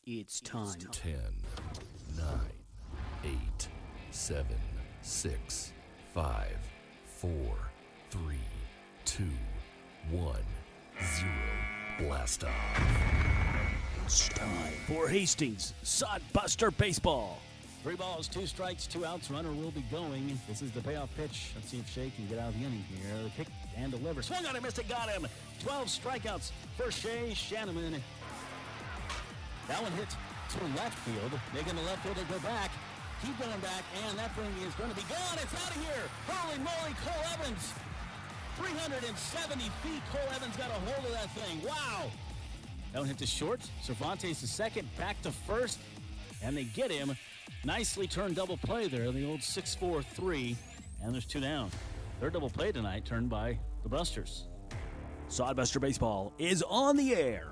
It's time. 10, 9, 8, 7, 6, 5, 4, 3, 2, 1, 0. Blast off. It's time for Hastings Sodbuster Baseball. 3 balls, 2 strikes, 2 outs. Runner will be going. This is the payoff pitch. Let's see if Shea can get out of the inning here. The kick and deliver. Swung on it, missed it, got him. 12 strikeouts for Shea Shanneman. That one hits to left field. Making the left fielder go back. Keep going back, and that thing is going to be gone. It's out of here. Holy moly, Cole Evans. 370 feet. Cole Evans got a hold of that thing. Wow. That one hit to short. Cervantes to second, back to first, and they get him. Nicely turned double play there, the old 6-4-3, and there's 2 down. Third double play tonight turned by the Busters. Sodbuster Baseball is on the air.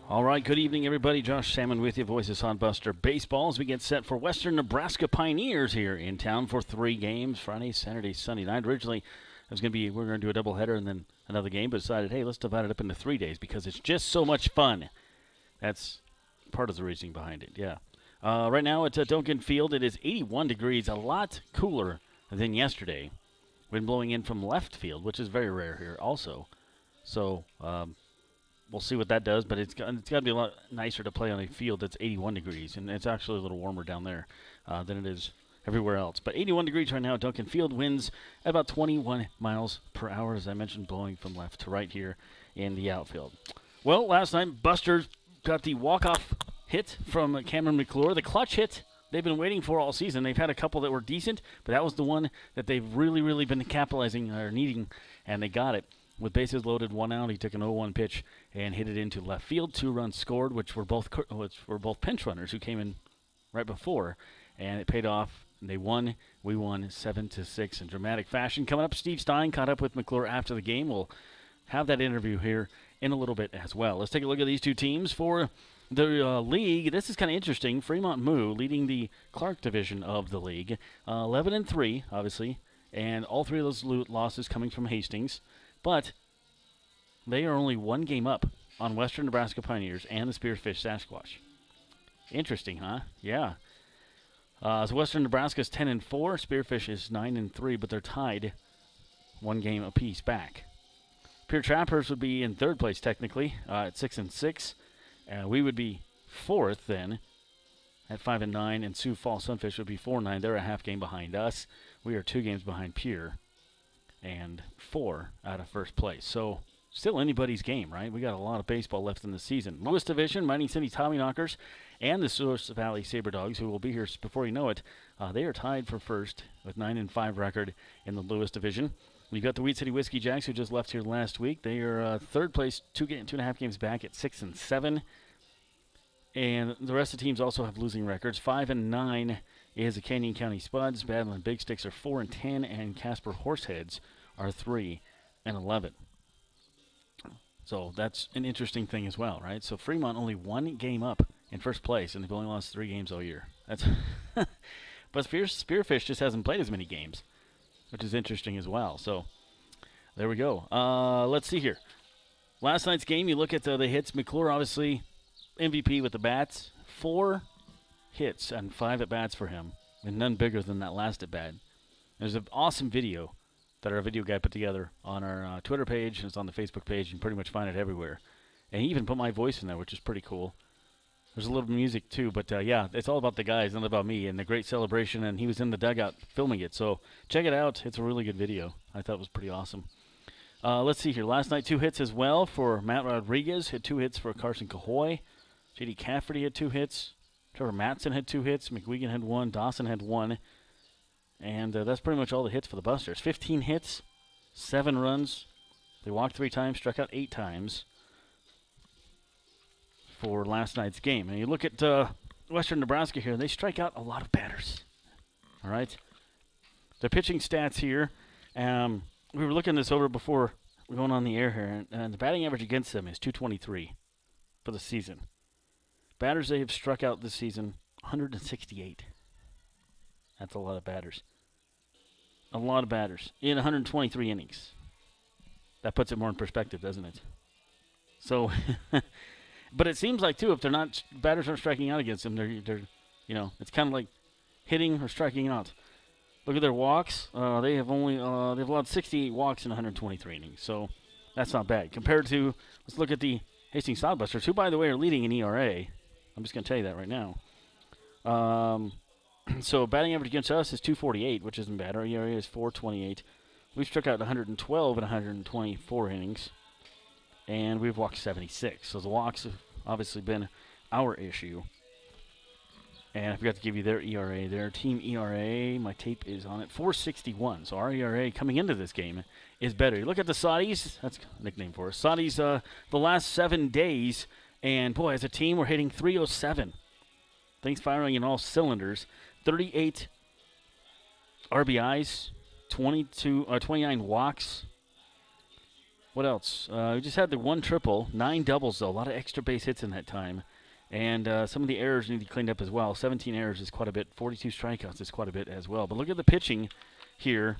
All right, good evening, everybody. Josh Salmon with you, voice of Sodbuster Baseball, as we get set for Western Nebraska Pioneers here in town for 3 games, Friday, Saturday, Sunday night. Originally, we're going to do a doubleheader and then another game, but decided, hey, let's divide it up into 3 days because it's just so much fun. That's part of the reasoning behind it, yeah. Right now at Duncan Field, it is 81 degrees, a lot cooler than yesterday. Wind blowing in from left field, which is very rare here also. So we'll see what that does, but it's got to be a lot nicer to play on a field that's 81 degrees, and it's actually a little warmer down there than it is everywhere else. But 81 degrees right now at Duncan Field, winds at about 21 miles per hour, as I mentioned, blowing from left to right here in the outfield. Well, last night, Busters got the walk-off hit from Cameron McClure, the clutch hit they've been waiting for all season. They've had a couple that were decent, but that was the one that they've really been capitalizing or needing, and they got it. With bases loaded, 1 out, he took an 0-1 pitch and hit it into left field. 2 runs scored, which were both pinch runners who came in right before, and it paid off. They won. We won 7-6 in dramatic fashion. Coming up, Steve Stein caught up with McClure after the game. We'll have that interview here in a little bit as well. Let's take a look at these 2 teams for the league. This is kind of interesting. Fremont Moo leading the Clark division of the league, 11-3, obviously, and all 3 of those losses coming from Hastings. But they are only 1 game up on Western Nebraska Pioneers and the Spearfish Sasquatch. Interesting, huh? Yeah. So Western Nebraska is 10-4, Spearfish is 9-3, but they're tied 1 game apiece back. Pure Trappers would be in 3rd place technically at 6-6. We would be 4th then at 5-9, and Sioux Falls Sunfish would be 4-9. They're a half game behind us. We are 2 games behind Pure and 4 out of 1st place. So still anybody's game, right? We got a lot of baseball left in the season. Lewis Division, Mining City Tommyknockers, and the Source Valley Saberdogs, who will be here before you know it, they are tied for 1st with 9-5 record in the Lewis Division. We've got the Wheat City Whiskey Jacks, who just left here last week. They are 3rd place, 2.5 games back at 6-7. And the rest of the teams also have losing records. 5-9 is the Canyon County Spuds. Badland Big Sticks are 4-10, and Casper Horseheads are 3-11. So that's an interesting thing as well, right? So Fremont only 1 game up in 1st place, and they've only lost 3 games all year. That's but Spearfish just hasn't played as many games, which is interesting as well. So there we go. Let's see here. Last night's game, you look at the hits. McClure, obviously, MVP with the bats. 4 hits and 5 at-bats for him, and none bigger than that last at-bat. There's an awesome video that our video guy put together on our Twitter page, and it's on the Facebook page. You can pretty much find it everywhere. And he even put my voice in there, which is pretty cool. There's a little music, too, but yeah, it's all about the guys, not about me, and the great celebration, and he was in the dugout filming it. So check it out. It's a really good video. I thought it was pretty awesome. Let's see here. Last night, 2 hits as well for Matt Rodriguez. Hit 2 hits for Carson Cahoy. J.D. Cafferty had 2 hits. Trevor Matson had 2 hits. McWegan had 1. Dawson had 1. And that's pretty much all the hits for the Busters. 15 hits, 7 runs. They walked 3 times, struck out 8 times for last night's game. And you look at Western Nebraska here, they strike out a lot of batters. All right? Their pitching stats here, we were looking this over before we're going on the air here, and the batting average against them is .223 for the season. Batters they have struck out this season, 168. That's a lot of batters. A lot of batters in 123 innings. That puts it more in perspective, doesn't it? So But it seems like, too, if they're not, batters aren't striking out against them, they're it's kind of like hitting or striking out. Look at their walks. They have only they've allowed 68 walks in 123 innings, so that's not bad. Compared to, let's look at the Hastings Sodbusters, who, by the way, are leading in ERA. I'm just going to tell you that right now. So batting average against us is 248, which isn't bad. Our ERA is 428. We've struck out 112 in 124 innings, and we've walked 76. So the walks have obviously been our issue. And I forgot to give you their ERA. Their team ERA, my tape is on it, 4.61. So our ERA coming into this game is better. You look at the Saudis, that's a nickname for us. Saudis, the last 7 days, and boy, as a team, we're hitting 307. Things firing in all cylinders. 38 RBIs, 29 walks. What else? We just had the 1 triple, 9 doubles, though. A lot of extra base hits in that time. And some of the errors need to be cleaned up as well. 17 errors is quite a bit. 42 strikeouts is quite a bit as well. But look at the pitching here.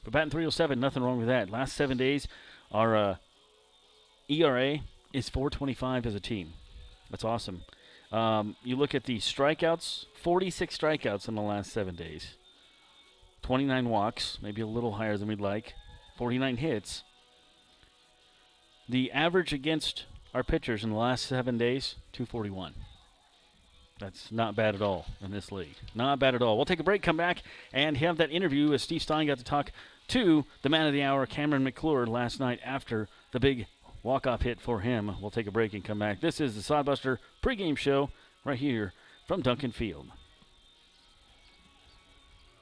We're batting 307, nothing wrong with that. Last 7 days, our ERA is 4.25 as a team. That's awesome. You look at the strikeouts, 46 strikeouts in the last 7 days. 29 walks, maybe a little higher than we'd like. 49 hits. The average against our pitchers in the last 7 days, 241. That's not bad at all in this league. Not bad at all. We'll take a break, come back, and have that interview as Steve Stein got to talk to the man of the hour, Cameron McClure, last night after the big walk-off hit for him. We'll take a break and come back. This is the Sodbuster pregame show right here from Duncan Field.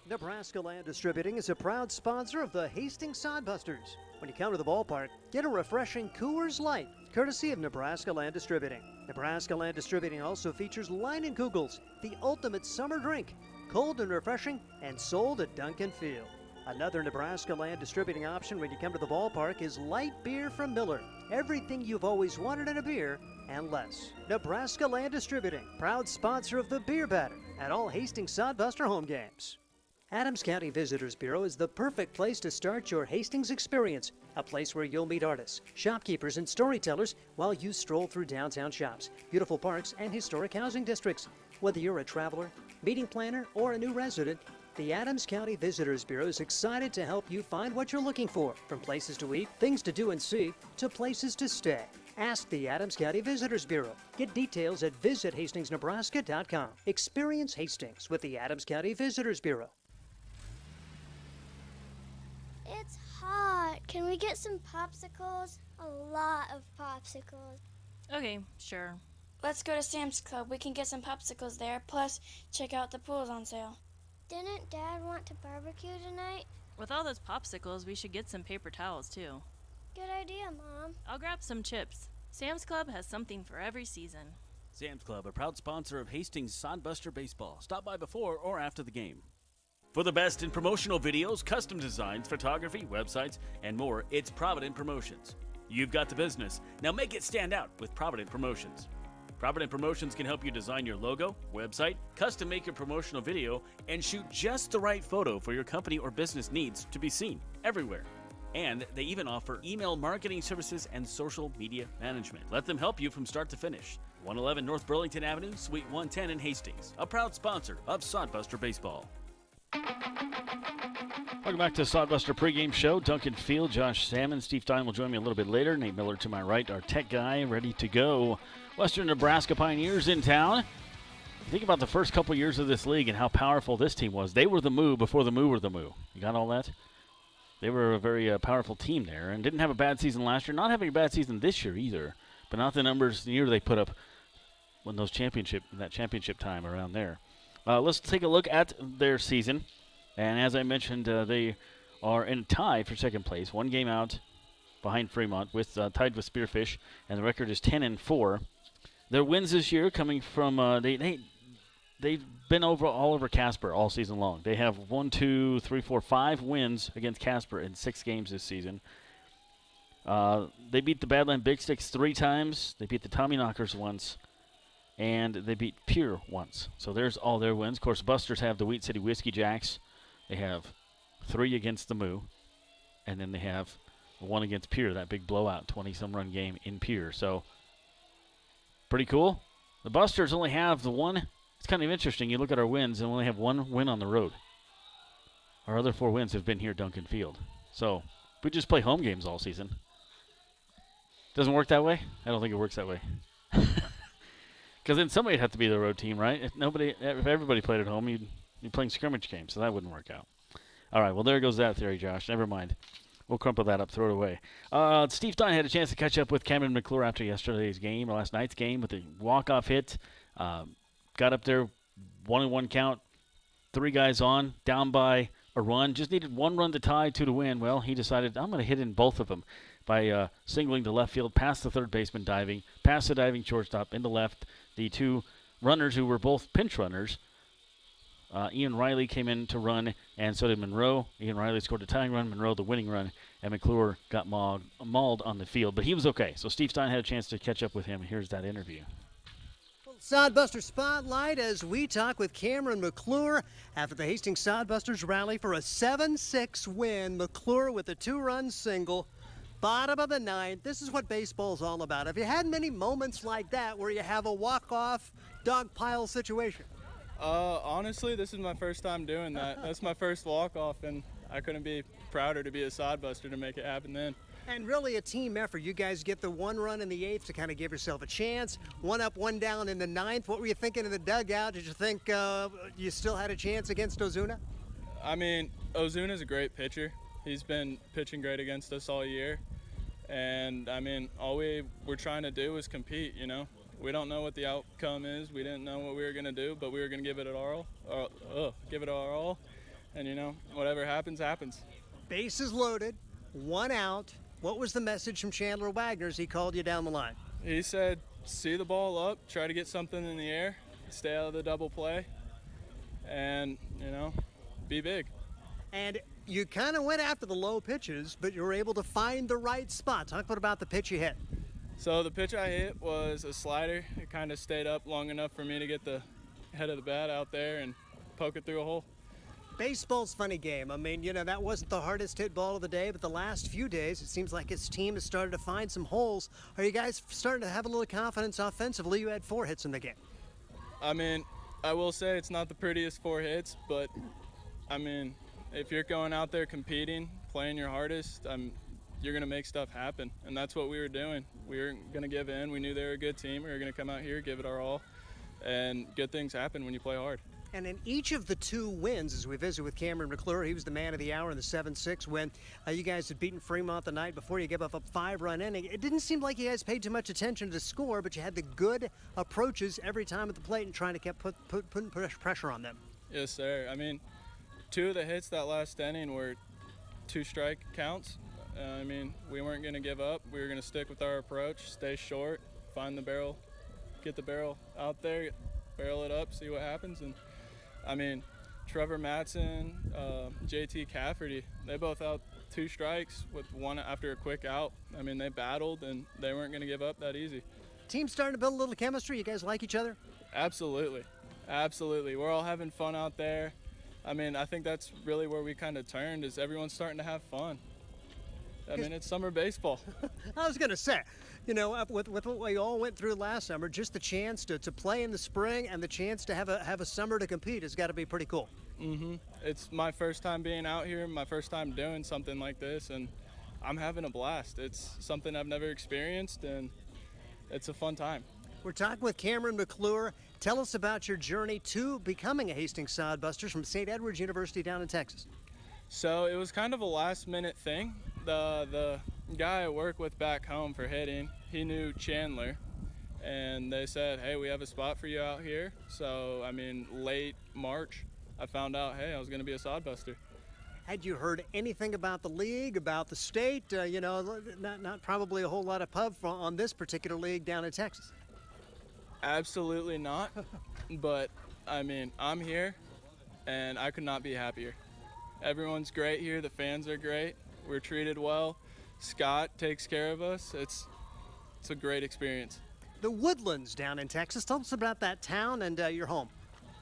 Nebraska Land Distributing is a proud sponsor of the Hastings Sodbusters. When you come to the ballpark, get a refreshing Coors Light, courtesy of Nebraska Land Distributing. Nebraska Land Distributing also features Leinenkugels, the ultimate summer drink, cold and refreshing, and sold at Duncan Field. Another Nebraska Land Distributing option when you come to the ballpark is light beer from Miller. Everything you've always wanted in a beer and less. Nebraska Land Distributing, proud sponsor of the Beer Batter at all Hastings Sodbuster home games. Adams County Visitors Bureau is the perfect place to start your Hastings experience, a place where you'll meet artists, shopkeepers, and storytellers while you stroll through downtown shops, beautiful parks, and historic housing districts. Whether you're a traveler, meeting planner, or a new resident, the Adams County Visitors Bureau is excited to help you find what you're looking for, from places to eat, things to do and see, to places to stay. Ask the Adams County Visitors Bureau. Get details at visithastingsnebraska.com. Experience Hastings with the Adams County Visitors Bureau. It's hot. Can we get some popsicles? A lot of popsicles. Okay, sure. Let's go to Sam's Club. We can get some popsicles there. Plus, check out the pools on sale. Didn't Dad want to barbecue tonight? With all those popsicles, we should get some paper towels, too. Good idea, Mom. I'll grab some chips. Sam's Club has something for every season. Sam's Club, a proud sponsor of Hastings Sodbuster Baseball. Stop by before or after the game. For the best in promotional videos, custom designs, photography, websites, and more, it's Provident Promotions. You've got the business. Now make it stand out with Provident Promotions. Provident Promotions can help you design your logo, website, custom make your promotional video, and shoot just the right photo for your company or business needs to be seen everywhere. And they even offer email marketing services and social media management. Let them help you from start to finish. 111 North Burlington Avenue, Suite 110 in Hastings, a proud sponsor of Sodbuster Baseball. Welcome back to the Sodbuster pregame show. Duncan Field, Josh Salmon, Steve Stein will join me a little bit later. Nate Miller to my right, our tech guy, ready to go. Western Nebraska Pioneers in town. Think about the first couple years of this league and how powerful this team was. They were the Moo before the Moo were the Moo. You got all that? They were a very powerful team there and didn't have a bad season last year. Not having a bad season this year either, but not the numbers the year they put up when that championship time around there. Let's take a look at their season. And as I mentioned, they are in a tie for second place, 1 game out behind Fremont, with tied with Spearfish, and the record is 10-4. Their wins this year coming from they've been all over Casper all season long. They have 5 wins against Casper in 6 games this season. They beat the Badland Big Sticks 3 times. They beat the Tommyknockers once. And they beat Pierre once. So there's all their wins. Of course, Busters have the Wheat City Whiskey Jacks. They have 3 against the Moo. And then they have 1 against Pierre, that big blowout, 20-some run game in Pierre. So Pretty cool. The Busters only have the one. It's kind of interesting. You look at our wins, and we only have one win on the road. Our other 4 wins have been here at Duncan Field. So we just play home games all season. Doesn't work that way? I don't think it works that way. Because then somebody would have to be the road team, right? If everybody played at home, you'd be playing scrimmage games, so that wouldn't work out. All right, well, there goes that theory, Josh. Never mind. We'll crumple that up, throw it away. Steve Stein had a chance to catch up with Cameron McClure after yesterday's game, or last night's game, with a walk-off hit. Got up there, 1-1 count, 3 guys on, down by a run. Just needed 1 run to tie, 2 to win. Well, he decided, I'm going to hit in both of them by singling to left field, past the third baseman diving, past the diving shortstop, into left. The 2 runners who were both pinch runners, Ian Riley came in to run, and so did Monroe. Ian Riley scored the tying run, Monroe the winning run, and McClure got mauled on the field. But he was okay, so Steve Stein had a chance to catch up with him. Here's that interview. Sodbuster Spotlight as we talk with Cameron McClure after the Hastings Sodbusters rally for a 7-6 win. McClure with a 2-run single, bottom of the 9th. This is what baseball's all about. Have you had many moments like that where you have a walk-off dog pile situation? Honestly, this is my first time doing that. That's my first walk-off, and I couldn't be prouder to be a Sodbuster to make it happen then. And really a team effort. You guys get the 1 run in the 8th to kind of give yourself a chance. 1 up, 1 down in the 9th. What were you thinking in the dugout? Did you think you still had a chance against Ozuna? I mean, Ozuna's a great pitcher. He's been pitching great against us all year. And, I mean, all we were trying to do was compete, you know. We don't know what the outcome is. We didn't know what we were going to do, but we were going to give it our all. And, you know, whatever happens, happens. Bases loaded, 1 out. What was the message from Chandler Wagner as he called you down the line? He said, see the ball up, try to get something in the air, stay out of the double play, and, you know, be big. And you kind of went after the low pitches, but you were able to find the right spot. Talk about the pitch you hit. So the pitch I hit was a slider. It kind of stayed up long enough for me to get the head of the bat out there and poke it through a hole. Baseball's a funny game. I mean, you know, that wasn't the hardest hit ball of the day, but the last few days, it seems like his team has started to find some holes. Are you guys starting to have a little confidence offensively? You had 4 hits in the game. I mean, I will say it's not the prettiest 4 hits, but, I mean, if you're going out there competing, playing your hardest, you're going to make stuff happen, and that's what we were doing. We weren't going to give in. We knew they were a good team. We were going to come out here, give it our all, and good things happen when you play hard. And in each of the 2 wins, as we visit with Cameron McClure, he was the man of the hour in the 7-6 win. You guys had beaten Fremont the night before. You gave up a 5-run inning. It didn't seem like you guys paid too much attention to the score, but you had the good approaches every time at the plate and trying to keep putting pressure on them. Yes, sir. I mean, 2 of the hits that last inning were 2 strike counts. I mean, we weren't going to give up. We were going to stick with our approach, stay short, find the barrel, get the barrel out there, barrel it up, see what happens. And, I mean, Trevor Matson, JT Cafferty, they both out 2 strikes with 1 after a quick out. I mean, they battled, and they weren't going to give up that easy. Team's starting to build a little chemistry. You guys like each other? Absolutely. Absolutely. We're all having fun out there. I mean, I think that's really where we kind of turned, is everyone's starting to have fun. I mean, it's summer baseball. I was going to say, you know, with what we all went through last summer, just the chance to play in the spring and the chance to have a summer to compete has got to be pretty cool. Mm-hmm. It's my first time being out here, my first time doing something like this, and I'm having a blast. It's something I've never experienced, and it's a fun time. We're talking with Cameron McClure. Tell us about your journey to becoming a Hastings Sodbusters from St. Edward's University down in Texas. So it was kind of a last-minute thing. The guy I work with back home for hitting, he knew Chandler, and they said, hey, we have a spot for you out here. So, I mean, late March, I found out, hey, I was going to be a Sodbuster. Had you heard anything about the league, about the state? You know, not probably a whole lot of pub on this particular league down in Texas. Absolutely not. But, I mean, I'm here, and I could not be happier. Everyone's great here. The fans are great. We're treated well. Scott takes care of us. It's a great experience. The Woodlands down in Texas. Tell us about that town and your home.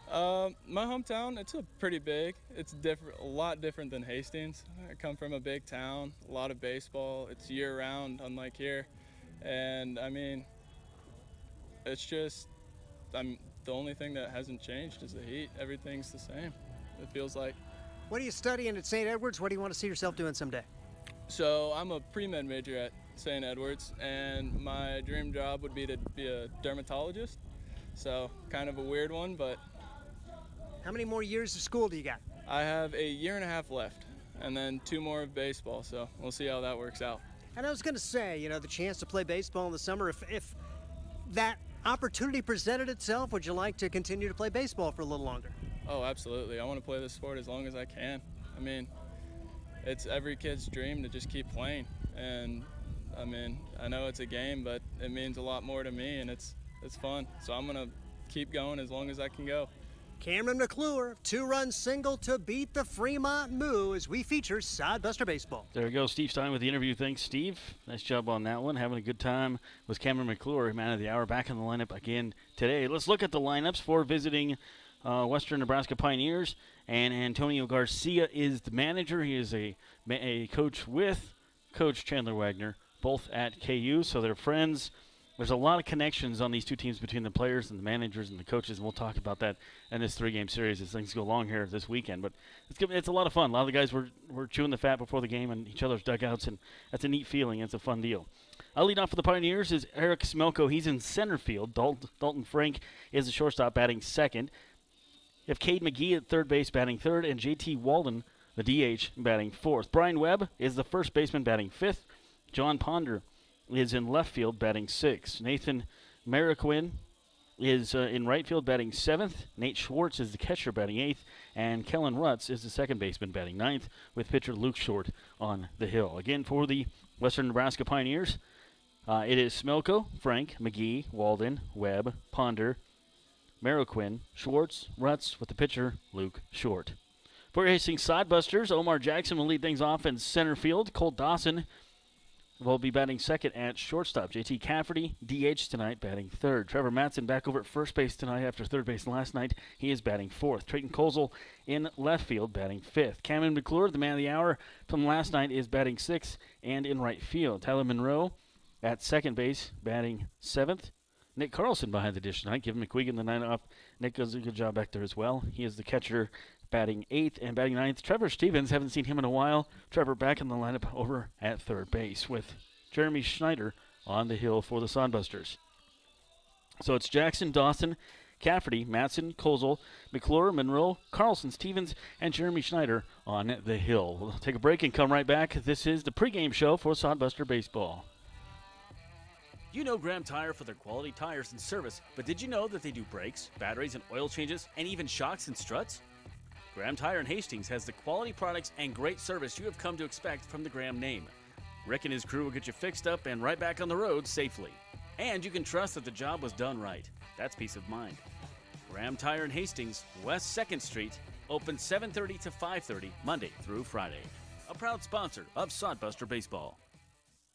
My hometown, it's pretty big. It's different, a lot different than Hastings. I come from a big town, a lot of baseball. It's year-round, unlike here. And, I mean, it's just the only thing that hasn't changed is the heat. Everything's the same, it feels like. What are you studying at St. Edwards? What do you want to see yourself doing someday? So I'm a pre-med major at St. Edwards, and my dream job would be to be a dermatologist. So kind of a weird one, but. How many more years of school do you got? I have a year and a half left, and then 2 more of baseball, so we'll see how that works out. And I was going to say, you know, the chance to play baseball in the summer, if that opportunity presented itself, would you like to continue to play baseball for a little longer? Oh, absolutely. I want to play this sport as long as I can. I mean, it's every kid's dream to just keep playing. And, I mean, I know it's a game, but it means a lot more to me, and it's fun. So I'm going to keep going as long as I can go. Cameron McClure, 2-run single to beat the Fremont Moo as we feature Sodbuster Baseball. There we go. Steve Stein with the interview. Thanks, Steve. Nice job on that one. Having a good time with Cameron McClure, man of the hour, back in the lineup again today. Let's look at the lineups for visiting Western Nebraska Pioneers. And Antonio Garcia is the manager. He is a coach with Coach Chandler Wagner, both at KU, so they're friends. There's a lot of connections on these two teams between the players and the managers and the coaches, and we'll talk about that in this 3-game series as things go along here this weekend. But it's a lot of fun. A lot of the guys were chewing the fat before the game in each other's dugouts, and that's a neat feeling. It's a fun deal. I'll lead off for the Pioneers is Eric Smelko. He's in center field. Dalton Frank is the shortstop, batting second. You have Cade McGee at third base, batting third, and J.T. Walden, the DH, batting fourth. Brian Webb is the first baseman, batting fifth. John Ponder is in left field, batting sixth. Nathan Mariquin is in right field, batting seventh. Nate Schwartz is the catcher, batting eighth. And Kellen Rutz is the second baseman, batting ninth, with pitcher Luke Short on the hill. Again, for the Western Nebraska Pioneers, it is Smelko, Frank, McGee, Walden, Webb, Ponder, Mariquin, Schwartz, Rutz, with the pitcher Luke Short. For Hastings Sodbusters, Omar Jackson will lead things off in center field. Cole Dawson will be batting second at shortstop. J.T. Cafferty, DH tonight, batting third. Trevor Matson back over at first base tonight after third base last night. He is batting fourth. Trayton Kozel in left field, batting fifth. Cameron McClure, the man of the hour from last night, is batting sixth and in right field. Tyler Monroe at second base, batting seventh. Nick Carlson behind the dish tonight, giving McQuiggan the 9 up. Nick does a good job back there as well. He is the catcher, batting eighth and batting ninth. Trevor Stevens, haven't seen him in a while. Trevor back in the lineup over at third base with Jeremy Schneider on the hill for the Sodbusters. So it's Jackson, Dawson, Cafferty, Matson, Kozel, McClure, Monroe, Carlson, Stevens, and Jeremy Schneider on the hill. We'll take a break and come right back. This is the pregame show for Sodbuster Baseball. You know Graham Tire for their quality tires and service, but did you know that they do brakes, batteries, and oil changes, and even shocks and struts? Graham Tire in Hastings has the quality products and great service you have come to expect from the Graham name. Rick and his crew will get you fixed up and right back on the road safely. And you can trust that the job was done right. That's peace of mind. Graham Tire in Hastings, West 2nd Street, open 7:30 to 5:30, Monday through Friday. A proud sponsor of Sodbuster Baseball.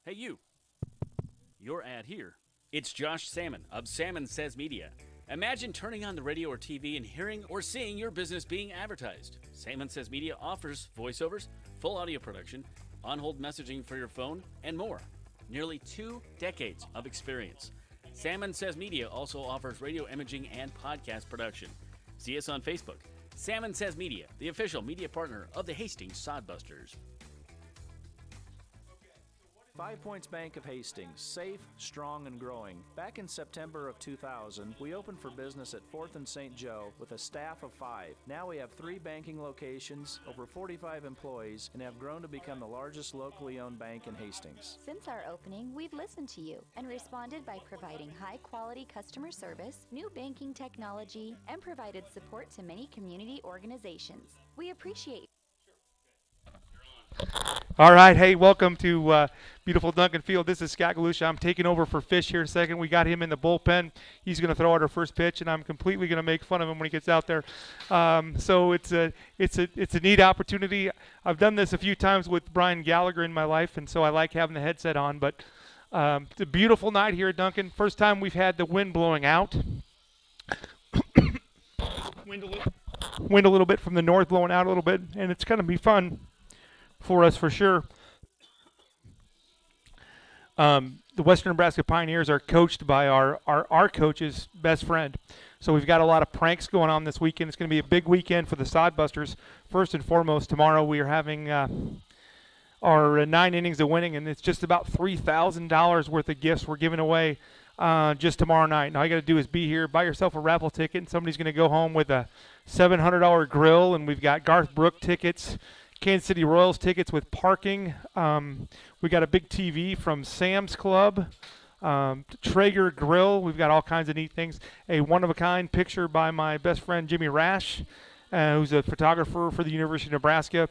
Hey you, your ad here. It's Josh Salmon of Salmon Says Media. Imagine turning on the radio or TV and hearing or seeing your business being advertised. Salmon Says Media offers voiceovers, full audio production, on-hold messaging for your phone, and more. Nearly 2 decades of experience. Salmon Says Media also offers radio imaging and podcast production. See us on Facebook. Salmon Says Media, the official media partner of the Hastings Sodbusters. 5 Points Bank of Hastings, safe, strong, and growing. Back in September of 2000, we opened for business at 4th and St. Joe with a staff of 5. Now we have 3 banking locations, over 45 employees, and have grown to become the largest locally owned bank in Hastings. Since our opening, we've listened to you and responded by providing high-quality customer service, new banking technology, and provided support to many community organizations. We appreciate you. All right, hey, welcome to beautiful Duncan Field. This is Scott Galusha. I'm taking over for Fish here in a second. We got him in the bullpen. He's going to throw out our first pitch, and I'm completely going to make fun of him when he gets out there. So it's a neat opportunity. I've done this a few times with Brian Gallagher in my life, and so I like having the headset on. But it's a beautiful night here at Duncan. First time we've had the wind blowing out. Wind a little bit from the north, blowing out a little bit, and it's going to be fun for us for sure. The Western Nebraska Pioneers are coached by our coach's best friend. So we've got a lot of pranks going on this weekend. It's going to be a big weekend for the Sodbusters. First and foremost, tomorrow we are having our 9 innings of winning, and it's just about $3,000 worth of gifts we're giving away just tomorrow night. Now all you got to do is be here, buy yourself a raffle ticket, and somebody's going to go home with a $700 grill, and we've got Garth Brooks tickets, Kansas City Royals tickets with parking. We got a big TV from Sam's Club, Traeger grill. We've got all kinds of neat things. A one-of-a-kind picture by my best friend Jimmy Rash, who's a photographer for the University of Nebraska.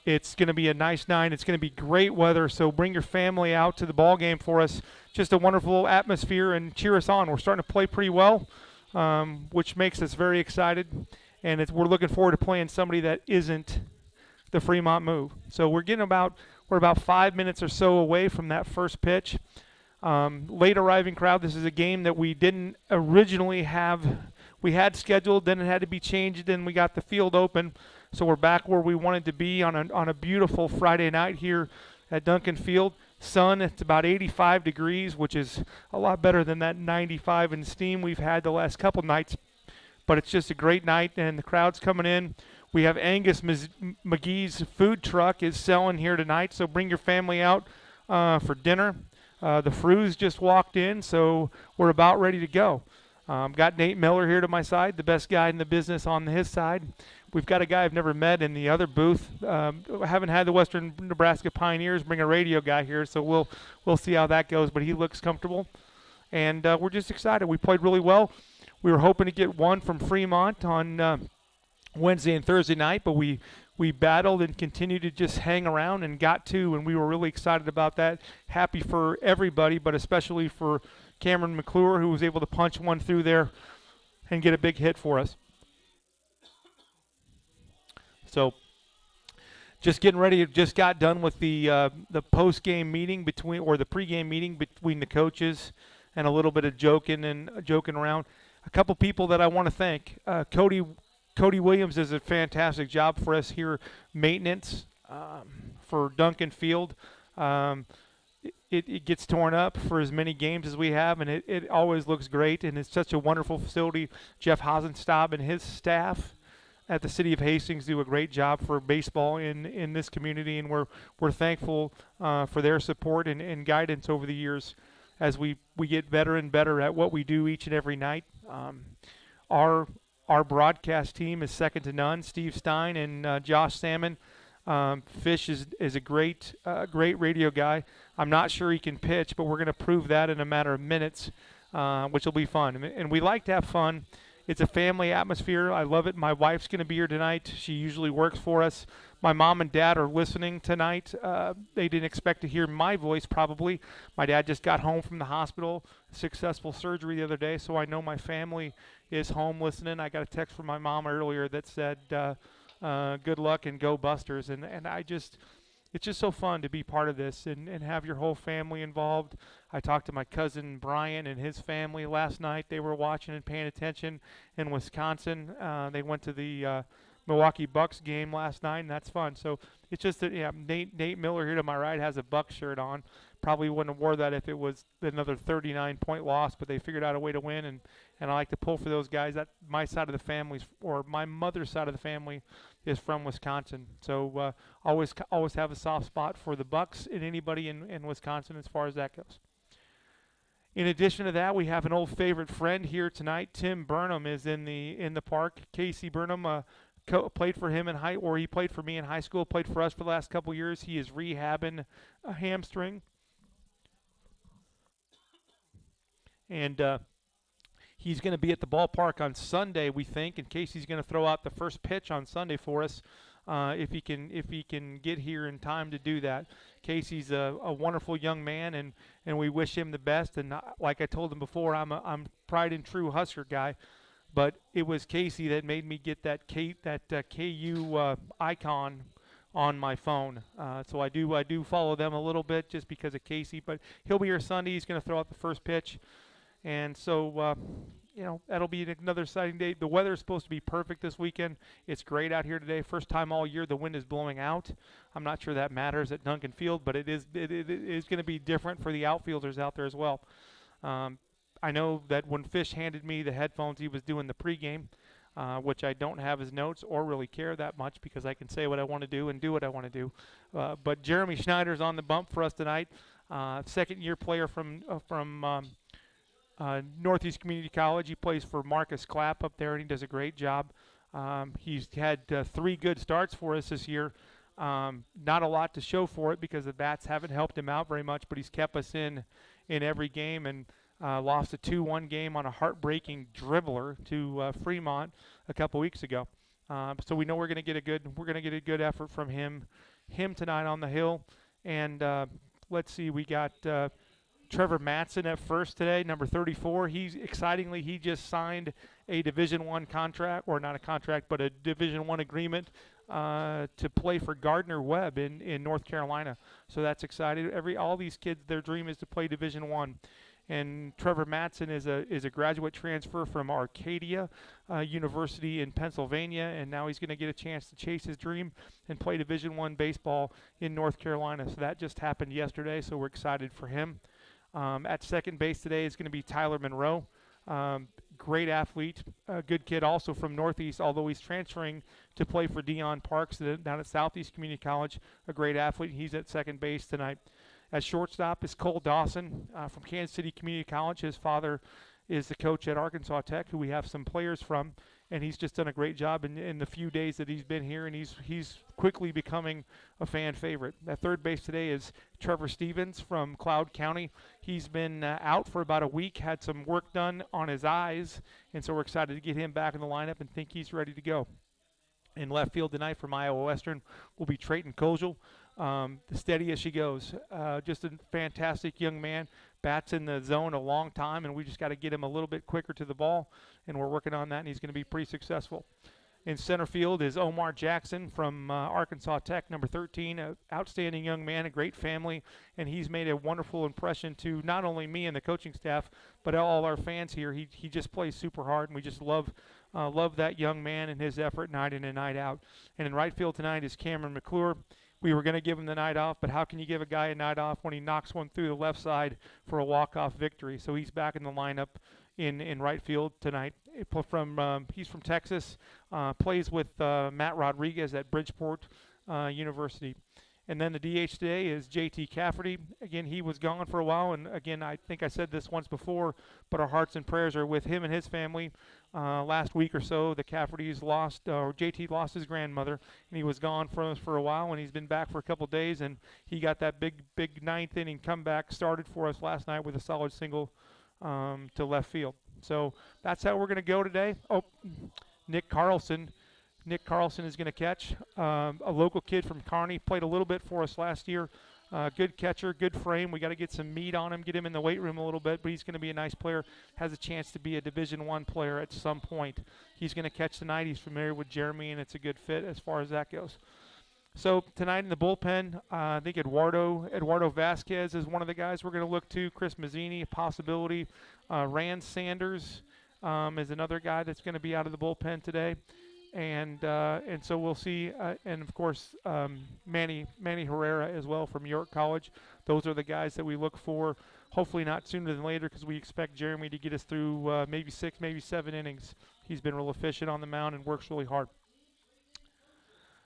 It's going to be a nice night. It's going to be great weather, so bring your family out to the ball game for us. Just a wonderful atmosphere, and cheer us on. We're starting to play pretty well, which makes us very excited, and we're looking forward to playing somebody that isn't the Fremont move. So we're about 5 minutes or so away from that first pitch. Late arriving crowd. This is a game that we didn't originally have. We had scheduled, then it had to be changed, then we got the field open. So we're back where we wanted to be on a beautiful Friday night here at Duncan Field. Sun, it's about 85 degrees, which is a lot better than that 95 in steam we've had the last couple nights. But it's just a great night, and the crowd's coming in. We have Angus McGee's food truck is selling here tonight, so bring your family out for dinner. The Frews just walked in, so we're about ready to go. Got Nate Miller here to my side, the best guy in the business on his side. We've got a guy I've never met in the other booth. I haven't had the Western Nebraska Pioneers bring a radio guy here, so we'll see how that goes, but he looks comfortable. And we're just excited. We played really well. We were hoping to get one from Fremont on Wednesday and Thursday night, but we battled and continued to just hang around and got 2, and we were really excited about that. Happy for everybody, but especially for Cameron McClure, who was able to punch one through there and get a big hit for us. So just getting ready. Just got done with the post-game meeting the pre-game meeting between the coaches, and a little bit of joking around. A couple people that I want to thank. Cody Williams does a fantastic job for us here, maintenance for Duncan Field. It gets torn up for as many games as we have, and it always looks great, and it's such a wonderful facility. Jeff Hasenstab and his staff at the City of Hastings do a great job for baseball in this community, and we're thankful for their support and guidance over the years as we get better and better at what we do each and every night. Our broadcast team is second to none. Steve Stein and Josh Salmon. Fish is a great radio guy. I'm not sure he can pitch, but we're going to prove that in a matter of minutes, which will be fun. And we like to have fun. It's a family atmosphere. I love it. My wife's going to be here tonight. She usually works for us. My mom and dad are listening tonight. They didn't expect to hear my voice probably. My dad just got home from the hospital, successful surgery the other day, so I know my family is home listening. I got a text from my mom earlier that said, good luck and go Busters. And it's just so fun to be part of this and have your whole family involved. I talked to my cousin Brian and his family last night. They were watching and paying attention in Wisconsin. They went to the Milwaukee Bucks game last night, and that's fun. So it's just that, Nate Miller here to my right has a Bucks shirt on. Probably wouldn't have wore that if it was another 39-point loss, but they figured out a way to win, and I like to pull for those guys. That my side of the family, or my mother's side of the family, is from Wisconsin. So always have a soft spot for the Bucks and anybody in Wisconsin as far as that goes. In addition to that, we have an old favorite friend here tonight. Tim Burnham is in the park. Casey Burnham played for him he played for me in high school, played for us for the last couple years. He is rehabbing a hamstring. And he's going to be at the ballpark on Sunday, we think, in case he's going to throw out the first pitch on Sunday for us, if he can get here in time to do that. Casey's a wonderful young man, and we wish him the best. And like I told him before, I'm tried and true Husker guy, but it was Casey that made me get that KU icon on my phone. So I do follow them a little bit just because of Casey, but he'll be here Sunday. He's going to throw out the first pitch. And so that'll be another exciting day. The weather is supposed to be perfect this weekend. It's great out here today. First time all year the wind is blowing out. I'm not sure that matters at Duncan Field, but it is going to be different for the outfielders out there as well. I know that when Fish handed me the headphones, he was doing the pregame, which I don't have his notes or really care that much because I can say what I want to do and do what I want to do. But Jeremy Schneider's on the bump for us tonight. Second-year player from Northeast Community College. He plays for Marcus Clapp up there, and he does a great job. He's had 3 good starts for us this year. Not a lot to show for it because the bats haven't helped him out very much, but he's kept us in every game and lost a 2-1 game on a heartbreaking dribbler to Fremont a couple weeks ago. So we know we're going to get a good effort from him tonight on the hill. And let's see, we got Trevor Matson at first today, number 34. He just signed a Division I contract, or not a contract, but a Division I agreement to play for Gardner Webb in North Carolina. So that's exciting. All these kids, their dream is to play Division I. And Trevor Matson is a graduate transfer from Arcadia University in Pennsylvania, and now he's going to get a chance to chase his dream and play Division I baseball in North Carolina. So that just happened yesterday, so we're excited for him. At second base today is going to be Tyler Monroe. Great athlete, a good kid also from Northeast, although he's transferring to play for Dion Parks down at Southeast Community College. A great athlete. He's at second base tonight. At shortstop is Cole Dawson from Kansas City Community College. His father is the coach at Arkansas Tech, who we have some players from, and he's just done a great job in the few days that he's been here, and he's quickly becoming a fan favorite. At third base today is Trevor Stevens from Cloud County. He's been out for about a week, had some work done on his eyes, and so we're excited to get him back in the lineup and think he's ready to go. In left field tonight from Iowa Western will be Trayton Kozel. Steady as she goes. Just a fantastic young man. Bats in the zone a long time, and we just got to get him a little bit quicker to the ball, and we're working on that, and he's going to be pretty successful. In center field is Omar Jackson from Arkansas Tech, number 13, an outstanding young man, a great family, and he's made a wonderful impression to not only me and the coaching staff, but all our fans here. He just plays super hard, and we just love that young man and his effort night in and night out. And in right field tonight is Cameron McClure. We were going to give him the night off, but how can you give a guy a night off when he knocks one through the left side for a walk-off victory? So he's back in the lineup in right field tonight. He's from Texas, plays with Matt Rodriguez at Bridgeport University. And then the DH today is J.T. Cafferty. Again, he was gone for a while, and again, I think I said this once before, but our hearts and prayers are with him and his family. Last week or so, the Caffertys J.T. lost his grandmother, and he was gone from us for a while, and he's been back for a couple days, and he got that big ninth inning comeback started for us last night with a solid single to left field. So that's how we're going to go today. Oh, Nick Carlson is going to catch. A local kid from Kearney, played a little bit for us last year. Good catcher, good frame. We got to get some meat on him, get him in the weight room a little bit, but he's going to be a nice player. Has a chance to be a Division I player at some point. He's going to catch tonight. He's familiar with Jeremy, and it's a good fit as far as that goes. So tonight in the bullpen, I think Eduardo Vasquez is one of the guys we're going to look to. Chris Mazzini, a possibility. Rand Sanders is another guy that's going to be out of the bullpen today. And so we'll see, and of course Manny Herrera as well from York College. Those are the guys that we look for. Hopefully not sooner than later, because we expect Jeremy to get us through maybe 6, maybe 7 innings. He's been real efficient on the mound and works really hard.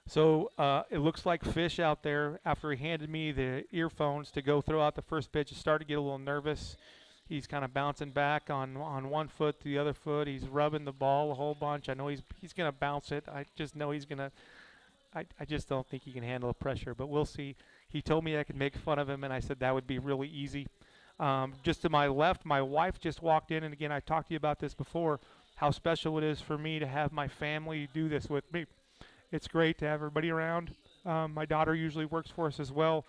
So it looks like Fish out there, after he handed me the earphones to go throw out the first pitch, is starting to get a little nervous. He's kind of bouncing back on one foot to the other foot. He's rubbing the ball a whole bunch. I know he's going to bounce it. I just know he's going to – I just don't think he can handle the pressure, but we'll see. He told me I could make fun of him, and I said that would be really easy. Just to my left, my wife just walked in, and again, I talked to you about this before, how special it is for me to have my family do this with me. It's great to have everybody around. My daughter usually works for us as well.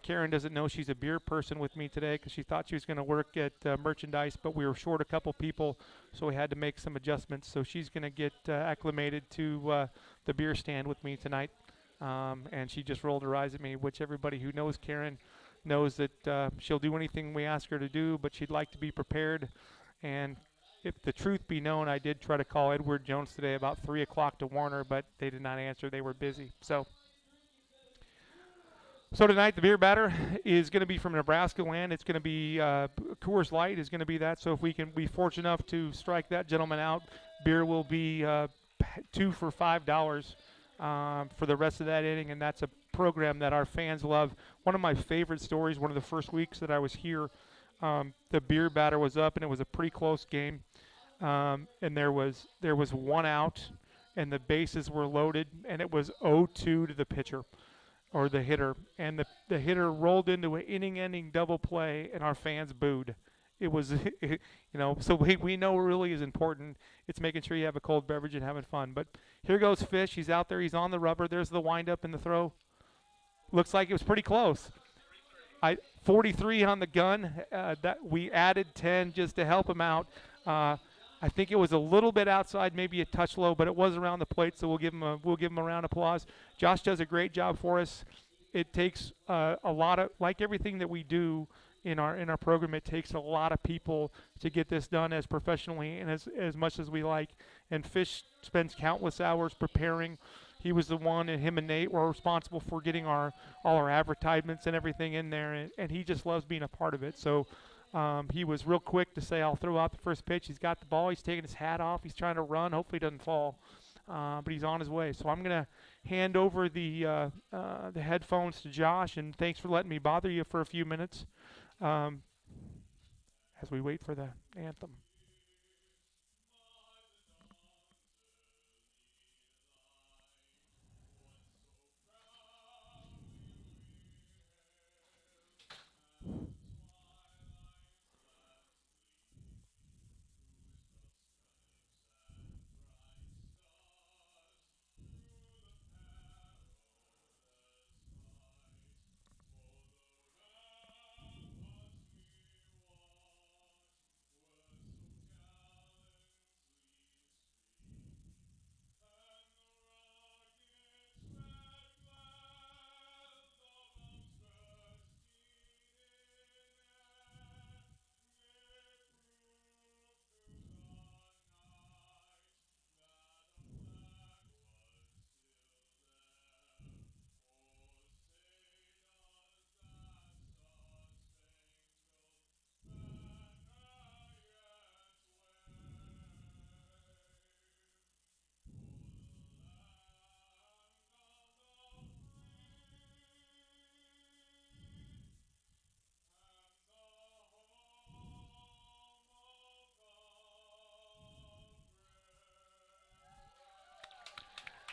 Karen doesn't know she's a beer person with me today because she thought she was going to work at merchandise, but we were short a couple people, so we had to make some adjustments. So she's going to get acclimated to the beer stand with me tonight, and she just rolled her eyes at me, which everybody who knows Karen knows that she'll do anything we ask her to do, but she'd like to be prepared. And if the truth be known, I did try to call Edward Jones today about 3 o'clock to Warner, but they did not answer. They were busy. So tonight the beer batter is going to be from Nebraska land. It's going to be Coors Light is going to be that. So if we can be fortunate enough to strike that gentleman out, beer will be 2 for $5 for the rest of that inning, and that's a program that our fans love. One of my favorite stories, one of the first weeks that I was here, the beer batter was up, and it was a pretty close game, and there was 1 out, and the bases were loaded, and it was 0-2 to the pitcher or the hitter, and the hitter rolled into an inning-ending double play, and our fans booed. It was, so we know really is important. It's making sure you have a cold beverage and having fun. But here goes Fish. He's out there. He's on the rubber. There's the windup and the throw. Looks like it was pretty close. 43 on the gun. That we added 10 just to help him out. I think it was a little bit outside, maybe a touch low, but it was around the plate, so we'll give him a round of applause. Josh does a great job for us. It takes a lot of, like everything that we do in our program, it takes a lot of people to get this done as professionally and as much as we like. And Fish spends countless hours preparing. He was the one, and him and Nate were responsible for getting all our advertisements and everything in there, and he just loves being a part of it. So he was real quick to say, I'll throw out the first pitch. He's got the ball. He's taking his hat off. He's trying to run. Hopefully he doesn't fall, but he's on his way. So I'm going to hand over the headphones to Josh, and thanks for letting me bother you for a few minutes as we wait for the anthem.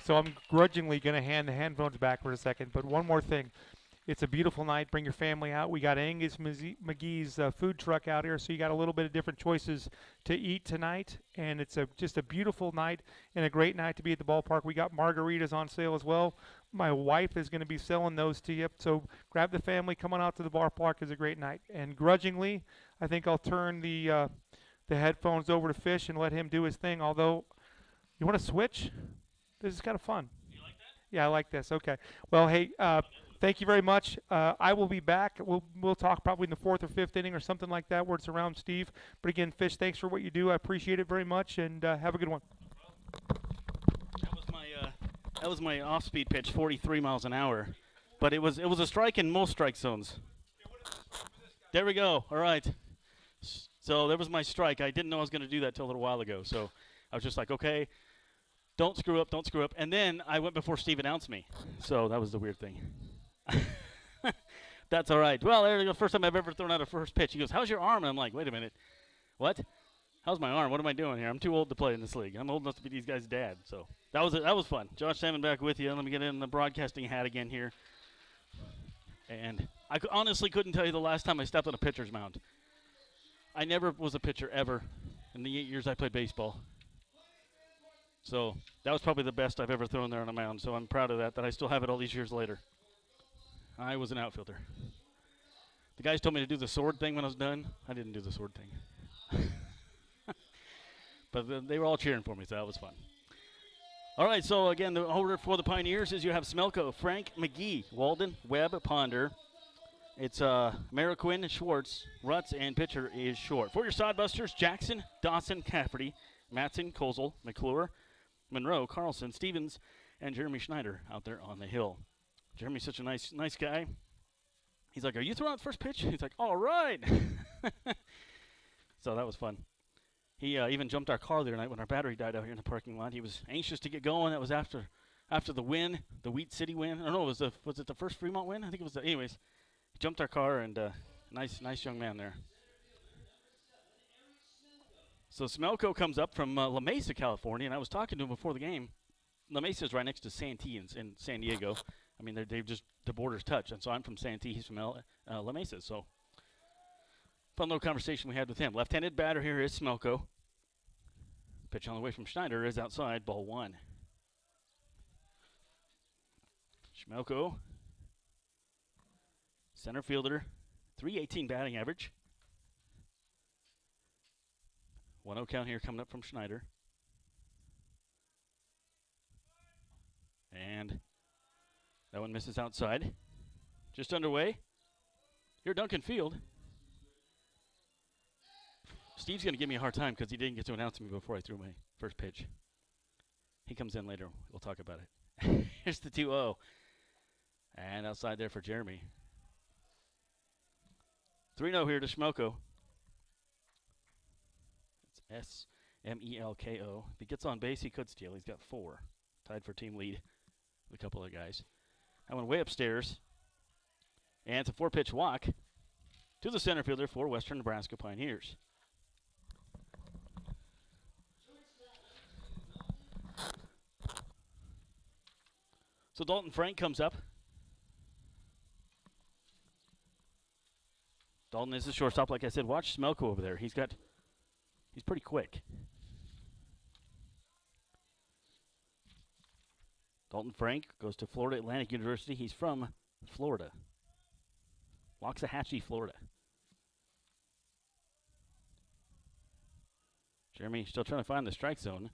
So I'm grudgingly going to hand the headphones back for a second, but one more thing. It's a beautiful night. Bring your family out. We got Angus McGee's food truck out here, so you got a little bit of different choices to eat tonight, and it's just a beautiful night and a great night to be at the ballpark. We got margaritas on sale as well. My wife is going to be selling those to you, so grab the family. Coming out to the ballpark is a great night. And grudgingly, I think I'll turn the headphones over to Fish and let him do his thing, although you want to switch? This is kind of fun. You like that? Yeah, I like this. Okay. Well, hey, thank you very much. I will be back. We'll talk probably in the 4th or 5th inning or something like that where it's around Steve. But again, Fish, thanks for what you do. I appreciate it very much, and have a good one. That was my off-speed pitch, 43 miles an hour, but it was a strike in most strike zones. There we go. All right. So there was my strike. I didn't know I was going to do that till a little while ago. So I was just like, okay. Don't screw up, don't screw up. And then I went before Steve announced me. So that was the weird thing. That's all right. Well, there you go. First time I've ever thrown out a first pitch. He goes, how's your arm? And I'm like, wait a minute. What? How's my arm? What am I doing here? I'm too old to play in this league. I'm old enough to be these guys' dad. So that was fun. Josh Salmon back with you. Let me get in the broadcasting hat again here. And I honestly couldn't tell you the last time I stepped on a pitcher's mound. I never was a pitcher ever in the 8 years I played baseball. So that was probably the best I've ever thrown there on a mound. So I'm proud of that I still have it all these years later. I was an outfielder. The guys told me to do the sword thing when I was done. I didn't do the sword thing. But they were all cheering for me, so that was fun. All right, so again, the order for the Pioneers is you have Smelko, Frank, McGee, Walden, Webb, Ponder, It's Mariquin and Schwartz, Rutz, and pitcher is Short. For your Sodbusters, Jackson, Dawson, Cafferty, Matson, Kozel, McClure, Monroe, Carlson, Stevens, and Jeremy Schneider out there on the hill. Jeremy's such a nice guy. He's like, "Are you throwing out the first pitch?" He's like, "All right." So that was fun. He even jumped our car the other night when our battery died out here in the parking lot. He was anxious to get going. That was after the win, the Wheat City win. I don't know, was it the first Fremont win? I think it was. Anyways, he jumped our car, and nice young man there. So Smelko comes up from La Mesa, California, and I was talking to him before the game. La Mesa is right next to Santee in San Diego. I mean, they've just, the borders touch. And so I'm from Santee. He's from La Mesa. So fun little conversation we had with him. Left-handed batter here is Smelko. Pitch on the way from Schneider is outside, ball one. Smelko, center fielder, .318 batting average. 1-0 count here coming up from Schneider. And that one misses outside. Just underway. Here at Duncan Field. Steve's going to give me a hard time because he didn't get to announce me before I threw my first pitch. He comes in later. We'll talk about it. Here's the 2-0. And outside there for Jeremy. 3-0 here to Smelko. It's Smelko. If he gets on base, he could steal. He's got 4. Tied for team lead with a couple of guys. That one way upstairs. And it's a 4-pitch walk to the center fielder for Western Nebraska Pioneers. So Dalton Frank comes up. Dalton is the shortstop, like I said. Watch Smelko over there. He's pretty quick. Dalton Frank goes to Florida Atlantic University. He's from Florida. Waxahachie, Florida. Jeremy still trying to find the strike zone.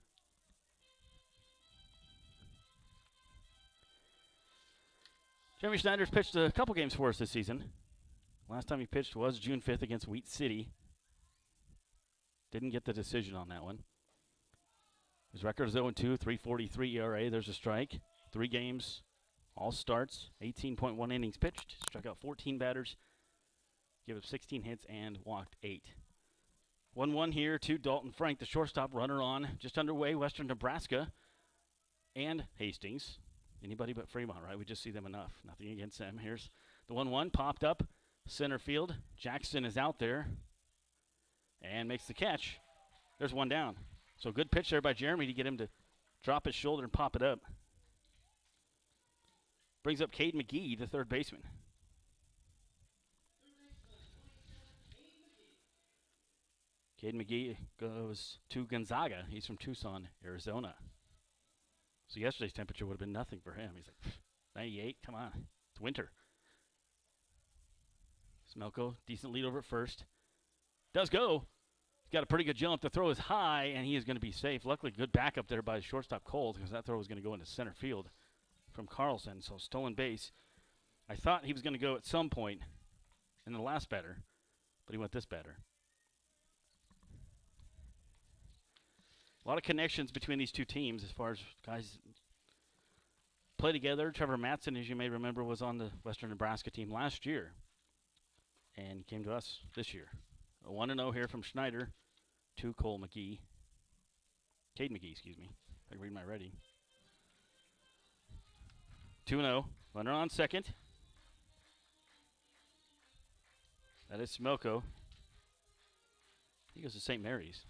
Jeremy Schneider's pitched a couple games for us this season. Last time he pitched was June 5th against Wheat City. Didn't get the decision on that one. His record is 0-2, 3.43 ERA. There's a strike. 3 games, all starts, 18.1 innings pitched. Struck out 14 batters, gave up 16 hits, and walked 8. 1-1 here to Dalton Frank, the shortstop, runner on. Just underway, Western Nebraska and Hastings. Anybody but Fremont, right? We just see them enough. Nothing against them. Here's the 1-1, popped up, center field. Jackson is out there and makes the catch. There's one down. So good pitch there by Jeremy to get him to drop his shoulder and pop it up. Brings up Cade McGee, the third baseman. Cade McGee goes to Gonzaga. He's from Tucson, Arizona. So yesterday's temperature would have been nothing for him. He's like, 98, come on. It's winter. Smelko, decent lead over at first. Does go. He's got a pretty good jump. The throw is high, and he is going to be safe. Luckily, good backup there by shortstop Coles because that throw was going to go into center field from Carlson. So stolen base. I thought he was going to go at some point in the last batter, but he went this batter. A lot of connections between these two teams as far as guys play together. Trevor Matson, as you may remember, was on the Western Nebraska team last year and came to us this year. A 1-0 here from Schneider to Cade McGee, excuse me. If I can read my writing. 2-0. Runner on second. That is Smelko. He goes to St. Mary's.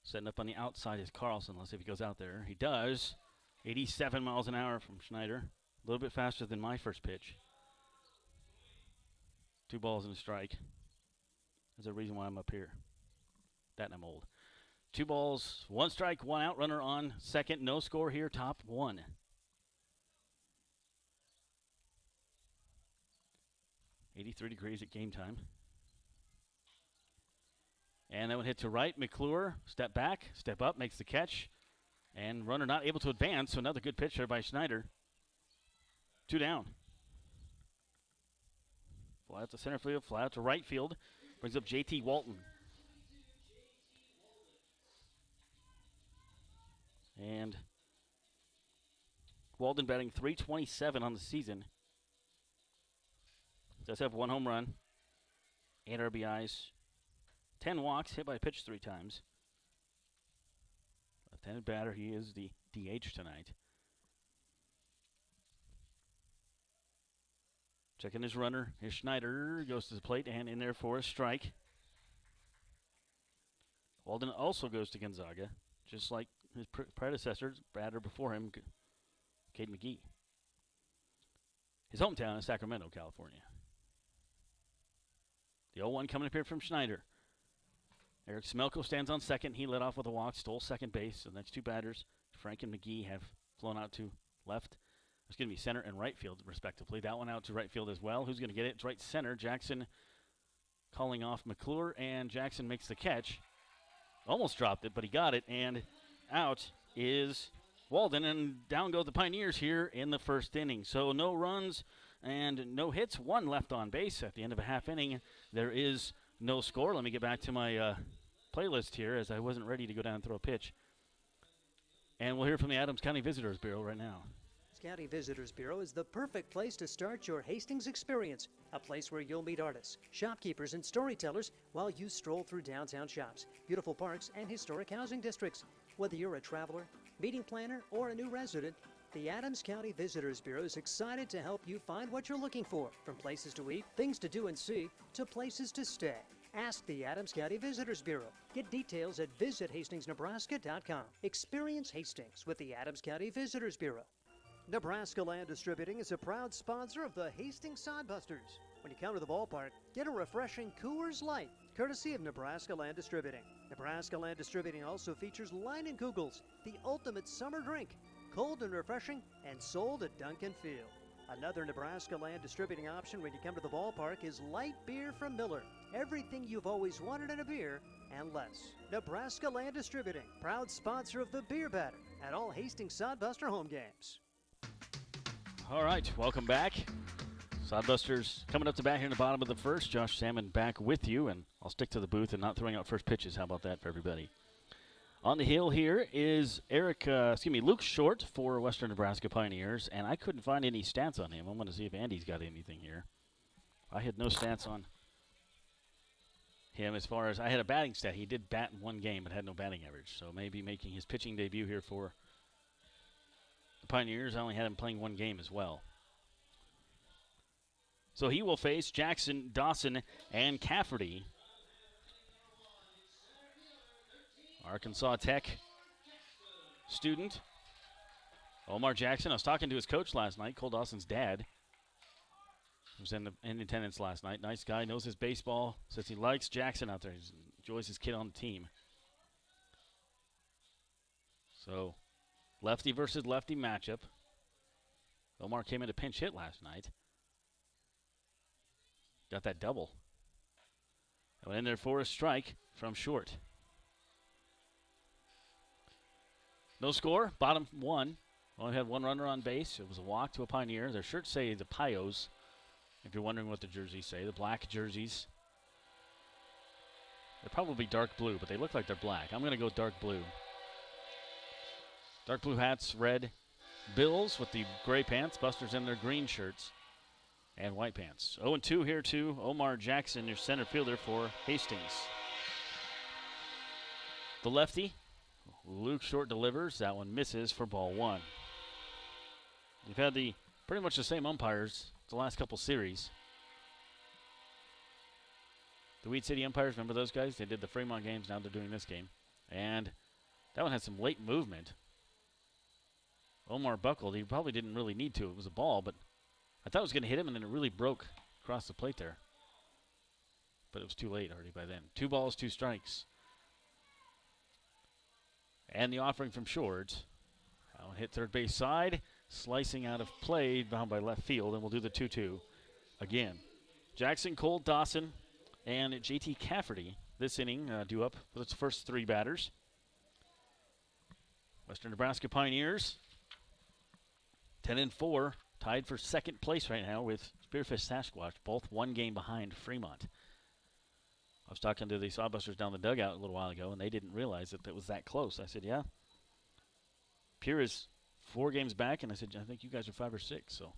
Setting up on the outside is Carlson. Let's see if he goes out there. He does. 87 miles an hour from Schneider. A little bit faster than my first pitch. 2 balls and a strike. There's a reason why I'm up here. That and I'm old. 2 balls, 1 strike, 1 out. Runner on second. No score here. Top 1. .83 degrees at game time. And that one hit to right. McClure, step back, step up, makes the catch. And runner not able to advance, so another good pitch there by Schneider. 2 down. Fly out to center field, fly out to right field. Brings up J.T. Walton. And Walden batting .327 on the season. Does have 1 home run, 8 RBIs, 10 walks, hit by a pitch 3 times. Left-handed batter, he is the DH tonight. Checking his runner, here's Schneider, goes to the plate and in there for a strike. Walden also goes to Gonzaga, just like his predecessor, batter before him, Cade McGee. His hometown is Sacramento, California. The 0-1 coming up here from Schneider. Eric Smelko stands on second. He led off with a walk, stole second base. So the next 2 batters, Frank and McGee, have flown out to left. It's going to be center and right field, respectively. That one out to right field as well. Who's going to get it? It's right center. Jackson calling off McClure, and Jackson makes the catch. Almost dropped it, but he got it, and out is Walden, and down go the Pioneers here in the first inning. So no runs and no hits, 1 left on base at the end of a half inning. There is no score. Let me get back to my playlist here, as I wasn't ready to go down and throw a pitch. And we'll hear from the Adams County Visitors Bureau right now. County Visitors Bureau is the perfect place to start your Hastings experience, a place where you'll meet artists, shopkeepers, and storytellers while you stroll through downtown shops, beautiful parks, and historic housing districts. Whether you're a traveler, meeting planner, or a new resident, the Adams County Visitors Bureau is excited to help you find what you're looking for, from places to eat, things to do and see, to places to stay. Ask the Adams County Visitors Bureau. Get details at visithastingsnebraska.com. Experience Hastings with the Adams County Visitors Bureau. Nebraska Land Distributing is a proud sponsor of the Hastings Sodbusters. When you come to the ballpark, get a refreshing Coors Light, courtesy of Nebraska Land Distributing. Nebraska Land Distributing also features Leinenkugels, the ultimate summer drink, cold and refreshing, and sold at Duncan Field. Another Nebraska Land Distributing option when you come to the ballpark is light beer from Miller. Everything you've always wanted in a beer and less. Nebraska Land Distributing, proud sponsor of the Beer Batter at all Hastings Sodbuster home games. All right, welcome back. Sodbusters coming up to bat here in the bottom of the first. Josh Salmon back with you, and I'll stick to the booth and not throwing out first pitches. How about that for everybody? On the hill here is Luke Short for Western Nebraska Pioneers, and I couldn't find any stats on him. I'm going to see if Andy's got anything here. I had no stats on him as far as I had a batting stat. He did bat in 1 game but had no batting average, so maybe making his pitching debut here for the Pioneers. I only had him playing 1 game as well. So he will face Jackson, Dawson, and Cafferty. Arkansas Tech student Omar Jackson. I was talking to his coach last night, Cole Dawson's dad. He was in attendance last night. Nice guy, knows his baseball, says he likes Jackson out there. He enjoys his kid on the team. So, lefty versus lefty matchup. Omar came in to pinch hit last night. Got that double. I went in there for a strike from Short. No score, bottom 1. Only had 1 runner on base. It was a walk to a Pioneer. Their shirts say the Pios, if you're wondering what the jerseys say. The black jerseys. They're probably dark blue, but they look like they're black. I'm going to go dark blue. Dark blue hats, red Bills with the gray pants. Busters in their green shirts and white pants. 0-2 here to Omar Jackson, your center fielder for Hastings. The lefty, Luke Short delivers. That one misses for ball 1. You've had pretty much the same umpires the last couple series. The Weed City umpires, remember those guys? They did the Fremont games, now they're doing this game. And that one had some late movement. Omar buckled. He probably didn't really need to. It was a ball, but I thought it was going to hit him, and then it really broke across the plate there. But it was too late already by then. 2 balls, 2 strikes. And the offering from Short. That one hit third base side, slicing out of play, bound by left field, and we'll do the 2-2 again. Jackson, Cole, Dawson, and JT Cafferty this inning due up with its first 3 batters. Western Nebraska Pioneers 10-4 tied for second place right now with Spearfish Sasquatch, both one game behind Fremont. I was talking to the Sawbusters down the dugout a little while ago, and they didn't realize that it was that close. I said, yeah. Pierre is 4 games back, and I said, I think you guys are 5 or 6. So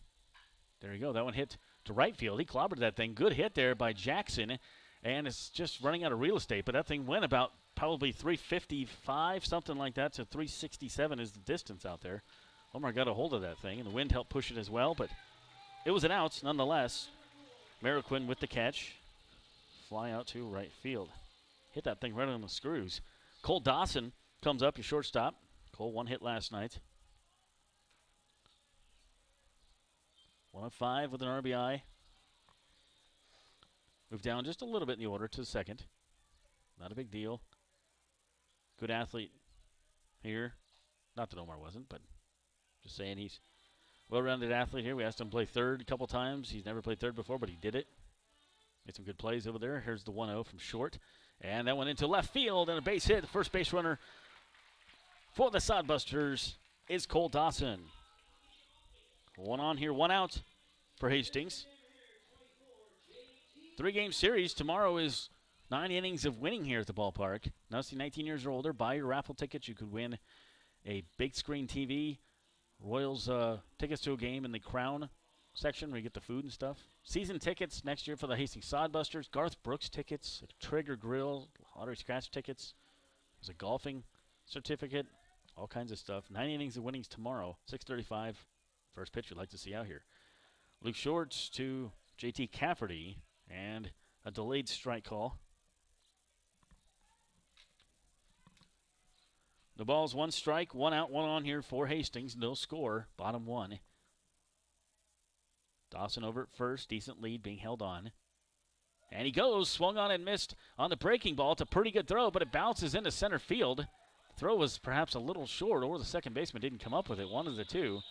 there you go. That one hit to right field. He clobbered that thing. Good hit there by Jackson, and it's just running out of real estate. But that thing went about probably 355, something like that, to 367 is the distance out there. Omar got a hold of that thing, and the wind helped push it as well. But it was an out nonetheless. Mariquin with the catch. Fly out to right field. Hit that thing right on the screws. Cole Dawson comes up, your shortstop. Cole, 1 hit last night. 1 of 5 with an RBI. Moved down just a little bit in the order to the second. Not a big deal. Good athlete here. Not that Omar wasn't, but just saying he's well-rounded athlete here. We asked him to play third a couple times. He's never played third before, but he did it. Made some good plays over there. Here's the 1-0 from short. And that went into left field, and a base hit. The first base runner for the Sodbusters is Cole Dawson. 1 on here, 1 out for Hastings. 3-game series. Tomorrow is 9 innings of winning here at the ballpark. Now, see 19 years or older, buy your raffle tickets. You could win a big screen TV, Royals tickets to a game in the Crown section where you get the food and stuff. Season tickets next year for the Hastings Sodbusters. Garth Brooks tickets, a Trigger Grill, lottery scratch tickets. There's a golfing certificate, all kinds of stuff. 9 innings of winnings tomorrow, 6:35. First pitch we'd like to see out here. Luke Shorts to JT Cafferty, and a delayed strike call. The ball's 1 strike, 1 out, 1 on here for Hastings. No score, bottom 1. Dawson over at first, decent lead being held on. And he goes, swung on and missed on the breaking ball. It's a pretty good throw, but it bounces into center field. The throw was perhaps a little short, or the second baseman didn't come up with it, 1 of the 2.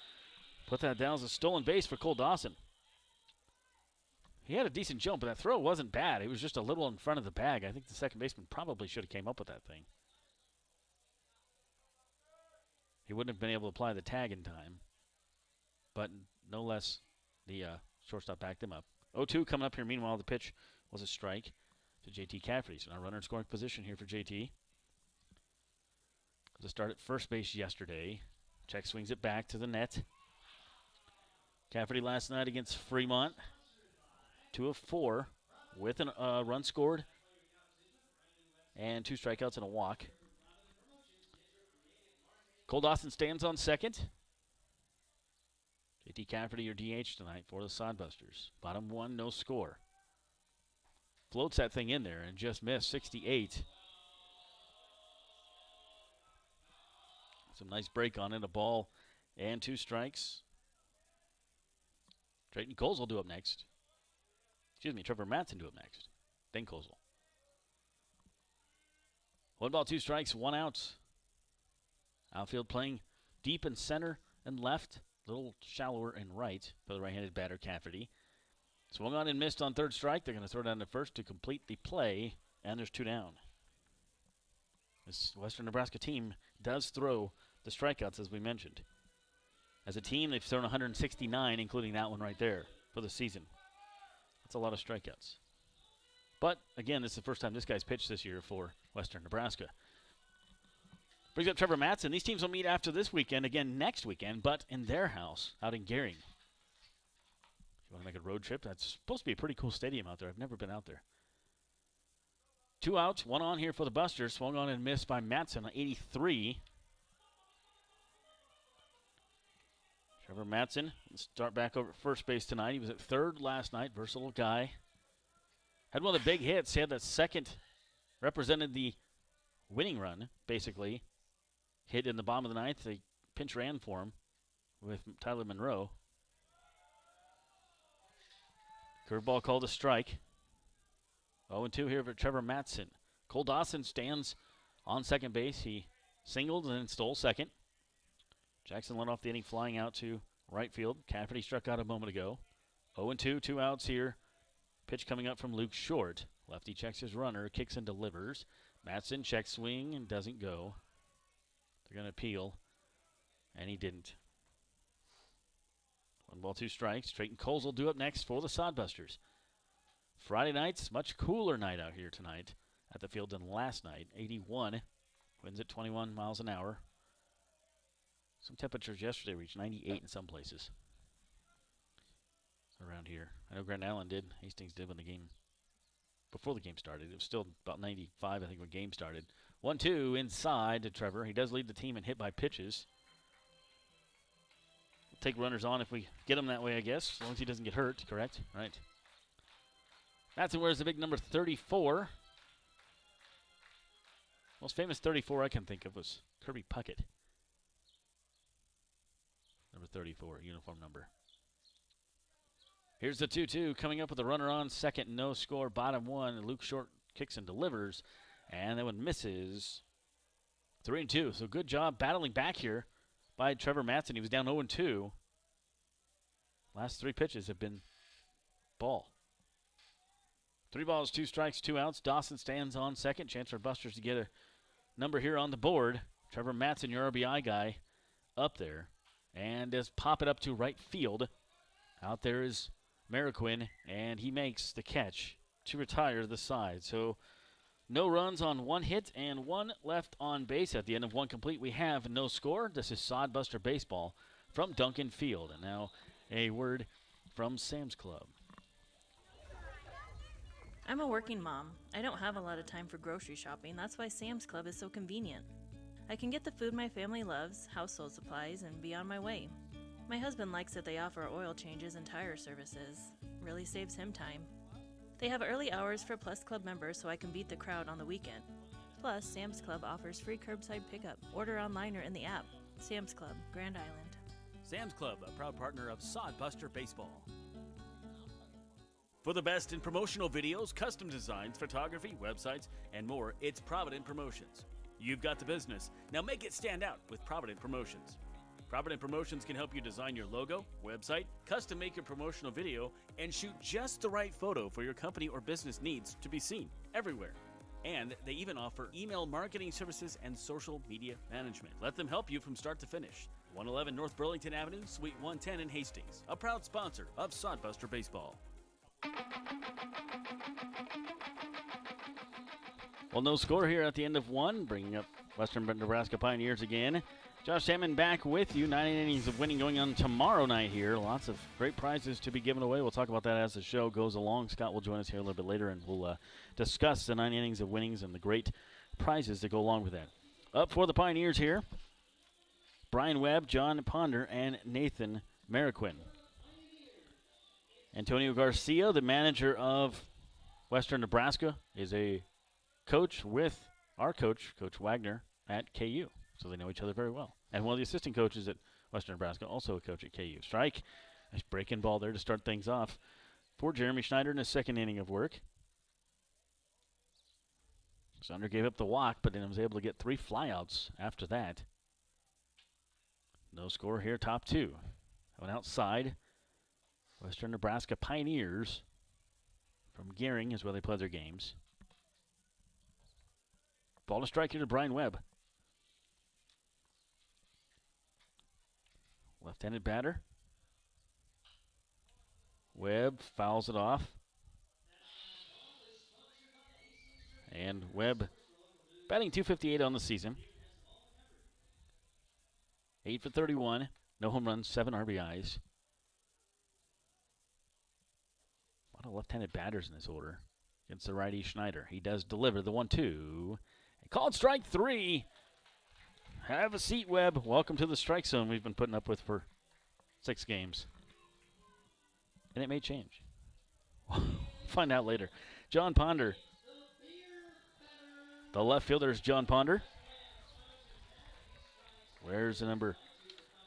Put that down as a stolen base for Cole Dawson. He had a decent jump, but that throw wasn't bad. It was just a little in front of the bag. I think the second baseman probably should have came up with that thing. He wouldn't have been able to apply the tag in time. But no less, the shortstop backed him up. 0-2 coming up here. Meanwhile, the pitch was a strike to JT Cafferty. So now runner in scoring position here for JT. The start at first base yesterday. Check swings it back to the net. Cafferty last night against Fremont. 2 of 4 with a run scored and 2 strikeouts and a walk. Cole Dawson stands on second. JT Cafferty, your DH tonight for the Sodbusters. Bottom 1, no score. Floats that thing in there and just missed, 68. Some nice break on it, a ball and 2 strikes. Drayton Coles will do up next. Excuse me, Trevor Matson do up next. Then Kozel. 1 ball, 2 strikes, 1 out. Outfield playing deep in center and left. A little shallower in right for the right-handed batter, Cafferty. Swung on and missed on 3rd strike. They're going to throw down to first to complete the play, and there's 2 down. This Western Nebraska team does throw the strikeouts, as we mentioned. As a team, they've thrown 169, including that one right there, for the season. That's a lot of strikeouts. But, again, this is the first time this guy's pitched this year for Western Nebraska. Brings up Trevor Matson. These teams will meet after this weekend, again next weekend, but in their house out in Gering. If you want to make a road trip, that's supposed to be a pretty cool stadium out there. I've never been out there. 2 outs, 1 on here for the Busters. Swung on and missed by Matson on 83. Trevor Matson will start back over at first base tonight. He was at third last night. Versatile guy. Had one of the big hits. He had that second, represented the winning run, basically. Hit in the bottom of the 9th. They pinch ran for him with Tyler Monroe. Curveball called a strike. 0-2 here for Trevor Matson. Cole Dawson stands on second base. He singled and then stole second. Jackson led off the inning flying out to right field. Cafferty struck out a moment ago. 0-2, 2 outs here. Pitch coming up from Luke Short. Lefty checks his runner, kicks and delivers. Matson checks swing and doesn't go. They're going to appeal, and he didn't. 1 ball, 2 strikes. Trayton Coles will do up next for the Sodbusters. Friday night's much cooler night out here tonight at the field than last night. 81. Winds at 21 miles an hour. Some temperatures yesterday reached 98 in some places around here. I know Grand Island did. Hastings did before the game started. It was still about 95, I think, when game started. 1-2 inside to Trevor. He does lead the team in hit by pitches. We'll take runners on if we get him that way, I guess, as long as he doesn't get hurt, correct? Right. Matson wears the big number 34. Most famous 34 I can think of was Kirby Puckett. Number 34, uniform number. Here's the 2-2 coming up with a runner on second, no score, bottom one. Luke Short kicks and delivers, and that one misses. 3-2, so good job battling back here by Trevor Matson. He was down 0-2. Last 3 pitches have been ball. 3 balls, 2 strikes, 2 outs. Dawson stands on second. Chance for Busters to get a number here on the board. Trevor Matson, your RBI guy, up there. And just pop it up to right field. Out there is Mariquin, and he makes the catch to retire the side. So no runs on 1 hit and 1 left on base. At the end of 1 complete, we have no score. This is Sodbuster Baseball from Duncan Field. And now a word from Sam's Club. I'm a working mom. I don't have a lot of time for grocery shopping. That's why Sam's Club is so convenient. I can get the food my family loves, household supplies, and be on my way. My husband likes that they offer oil changes and tire services. Really saves him time. They have early hours for Plus Club members so I can beat the crowd on the weekend. Plus, Sam's Club offers free curbside pickup. Order online or in the app. Sam's Club, Grand Island. Sam's Club, a proud partner of Sodbuster Baseball. For the best in promotional videos, custom designs, photography, websites, and more, it's Provident Promotions. You've got the business. Now make it stand out with Provident Promotions. Provident Promotions can help you design your logo, website, custom make your promotional video, and shoot just the right photo for your company or business needs to be seen everywhere. And they even offer email marketing services and social media management. Let them help you from start to finish. 111 North Burlington Avenue, Suite 110 in Hastings, a proud sponsor of Sodbuster Baseball. Well, no score here at the end of 1, bringing up Western Nebraska Pioneers again. Josh Salmon back with you. 9 innings of winning going on tomorrow night here. Lots of great prizes to be given away. We'll talk about that as the show goes along. Scott will join us here a little bit later, and we'll discuss the 9 innings of winnings and the great prizes that go along with that. Up for the Pioneers here, Brian Webb, John Ponder, and Nathan Mariquin. Antonio Garcia, the manager of Western Nebraska, is a coach with our coach, Coach Wagner, at KU. So they know each other very well. And one of the assistant coaches at Western Nebraska, also a coach at KU. Strike. Nice breaking ball there to start things off for Jeremy Schneider in his second inning of work. Sunder gave up the walk, but then was able to get 3 flyouts after that. No score here, top 2. Going outside. Western Nebraska Pioneers from Gehring is where they play their games. Ball to strike here to Brian Webb. Left-handed batter. Webb fouls it off. And Webb batting .258 on the season. 8 for 31. No home runs, 7 RBIs. A lot of left-handed batters in this order against the righty Schneider. He does deliver the 1-2. Called strike 3. Have a seat, Webb. Welcome to the strike zone we've been putting up with for 6 games. And it may change. Find out later. John Ponder. The left fielder is John Ponder. Where's the number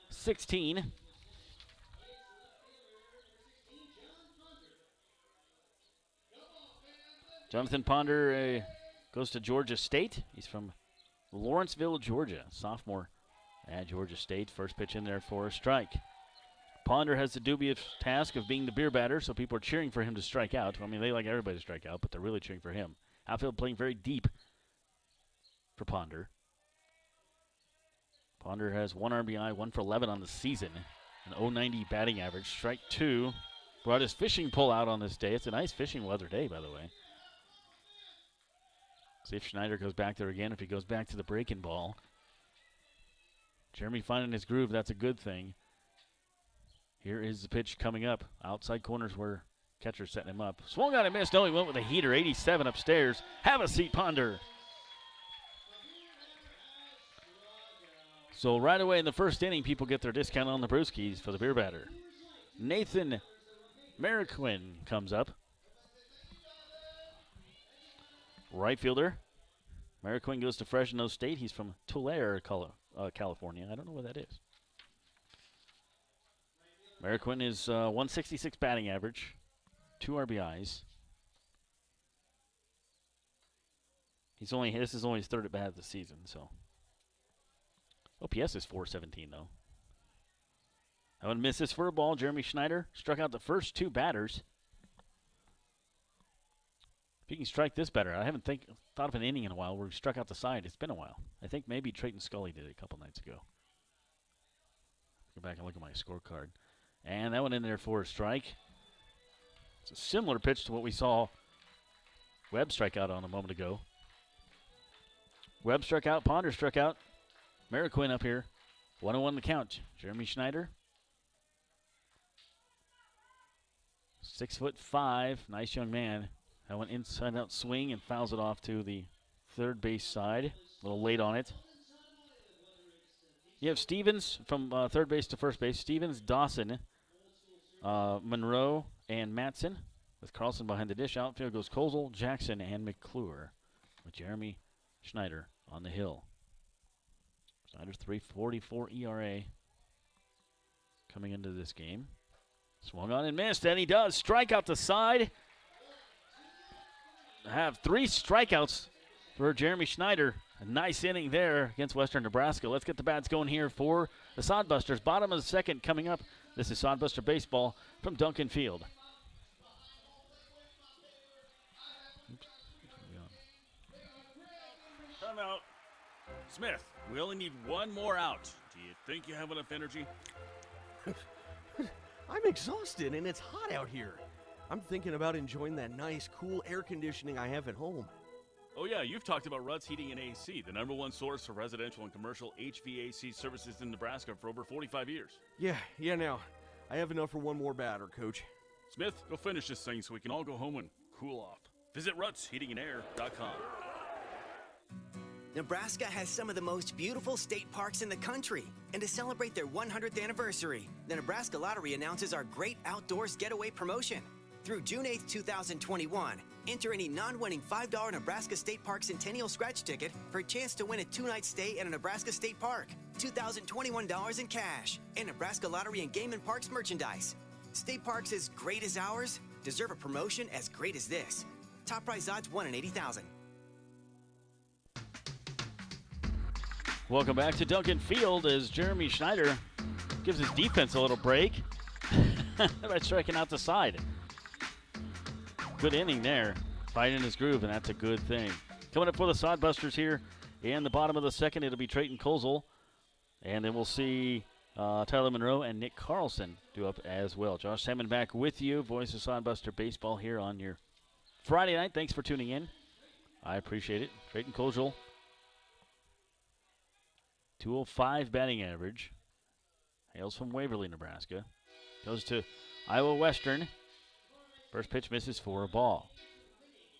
16? Jonathan Ponder goes to Georgia State. He's from Lawrenceville, Georgia. Sophomore at Georgia State. First pitch in there for a strike. Ponder has the dubious task of being the beer batter, so people are cheering for him to strike out. I mean, they like everybody to strike out, but they're really cheering for him. Outfield playing very deep for Ponder. Ponder has 1 RBI, 1 for 11 on the season. An 090 batting average. Strike 2. Brought his fishing pole out on this day. It's a nice fishing weather day, by the way. See if Schneider goes back there again. If he goes back to the breaking ball. Jeremy finding his groove. That's a good thing. Here is the pitch coming up. Outside corners where catcher's setting him up. Swung on and missed. No, he went with a heater. 87 upstairs. Have a seat, Ponder. So right away in the first inning, people get their discount on the brewskis for the beer batter. Nathan Mariquin comes up. Right fielder. Mariquin goes to Fresno State. He's from Tulare, California. I don't know where that is. Mariquin is 166 batting average, 2 RBIs. This is only his third at bat of the season, so. OPS is 417 though. That one misses for a ball. Jeremy Schneider struck out the first 2 batters. If he can strike this better, I haven't thought of an inning in a while where he struck out the side. It's been a while. I think maybe Trayton Scully did it a couple nights ago. Go back and look at my scorecard. And that one in there for a strike. It's a similar pitch to what we saw Webb strike out on a moment ago. Webb struck out, Ponder struck out. Mariquin up here. 1-1 the count. Jeremy Schneider. 6'5", nice young man. That one inside out swing and fouls it off to the third base side. A little late on it. You have Stevens from third base to first base. Stevens, Dawson, Monroe, and Matson. With Carlson behind the dish. Outfield goes Kozel, Jackson, and McClure. With Jeremy Schneider on the hill. Schneider's 3.44 ERA coming into this game. Swung on and missed, and he does. Strike out the side. Have 3 strikeouts for Jeremy Schneider. A nice inning there against Western Nebraska. Let's get the bats going here for the Sodbusters. Bottom of the second coming up. This is Sodbuster Baseball from Duncan Field. Timeout. Smith, we only need 1 more out. Do you think you have enough energy? I'm exhausted and it's hot out here. I'm thinking about enjoying that nice, cool air conditioning I have at home. Oh yeah, you've talked about Rudd's Heating and AC, the #1 source for residential and commercial HVAC services in Nebraska for over 45 years. Yeah, now. I have enough for 1 more batter, Coach. Smith, go finish this thing so we can all go home and cool off. Visit RuttsHeatingandAir.com. Nebraska has some of the most beautiful state parks in the country. And to celebrate their 100th anniversary, the Nebraska Lottery announces our Great Outdoors Getaway promotion. Through June 8, 2021, enter any non-winning $5 Nebraska State Park Centennial Scratch ticket for a chance to win a 2-night stay at a Nebraska State Park, $2,021 in cash, and Nebraska Lottery and Game and Parks merchandise. State parks as great as ours deserve a promotion as great as this. Top prize odds 1 in 80,000. Welcome back to Duncan Field as Jeremy Schneider gives his defense a little break by striking out the side. Good inning there, finding his groove, and that's a good thing. Coming up for the Sodbusters here in the bottom of the second, it'll be Trayton Kozel, and then we'll see Tyler Monroe and Nick Carlson do up as well. Josh Salmon back with you, voice of Sodbuster Baseball here on your Friday night. Thanks for tuning in. I appreciate it. Trayton Kozel, 205 batting average. Hails from Waverly, Nebraska. Goes to Iowa Western. First pitch misses for a ball.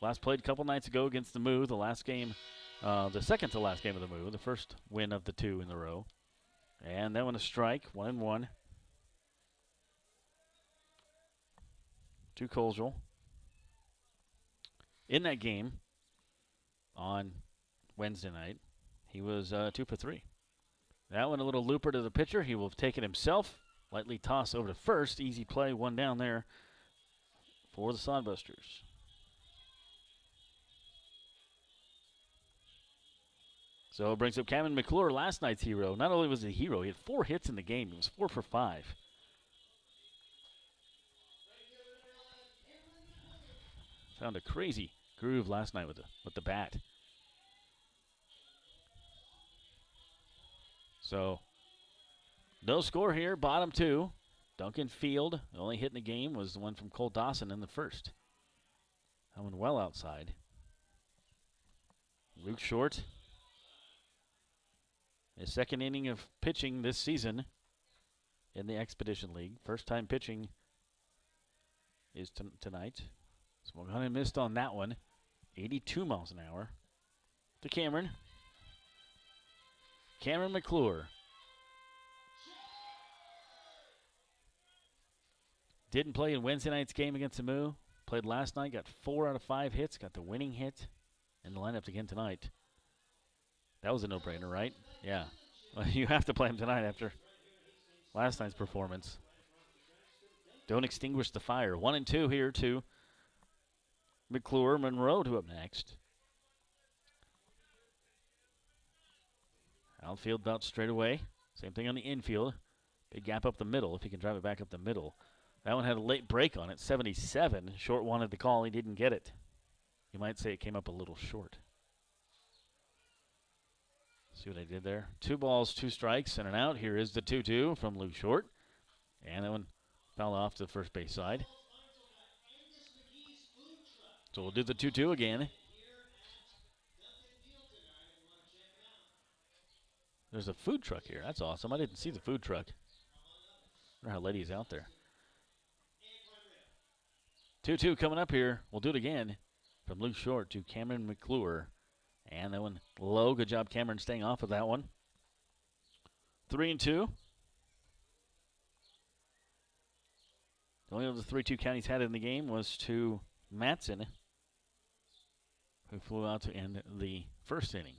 Last played a couple nights ago against the Moo. The last game, the second to last game of the Moo. The first win of the 2 in a row. And that one a strike, 1-1. To Kozel. In that game on Wednesday night, he was 2 for 3. That one a little looper to the pitcher. He will take it himself. Lightly toss over to first. Easy play, 1 down there for the Sodbusters. So it brings up Cameron McClure, last night's hero. Not only was he a hero, he had 4 hits in the game. He was 4 for 5. Found a crazy groove last night with the bat. So No score here, bottom 2. Duncan Field, the only hit in the game was the one from Cole Dawson in the first. Coming well outside. Luke Short. His second inning of pitching this season in the Expedition League. First time pitching is tonight. Swung on and missed on that one. 82 miles an hour. To Cameron. Cameron McClure. Didn't play in Wednesday night's game against Samu. Played last night, got 4 out of 5 hits, got the winning hit in the lineup again tonight. That was a no-brainer, right? Yeah. Well, you have to play him tonight after last night's performance. Don't extinguish the fire. 1-2 here to McClure. Monroe to up next. Outfield about straight away. Same thing on the infield. Big gap up the middle if he can drive it back up the middle. That one had a late break on it, 77. Short wanted the call. He didn't get it. You might say it came up a little short. See what I did there? 2 balls, 2 strikes, and an out. Here is the 2-2 from Luke Short. And that one fell off to the first base side. So we'll do the 2-2 again. There's a food truck here. That's awesome. I didn't see the food truck. I wonder how late he's out there. 2-2 coming up here. We'll do it again. From Luke Short to Cameron McClure. And that one low. Good job, Cameron, staying off of that one. 3-2. The only of the 3-2 count he's had in the game was to Matson, who flew out to end the first inning.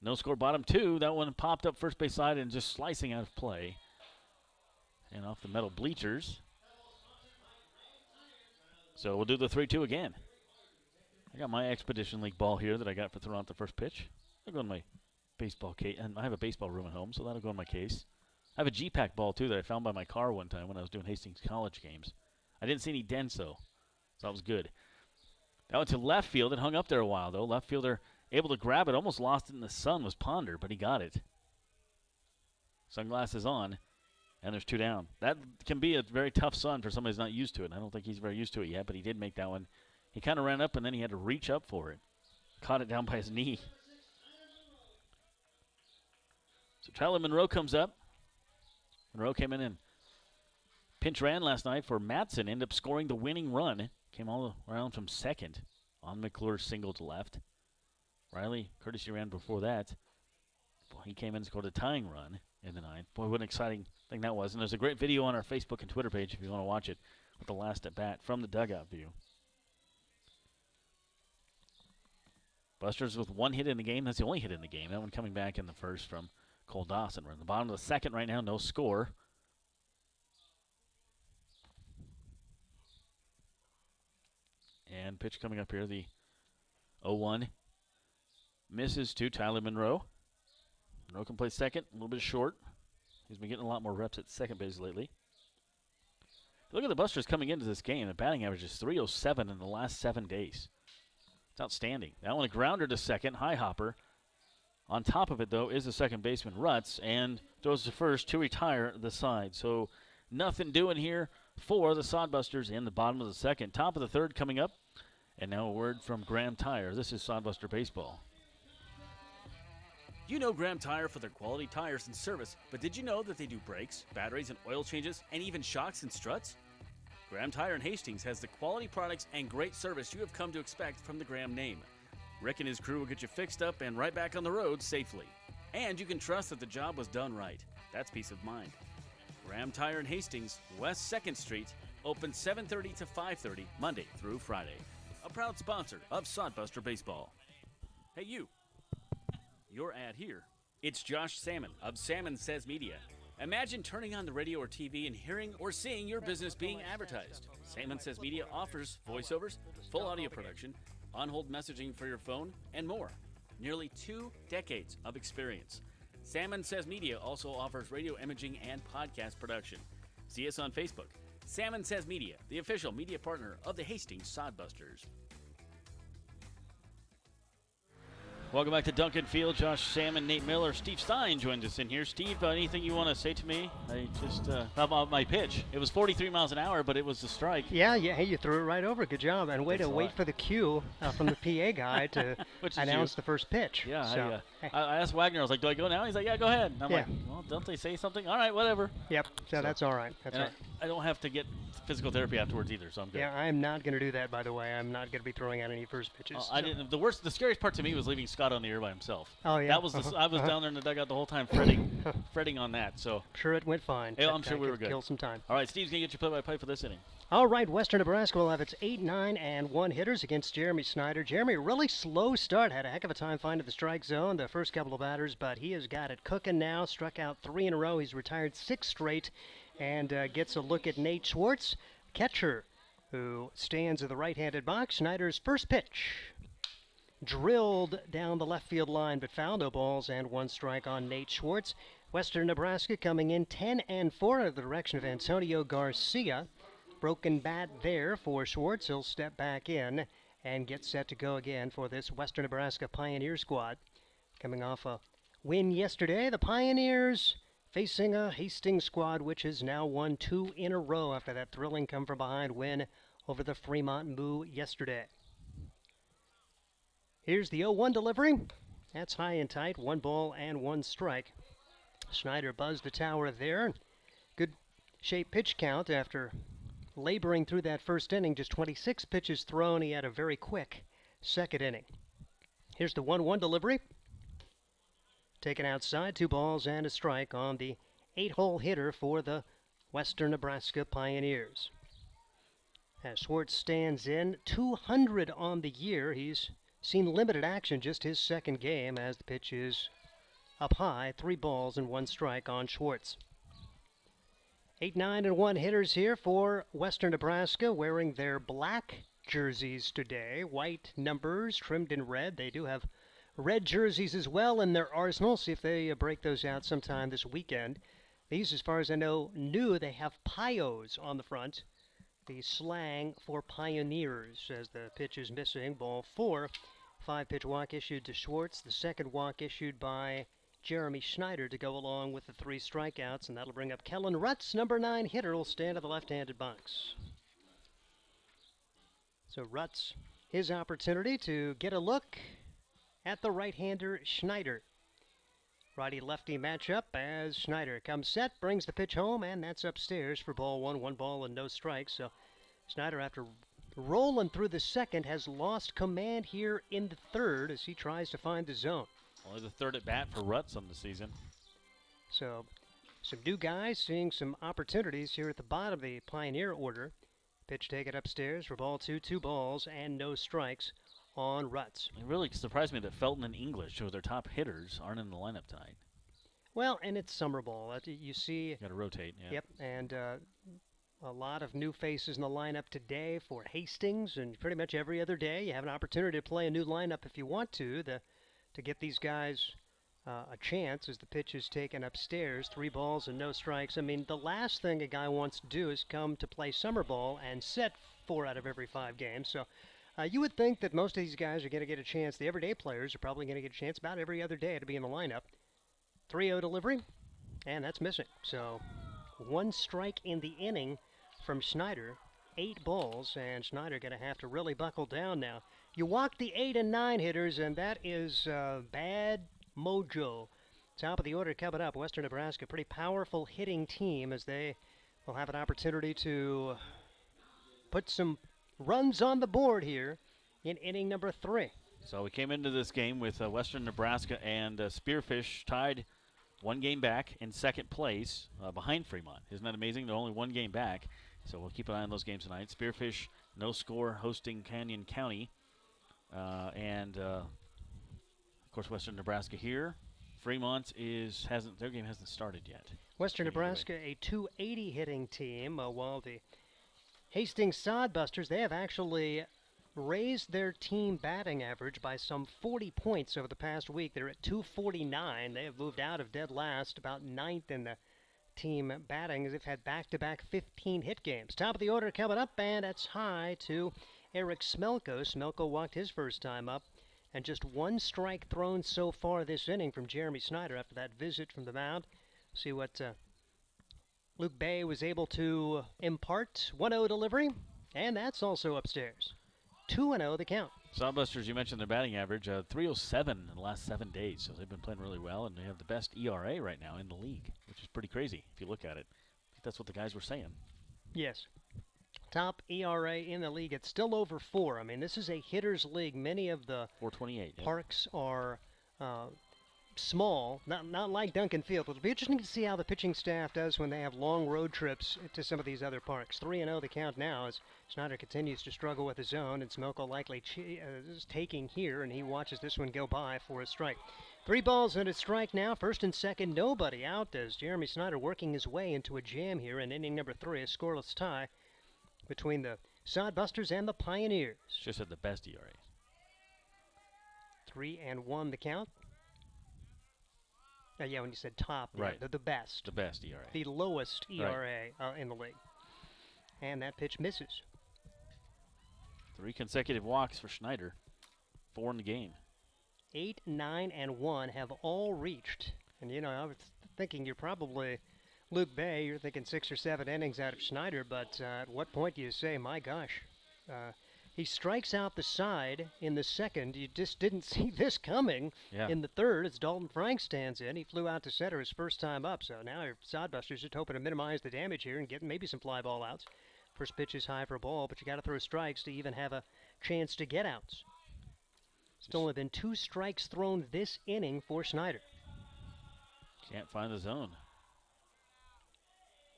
No score, bottom 2. That one popped up first base side and just slicing out of play. And off the metal bleachers. So we'll do the 3-2 again. I got my Expedition League ball here that I got for throwing out the first pitch. I'll go in my baseball case. And I have a baseball room at home, so that'll go in my case. I have a G-Pack ball, too, that I found by my car one time when I was doing Hastings College games. I didn't see any dents, though, so that was good. That went to left field and hung up there a while, though. Left fielder able to grab it, almost lost it in the sun, was Ponder, but he got it. Sunglasses on, and there's 2 down. That can be a very tough sun for somebody who's not used to it. I don't think he's very used to it yet, but he did make that one. He kind of ran up, and then he had to reach up for it. Caught it down by his knee. So Tyler Monroe comes up. Monroe came in and pinch ran last night for Matson. Ended up scoring the winning run. Came all around from second on McClure's single to left. Riley courtesy ran before that. Boy, he came in and scored a tying run in the ninth. Boy, what an exciting thing that was. And there's a great video on our Facebook and Twitter page if you want to watch it with the last at bat from the dugout view. Busters with 1 hit in the game. That's the only hit in the game. That one coming back in the first from Cole Dawson. We're in the bottom of the second right now. No score. And pitch coming up here. The 0-1 misses to Tyler Monroe. Monroe can play second. A little bit short. He's been getting a lot more reps at second base lately. Look at the Busters coming into this game. The batting average is .307 in the last 7 days. It's outstanding. That one a grounder to second. High hopper. On top of it, though, is the second baseman, Rutz, and throws to first to retire the side. So nothing doing here for the Sodbusters in the bottom of the second. Top of the third coming up. And now a word from Graham Tire. This is Sodbuster Baseball. You know Graham Tire for their quality tires and service, but did you know that they do brakes, batteries, and oil changes, and even shocks and struts? Graham Tire in Hastings has the quality products and great service you have come to expect from the Graham name. Rick and his crew will get you fixed up and right back on the road safely. And you can trust that the job was done right. That's peace of mind. Graham Tire in Hastings, West 2nd Street, open 7:30 to 5:30, Monday through Friday. A proud sponsor of Sodbuster Baseball. Hey, you. Your ad here. It's Josh Salmon of Salmon Says Media. Imagine turning on the radio or TV and hearing or seeing your business being advertised. Salmon Says Media offers voiceovers, full audio production, on-hold messaging for your phone, and more. Nearly 2 decades of experience. Salmon Says Media also offers radio imaging and podcast production. See us on Facebook. Salmon Says Media, the official media partner of the Hastings Sodbusters. Welcome back to Duncan Field. Josh Salmon, Nate Miller, Steve Stein joined us in here. Steve, anything you want to say to me? I just about my pitch. It was 43 miles an hour, but it was a strike. Yeah. Hey, you threw it right over. Good job. And way Thanks to a wait lot. for the cue from the PA guy to announce the first pitch. Yeah, So, I asked Wagner, I was like, do I go now? He's like, yeah, go ahead. And I'm like, well, don't they say something? All right, whatever. Yep, so that's all right. That's all right. I don't have to get physical therapy afterwards either, so I'm good. Yeah, I am not going to do that, by the way. I'm not going to be throwing out any first pitches. I didn't. The scariest part to me was leaving Scott on the air by himself. Oh, yeah. That was I was down there in the dugout the whole time fretting on that. So sure it went fine. Yeah, I'm sure we were good. Kill some time. All right, Steve's going to get you play-by-play for this inning. All right, Western Nebraska will have its 8, 9, and 1 hitters against Jeremy Snyder. Jeremy, really slow start. Had a heck of a time finding the strike zone the first couple of batters, but he has got it cooking now. Struck out 3 in a row. He's retired 6 straight and gets a look at Nate Schwartz, catcher, who stands in the right-handed box. Snyder's first pitch drilled down the left field line, but foul. No balls and 1 strike on Nate Schwartz. Western Nebraska coming in 10 and 4 in the direction of Antonio Garcia. Broken bat there for Schwartz. He'll step back in and get set to go again for this Western Nebraska Pioneer squad. Coming off a win yesterday, the Pioneers facing a Hastings squad which has now won 2 in a row after that thrilling come-from-behind win over the Fremont Moo yesterday. Here's the 0-1 delivery. That's high and tight. 1 ball and 1 strike. Snyder buzzed the tower there. Good shape pitch count after laboring through that first inning. Just 26 pitches thrown. He had a very quick second inning. Here's the 1-1 delivery. Taken outside, 2 balls and a strike on the 8-hole hitter for the Western Nebraska Pioneers. As Schwartz stands in, 200 on the year. He's seen limited action, just his second game, as the pitch is up high. 3 balls and 1 strike on Schwartz. 8, 9, and 1 hitters here for Western Nebraska, wearing their black jerseys today. White numbers trimmed in red. They do have red jerseys as well in their arsenal. See if they break those out sometime this weekend. These, as far as I know, new. They have Pios on the front. The slang for pioneers, as the pitch is missing. Ball 4. 5-pitch walk issued to Schwartz. The second walk issued by Jeremy Snyder to go along with the 3 strikeouts, and that'll bring up Kellen Rutz, number 9 hitter, will stand at the left-handed box. So Rutz, his opportunity to get a look at the right-hander Schneider. Righty-lefty matchup as Schneider comes set, brings the pitch home, and that's upstairs for ball 1. 1 ball and no strikes. So Schneider, after rolling through the second, has lost command here in the third as he tries to find the zone. Only the third at bat for Rutz on the season. So some new guys seeing some opportunities here at the bottom of the Pioneer order. Pitch taken upstairs for ball 2. 2 balls and no strikes on Rutz. It really surprised me that Felton and English, who are their top hitters, aren't in the lineup tonight. Well, and it's summer ball. You see. Got to rotate, yeah. Yep, and a lot of new faces in the lineup today for Hastings, and pretty much every other day you have an opportunity to play a new lineup if you want to get these guys a chance as the pitch is taken upstairs. 3 balls and no strikes. I mean, the last thing a guy wants to do is come to play summer ball and set 4 out of every 5 games. So you would think that most of these guys are going to get a chance. The everyday players are probably going to get a chance about every other day to be in the lineup. 3-0 delivery, and that's missing. So 1 strike in the inning from Schneider. 8 balls, and Schneider going to have to really buckle down now. You walk the 8 and 9 hitters, and that is bad mojo. Top of the order coming up. Western Nebraska, pretty powerful hitting team as they will have an opportunity to put some runs on the board here in inning number 3. So we came into this game with Western Nebraska and Spearfish tied 1 game back in second place behind Fremont. Isn't that amazing? They're only 1 game back. So we'll keep an eye on those games tonight. Spearfish, no score, hosting Canyon County. Of course, Western Nebraska here. Fremont their game hasn't started yet. Western Nebraska, a .280 hitting team, while the Hastings Sodbusters, they have actually raised their team batting average by some 40 points over the past week. They're at .249. They have moved out of dead last, about 9th in the team batting, as they've had back-to-back 15 hit games. Top of the order coming up, and that's high to Eric Smelko. Smelko walked his first time up and just 1 strike thrown so far this inning from Jeremy Snyder after that visit from the mound. See what Luke Bay was able to impart. 1-0 delivery, and that's also upstairs. 2-0 the count. Sodbusters, you mentioned their batting average, 307 in the last 7 days, so they've been playing really well, and they have the best ERA right now in the league, which is pretty crazy if you look at it. I think that's what the guys were saying. Yes. Top ERA in the league. It's still over 4. I mean, this is a hitter's league. Many of the 428 parks are small, not like Duncan Field. It'll be interesting to see how the pitching staff does when they have long road trips to some of these other parks. 3-0 the count now as Snyder continues to struggle with his zone, and Smoko likely is taking here, and he watches this one go by for a strike. 3 balls and a strike now. First and second, nobody out as Jeremy Snyder working his way into a jam here in inning number 3, a scoreless tie between the Sodbusters and the Pioneers. Just had the best ERA. 3-1 the count. Yeah, when you said top, right. The best. The best ERA. The lowest ERA in the league. And that pitch misses. 3 consecutive walks for Schneider. 4 in the game. 8, 9, and 1 have all reached. And, you know, I was thinking you're probably Luke Bay. You're thinking 6 or 7 innings out of Schneider. But at what point do you say, my gosh, he strikes out the side in the second. You just didn't see this coming. Yeah. In the third, as Dalton Frank stands in. He flew out to center his first time up. So now your Sodbusters just hoping to minimize the damage here and get maybe some fly ball outs. First pitch is high for a ball, but you got to throw strikes to even have a chance to get outs. Still only been 2 strikes thrown this inning for Schneider. Can't find the zone.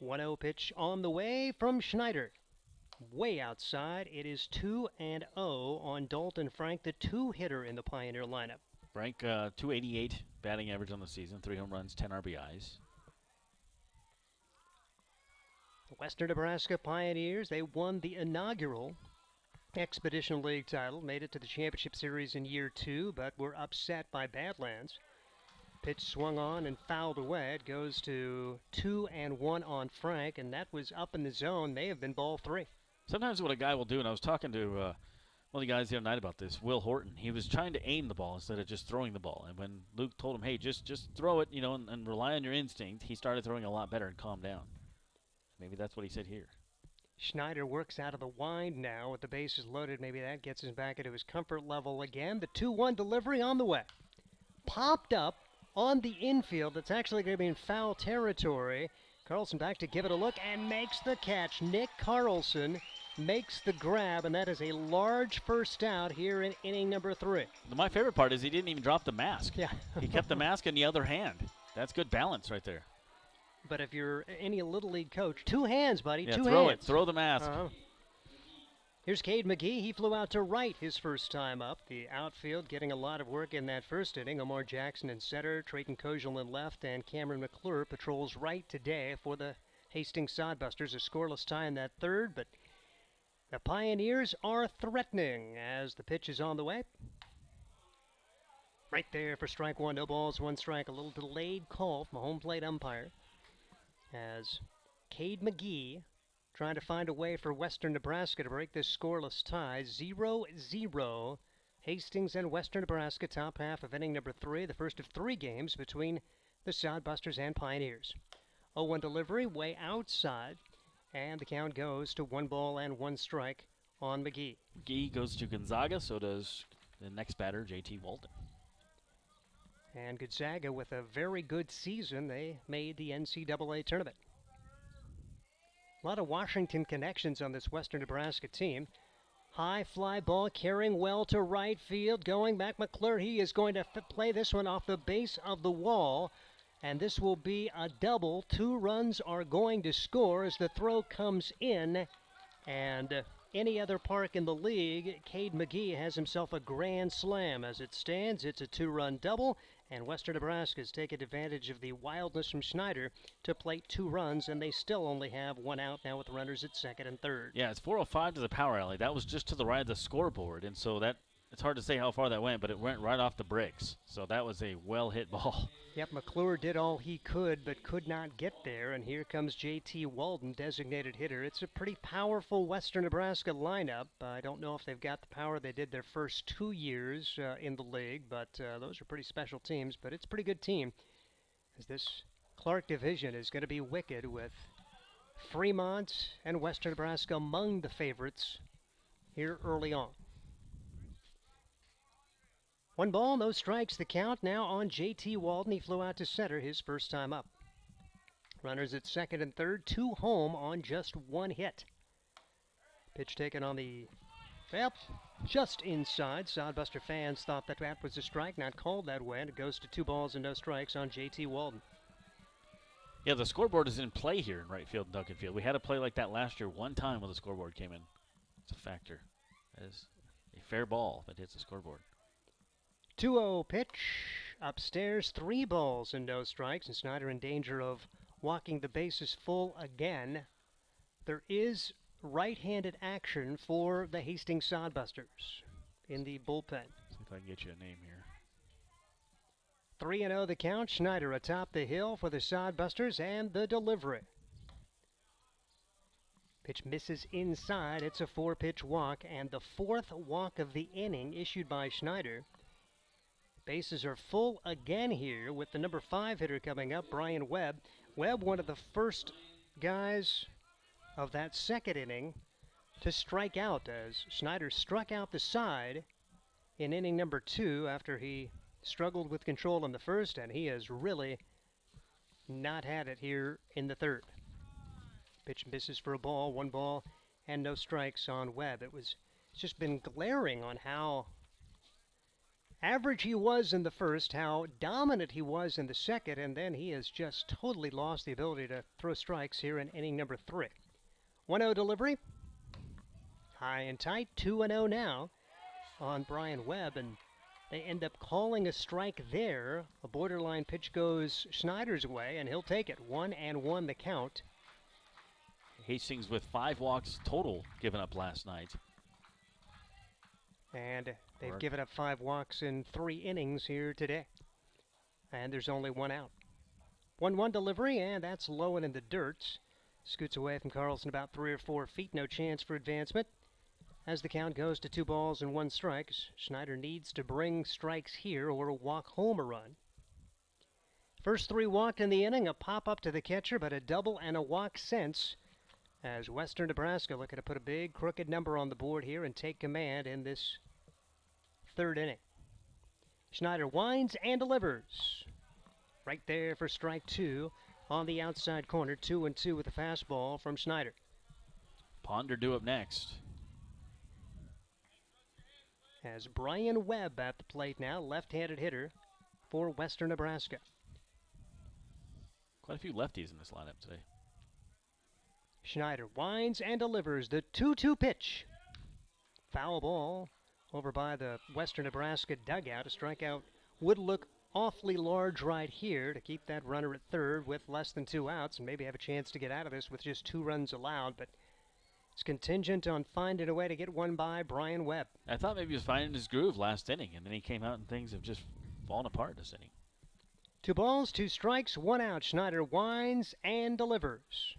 1-0 pitch on the way from Schneider. Way outside, it is 2-0 on Dalton Frank, the 2-hitter in the Pioneer lineup. Frank, 288 batting average on the season, 3 home runs, 10 RBIs. The Western Nebraska Pioneers, they won the inaugural Expedition League title, made it to the championship series in year 2, but were upset by Badlands. Pitch swung on and fouled away. It goes to 2-1 on Frank, and that was up in the zone. They have been ball 3. Sometimes what a guy will do, and I was talking to one of the guys the other night about this, Will Horton. He was trying to aim the ball instead of just throwing the ball. And when Luke told him, hey, just throw it, you know, and rely on your instinct, he started throwing a lot better and calmed down. Maybe that's what he said here. Schneider works out of the wind now with the bases loaded. Maybe that gets him back into his comfort level again. The 2-1 delivery on the way. Popped up on the infield. That's actually going to be in foul territory. Carlson back to give it a look and makes the catch. Nick Carlson makes the grab, and that is a large first out here in inning number 3. My favorite part is he didn't even drop the mask. Yeah. He kept the mask in the other hand. That's good balance right there. But if you're any Little League coach, 2 hands, buddy, yeah, 2 throw hands. it. Throw the mask. Here's Cade McGee. He flew out to right his first time up. The outfield getting a lot of work in that first inning. Omar Jackson in center, Trayton Kojal in left, and Cameron McClure patrols right today for the Hastings Sodbusters. A scoreless tie in that third, but the Pioneers are threatening as the pitch is on the way. Right there for strike 1. No balls, 1 strike. A little delayed call from a home plate umpire as Cade McGee trying to find a way for Western Nebraska to break this scoreless tie. 0-0. Hastings and Western Nebraska, top half of inning number 3, the first of 3 games between the Sodbusters and Pioneers. 0-1 delivery, way outside, and the count goes to 1 ball and 1 strike on McGee. McGee goes to Gonzaga, so does the next batter, J.T. Walton. And Gonzaga, with a very good season, they made the NCAA tournament. A lot of Washington connections on this Western Nebraska team. High fly ball carrying well to right field. Going back, McClure, he is going to play this one off the base of the wall. And this will be a double. 2 runs are going to score as the throw comes in. And any other park in the league, Cade McGee has himself a grand slam. As it stands, it's a 2-run double. And Western Nebraska's taken advantage of the wildness from Schneider to plate 2 runs, and they still only have 1 out now with runners at second and third. Yeah, it's 4:05 to the power alley. That was just to the right of the scoreboard, and so that it's hard to say how far that went, but it went right off the bricks. So that was a well-hit ball. Yep, McClure did all he could, but could not get there. And here comes J.T. Walden, designated hitter. It's a pretty powerful Western Nebraska lineup. I don't know if they've got the power they did their first 2 years in the league, but those are pretty special teams. But it's a pretty good team, as this Clark division is going to be wicked with Fremont and Western Nebraska among the favorites here early on. 1 ball, no strikes, the count now on J.T. Walden. He flew out to center his first time up. Runners at second and third, 2 home on just 1 hit. Pitch taken on the, well, just inside. Sodbuster fans thought that that was a strike, not called that way, and it goes to 2 balls and no strikes on J.T. Walden. Yeah, the scoreboard is in play here in right field and Duncan Field. We had a play like that last year one time when the scoreboard came in. It's a factor. That is a fair ball that hits the scoreboard. 2-0 pitch, upstairs, 3 balls and no strikes, and Snyder in danger of walking the bases full again. There is right-handed action for the Hastings Sodbusters in the bullpen. See if I can get you a name here. 3-0 the count, Schneider atop the hill for the Sodbusters, and the delivery. Pitch misses inside, it's a 4-pitch walk, and the 4th walk of the inning issued by Schneider. Bases are full again here with the number 5 hitter coming up, Brian Webb. Webb, one of the first guys of that second inning to strike out, as Schneider struck out the side in inning number 2 after he struggled with control in the first, and he has really not had it here in the third. Pitch misses for a ball, 1 ball and no strikes on Webb. It's just been glaring on how average he was in the first, how dominant he was in the second, and then he has just totally lost the ability to throw strikes here in inning number 3. 1-0 delivery. High and tight, 2-0 now on Brian Webb, and they end up calling a strike there. A borderline pitch goes Schneider's way, and he'll take it. 1-1 the count. Hastings with 5 walks total given up last night. And they've given up 5 walks in 3 innings here today. And there's only 1 out. 1-1 delivery, and that's low and in the dirt. Scoots away from Carlson about 3 or 4 feet. No chance for advancement. As the count goes to 2 balls and 1 strike, Schneider needs to bring strikes here or walk home a run. First 3 walked in the inning, a pop-up to the catcher, but a double and a walk since, as Western Nebraska looking to put a big crooked number on the board here and take command in this 3rd inning. Schneider winds and delivers. Right there for strike 2 on the outside corner. 2-2 with a fastball from Schneider. Ponder due up next. As Brian Webb at the plate now, left-handed hitter for Western Nebraska. Quite a few lefties in this lineup today. Schneider winds and delivers the 2-2 pitch. Foul ball over by the Western Nebraska dugout. A strikeout would look awfully large right here to keep that runner at third with less than 2 outs and maybe have a chance to get out of this with just 2 runs allowed, but it's contingent on finding a way to get one by Brian Webb. I thought maybe he was finding his groove last inning, and then he came out and things have just fallen apart this inning. 2 balls, 2 strikes, 1 out. Schneider winds and delivers.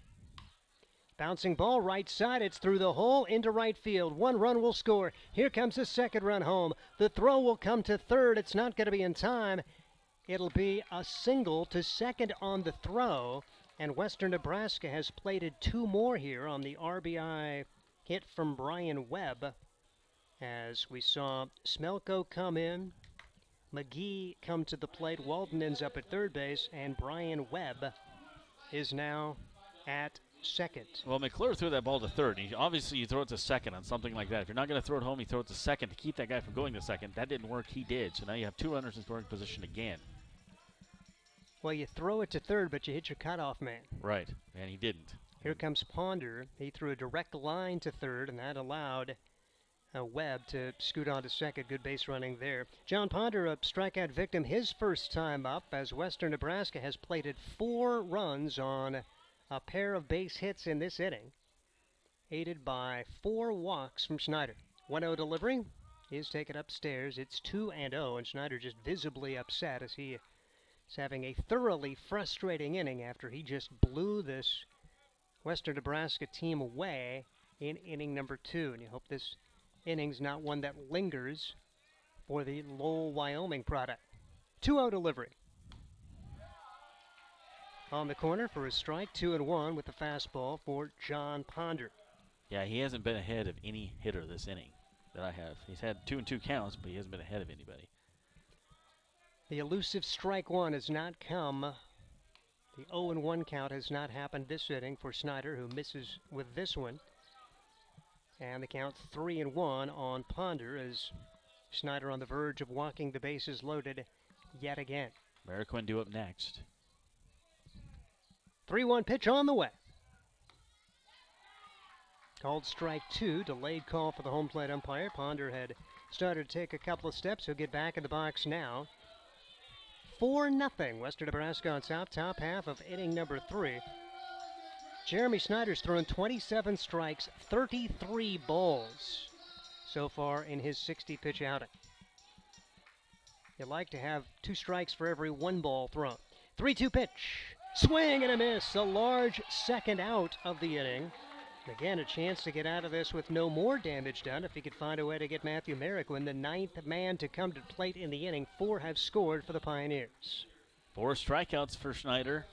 Bouncing ball right side, it's through the hole into right field. 1 run will score. Here comes the 2nd run home. The throw will come to 3rd. It's not going to be in time. It'll be a single to 2nd on the throw. And Western Nebraska has plated 2 more here on the RBI hit from Brian Webb. As we saw Smelko come in, McGee come to the plate. Walden ends up at 3rd base, and Brian Webb is now at 2nd. Well, McClure threw that ball to 3rd. Obviously, you throw it to 2nd on something like that. If you're not going to throw it home, you throw it to 2nd to keep that guy from going to 2nd. That didn't work. He did. So now you have 2 runners in scoring position again. Well, you throw it to 3rd, but you hit your cutoff man. Right, and he didn't. Here comes Ponder. He threw a direct line to 3rd, and that allowed Webb to scoot on to 2nd. Good base running there. John Ponder, a strikeout victim, his first time up, as Western Nebraska has plated 4 runs on a pair of base hits in this inning, aided by 4 walks from Schneider. 1-0 delivery. is taken upstairs. It's 2-0, and Schneider just visibly upset as he is having a thoroughly frustrating inning after he just blew this Western Nebraska team away in inning number 2. And you hope this inning's not one that lingers for the Lowell, Wyoming product. 2-0 delivery. On the corner for a strike, 2-1 with the fastball for John Ponder. Yeah, he hasn't been ahead of any hitter this inning that I have. He's had 2-2 counts, but he hasn't been ahead of anybody. The elusive strike one has not come. The 0-1 count has not happened this inning for Snyder, who misses with this one. And the count 3-1 on Ponder as Snyder on the verge of walking the bases loaded yet again. Mariquin due up next. 3-1 pitch on the way. Called strike 2, delayed call for the home plate umpire. Ponder had started to take a couple of steps. He'll get back in the box now. 4-0, Western Nebraska on top half of inning number 3. Jeremy Snyder's thrown 27 strikes, 33 balls so far in his 60-pitch outing. You'd like to have 2 strikes for every 1 ball thrown. 3-2 pitch. Swing and a miss. A large second out of the inning. Again, a chance to get out of this with no more damage done if he could find a way to get Matthew Mariquin, the 9th man to come to plate in the inning. 4 have scored for the Pioneers. 4 strikeouts for Schneider.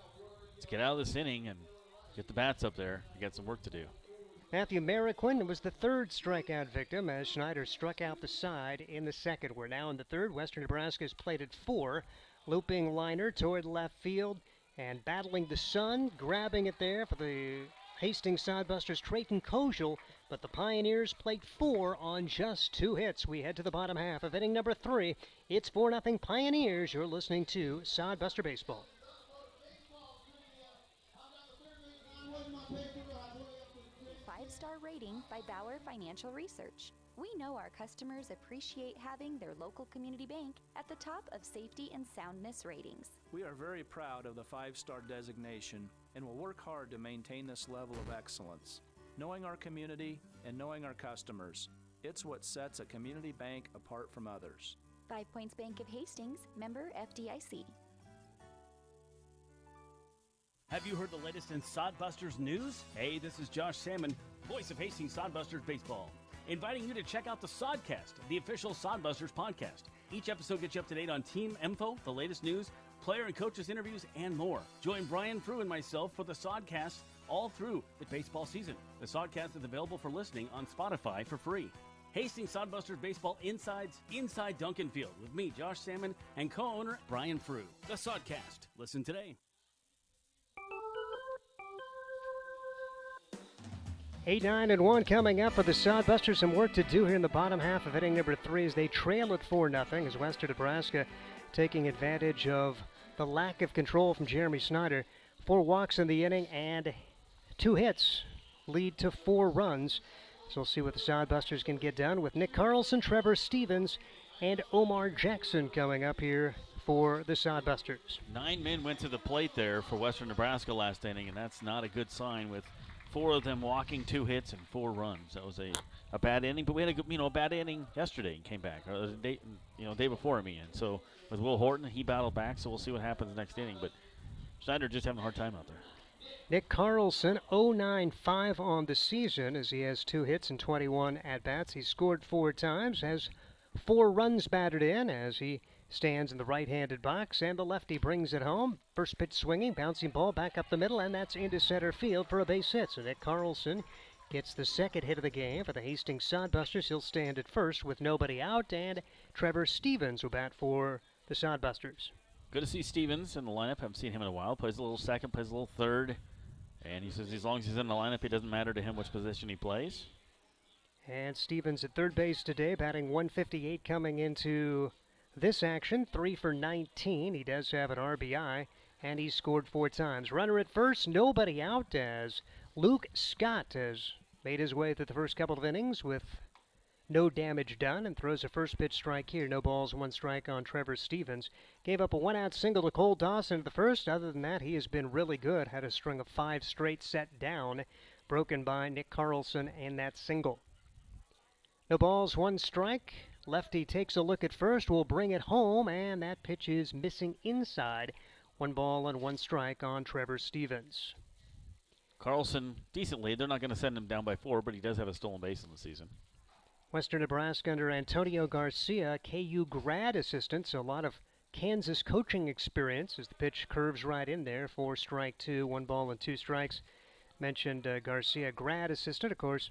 Let's get out of this inning and get the bats up there. We got some work to do. Matthew Mariquin was the 3rd strikeout victim as Schneider struck out the side in the 2nd. We're now in the 3rd. Western Nebraska has plated 4. Looping liner toward left field and battling the sun, grabbing it there for the Hastings Sodbusters, Trayton Kojal, but the Pioneers plate 4 on just 2 hits. We head to the bottom half of inning number 3. It's 4-0 Pioneers. You're listening to Sodbuster Baseball. Five-star rating by Bauer Financial Research. We know our customers appreciate having their local community bank at the top of safety and soundness ratings. We are very proud of the 5-star designation and will work hard to maintain this level of excellence. Knowing our community and knowing our customers, it's what sets a community bank apart from others. 5 Points Bank of Hastings, member FDIC. Have you heard the latest in Sodbusters news? Hey, this is Josh Salmon, voice of Hastings Sodbusters Baseball, inviting you to check out the Sodcast, the official Sodbusters podcast. Each episode gets you up to date on team info, the latest news, player and coaches interviews, and more. Join Brian Frew and myself for the Sodcast all through the baseball season. The Sodcast is available for listening on Spotify for free. Hastings Sodbusters Baseball Inside Duncan Field with me, Josh Salmon, and co-owner Brian Frew. The Sodcast. Listen today. 8-9-1 coming up for the Sodbusters. Some work to do here in the bottom half of inning number 3 as they trail at 4-0 as Western Nebraska taking advantage of the lack of control from Jeremy Snyder. 4 walks in the inning and 2 hits lead to 4 runs. So we'll see what the Sodbusters can get done with Nick Carlson, Trevor Stevens, and Omar Jackson coming up here for the Sodbusters. 9 men went to the plate there for Western Nebraska last inning, and that's not a good sign with 4 of them walking, 2 hits, and 4 runs. That was a bad inning, but we had a good, bad inning yesterday and came back. Or the day before, So with Will Horton, he battled back, so we'll see what happens next inning. But Snyder just having a hard time out there. Nick Carlson, 0.95 on the season as he has 2 hits and 21 at-bats. He scored 4 times, has 4 runs batted in as he stands in the right-handed box, and the lefty brings it home. First pitch swinging, bouncing ball back up the middle, and that's into center field for a base hit. So Nick Carlson gets the 2nd hit of the game for the Hastings Sodbusters. He'll stand at first with nobody out, and Trevor Stevens will bat for the Sodbusters. Good to see Stevens in the lineup. Haven't seen him in a while. Plays a little second, plays a little third. And he says as long as he's in the lineup, it doesn't matter to him which position he plays. And Stevens at third base today, batting 158 coming into this action, 3 for 19. He does have an RBI, and he scored 4 times. Runner at first, nobody out as Luke Scott has made his way through the first couple of innings with no damage done and throws a first pitch strike here. No balls, 1 strike on Trevor Stevens. Gave up a 1-out single to Cole Dawson in the first. Other than that, he has been really good. Had a string of 5 straight set down, broken by Nick Carlson and that single. No balls, 1 strike. Lefty takes a look at first, will bring it home, and that pitch is missing inside. 1 ball and 1 strike on Trevor Stevens. Carlson, decent lead. They're not going to send him down by 4, but he does have a stolen base in the season. Western Nebraska under Antonio Garcia, KU grad assistant, so a lot of Kansas coaching experience as the pitch curves right in there for strike 2, 1 ball and 2 strikes. Mentioned Garcia, grad assistant. Of course,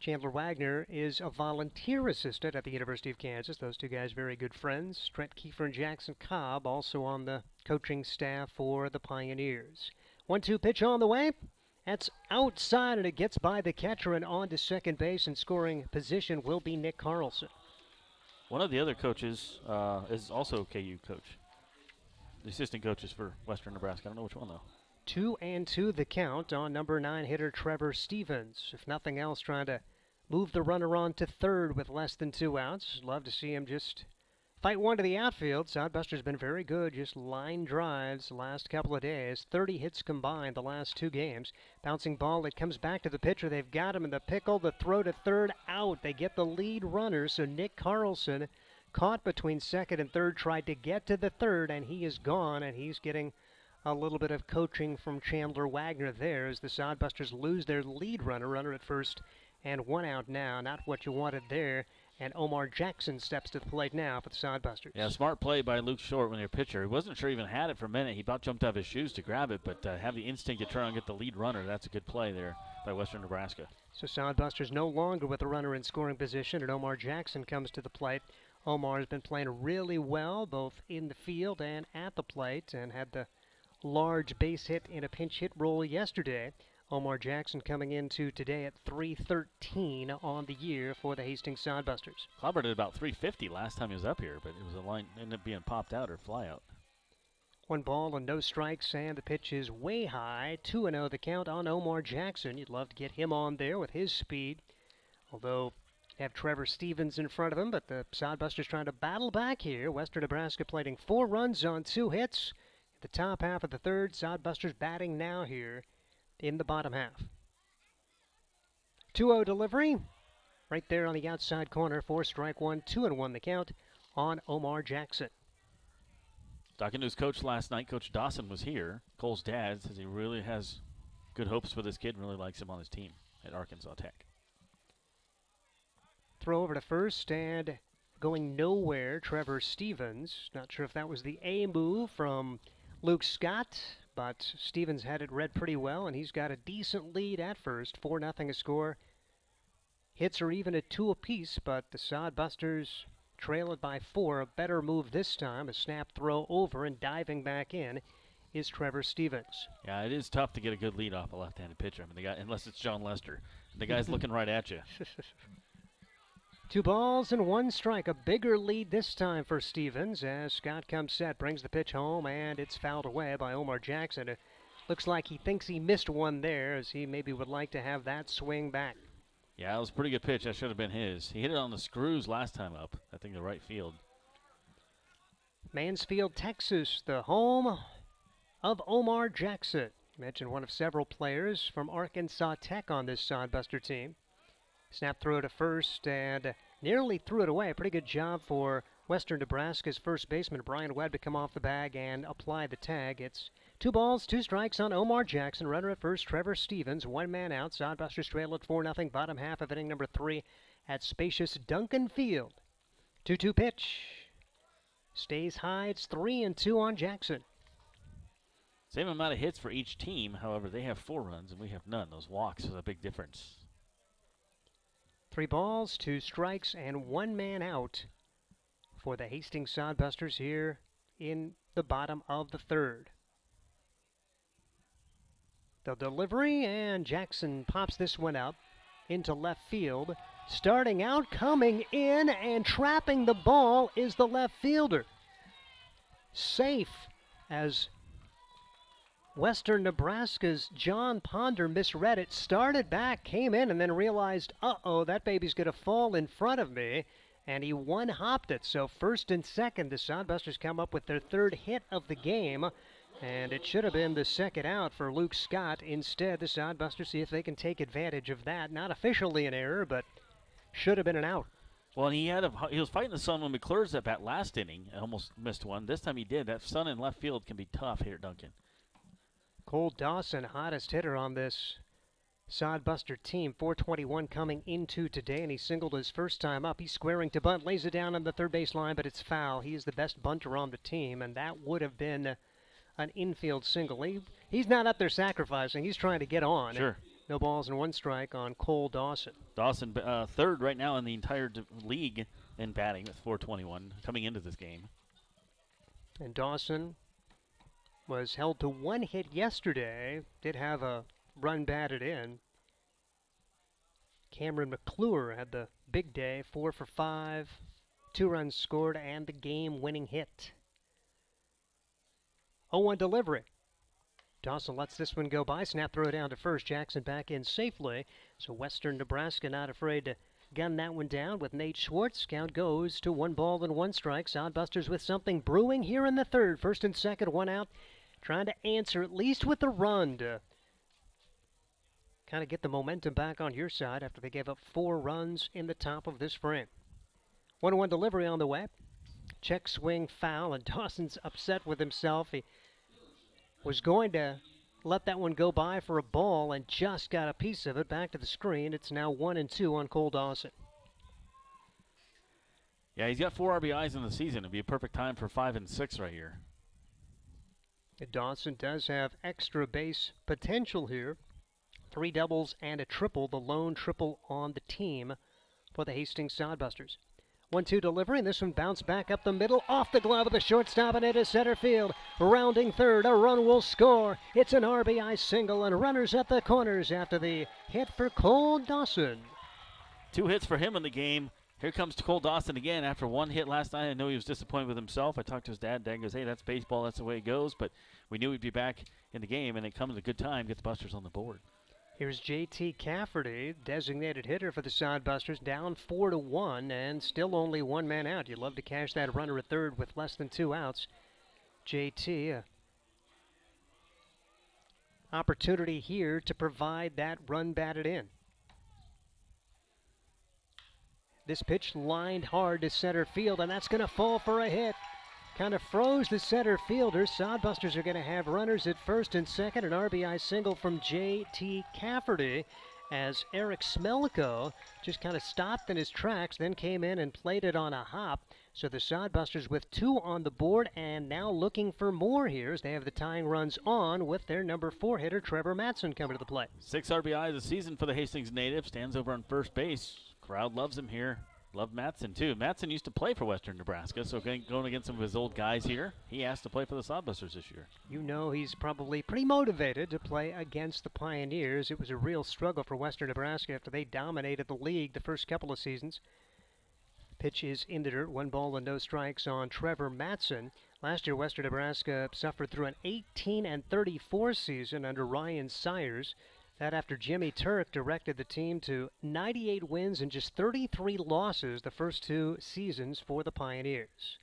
Chandler Wagner is a volunteer assistant at the University of Kansas. Those two guys very good friends. Trent Kiefer and Jackson Cobb also on the coaching staff for the Pioneers. 1-2 pitch on the way. That's outside, and it gets by the catcher and on to second base, and scoring position will be Nick Carlson. One of the other coaches is also a KU coach. The assistant coaches for Western Nebraska. I don't know which one, though. 2-2 the count on number 9 hitter Trevor Stevens. If nothing else, trying to move the runner on to third with less than 2 outs. Love to see him just fight one to the outfield. Sodbuster's been very good, just line drives the last couple of days. 30 hits combined the last 2 games. Bouncing ball, it comes back to the pitcher. They've got him in the pickle. The throw to third, out. They get the lead runner, so Nick Carlson, caught between second and third, tried to get to the third, and he is gone, and he's getting a little bit of coaching from Chandler Wagner there as the Sodbusters lose their lead runner at first, and 1 out now. Not what you wanted there. And Omar Jackson steps to the plate now for the Sodbusters. Yeah, smart play by Luke Short when they're pitcher. He wasn't sure he even had it for a minute. He about jumped out of his shoes to grab it, but have the instinct to try and get the lead runner. That's a good play there by Western Nebraska. So Sodbusters no longer with the runner in scoring position, and Omar Jackson comes to the plate. Omar has been playing really well, both in the field and at the plate, and had the large base hit in a pinch hit role yesterday. Omar Jackson coming into today at .313 on the year for the Hastings Sodbusters. Clobbered at about .350 last time he was up here, but it was a line ended up being popped out or fly out. 1 ball and no strikes, and the pitch is way high. 2-0 the count on Omar Jackson. You'd love to get him on there with his speed, although you have Trevor Stevens in front of him, but the Sodbusters trying to battle back here. Western Nebraska plating 4 runs on 2 hits. The top half of the third, Sodbusters batting now here in the bottom half. 2-0 delivery right there on the outside corner for strike 1, 2-1 the count on Omar Jackson. Talking to his coach last night, Coach Dawson was here. Cole's dad says he really has good hopes for this kid and really likes him on his team at Arkansas Tech. Throw over to first and going nowhere, Trevor Stevens. Not sure if that was the A move from Luke Scott, but Stevens had it read pretty well, and he's got a decent lead at first. 4-0 a score. Hits are even at 2 apiece, but the Sodbusters trail it by 4. A better move this time, a snap throw over, and diving back in is Trevor Stevens. Yeah, it is tough to get a good lead off a left-handed pitcher. I mean, the guy, unless it's John Lester. The guy's looking right at you. 2 balls and 1 strike. A bigger lead this time for Stevens as Scott comes set, brings the pitch home, and it's fouled away by Omar Jackson. It looks like he thinks he missed one there, as he maybe would like to have that swing back. Yeah, it was a pretty good pitch. That should have been his. He hit it on the screws last time up, I think the right field. Mansfield, Texas, the home of Omar Jackson. Mentioned one of several players from Arkansas Tech on this Sodbuster team. Snap throw to first and nearly threw it away. Pretty good job for Western Nebraska's first baseman, Brian Webb, to come off the bag and apply the tag. It's 2 balls, 2 strikes on Omar Jackson. Runner at first, Trevor Stevens. 1 man out. Sodbusters trail at 4-0. Bottom half of inning number 3 at spacious Duncan Field. 2-2 pitch. Stays high. It's 3-2 on Jackson. Same amount of hits for each team. However, they have 4 runs and we have none. Those walks is a big difference. 3 balls, 2 strikes, and 1 man out for the Hastings Sodbusters here in the bottom of the third. The delivery, and Jackson pops this one up into left field. Starting out, coming in, and trapping the ball is the left fielder. Safe as Western Nebraska's John Ponder misread it, started back, came in, and then realized, uh-oh, that baby's going to fall in front of me, and he one-hopped it. So first and second, the Sodbusters come up with their 3rd hit of the game, and it should have been the 2nd out for Luke Scott. Instead, the Sodbusters see if they can take advantage of that. Not officially an error, but should have been an out. Well, and he was fighting the sun when McClure's at bat last inning and almost missed one. This time he did. That sun in left field can be tough here, Duncan. Cole Dawson, hottest hitter on this Sodbuster team. 421 coming into today, and he singled his first time up. He's squaring to bunt, lays it down on the third base line, but it's foul. He is the best bunter on the team, and that would have been an infield single. He's not up there sacrificing. He's trying to get on. Sure. No balls and one strike on Cole Dawson. Dawson, third right now in the entire league in batting with 421 coming into this game. And Dawson was held to one hit yesterday. Did have a run batted in. Cameron McClure had the big day, 4 for 5, 2 runs scored, and the game-winning hit. 0-1 delivery. Dawson lets this one go by. Snap throw down to first. Jackson back in safely. So Western Nebraska not afraid to gun that one down with Nate Schwartz. Count goes to 1 ball and 1 strike. Sodbusters with something brewing here in the third. First and second, 1 out. Trying to answer at least with a run to kind of get the momentum back on your side after they gave up 4 runs in the top of this frame. 1-1 delivery on the way. Check swing foul, and Dawson's upset with himself. He was going to let that one go by for a ball and just got a piece of it back to the screen. It's now 1-2 on Cole Dawson. Yeah, he's got 4 RBIs in the season. It'd be a perfect time for 5 and 6 right here. Dawson does have extra base potential here. 3 doubles and a triple, the lone triple on the team for the Hastings Sodbusters. 1-2 delivery, and this one bounced back up the middle, off the glove of the shortstop and into center field. Rounding third, a run will score. It's an RBI single, and runners at the corners after the hit for Cole Dawson. 2 hits for him in the game. Here comes Cole Dawson again after 1 hit last night. I know he was disappointed with himself. I talked to his dad. Dad goes, hey, that's baseball. That's the way it goes. But we knew he'd be back in the game, and it comes at a good time. Get the Busters on the board. Here's J.T. Cafferty, designated hitter for the Sodbusters, down 4-1 and still only 1 man out. You'd love to cash that runner at third with less than 2 outs. J.T. Opportunity here to provide that run batted in. This pitch lined hard to center field, and that's going to fall for a hit. Kind of froze the center fielder. Sodbusters are going to have runners at first and second. An RBI single from J.T. Cafferty as Eric Smelko just kind of stopped in his tracks, then came in and played it on a hop. So the Sodbusters with 2 on the board and now looking for more here as they have the tying runs on with their number 4 hitter, Trevor Matson, coming to the plate. 6 RBIs a season for the Hastings native. Stands over on first base. Crowd loves him here. Love Matson, too. Matson used to play for Western Nebraska, so going against some of his old guys here, he asked to play for the Sodbusters this year. You know he's probably pretty motivated to play against the Pioneers. It was a real struggle for Western Nebraska after they dominated the league the first couple of seasons. Pitch is in the dirt, 1 ball and no strikes on Trevor Matson. Last year, Western Nebraska suffered through an 18-34 season under Ryan Sayers. That after Jimmy Turk directed the team to 98 wins and just 33 losses the first 2 seasons for the Pioneers.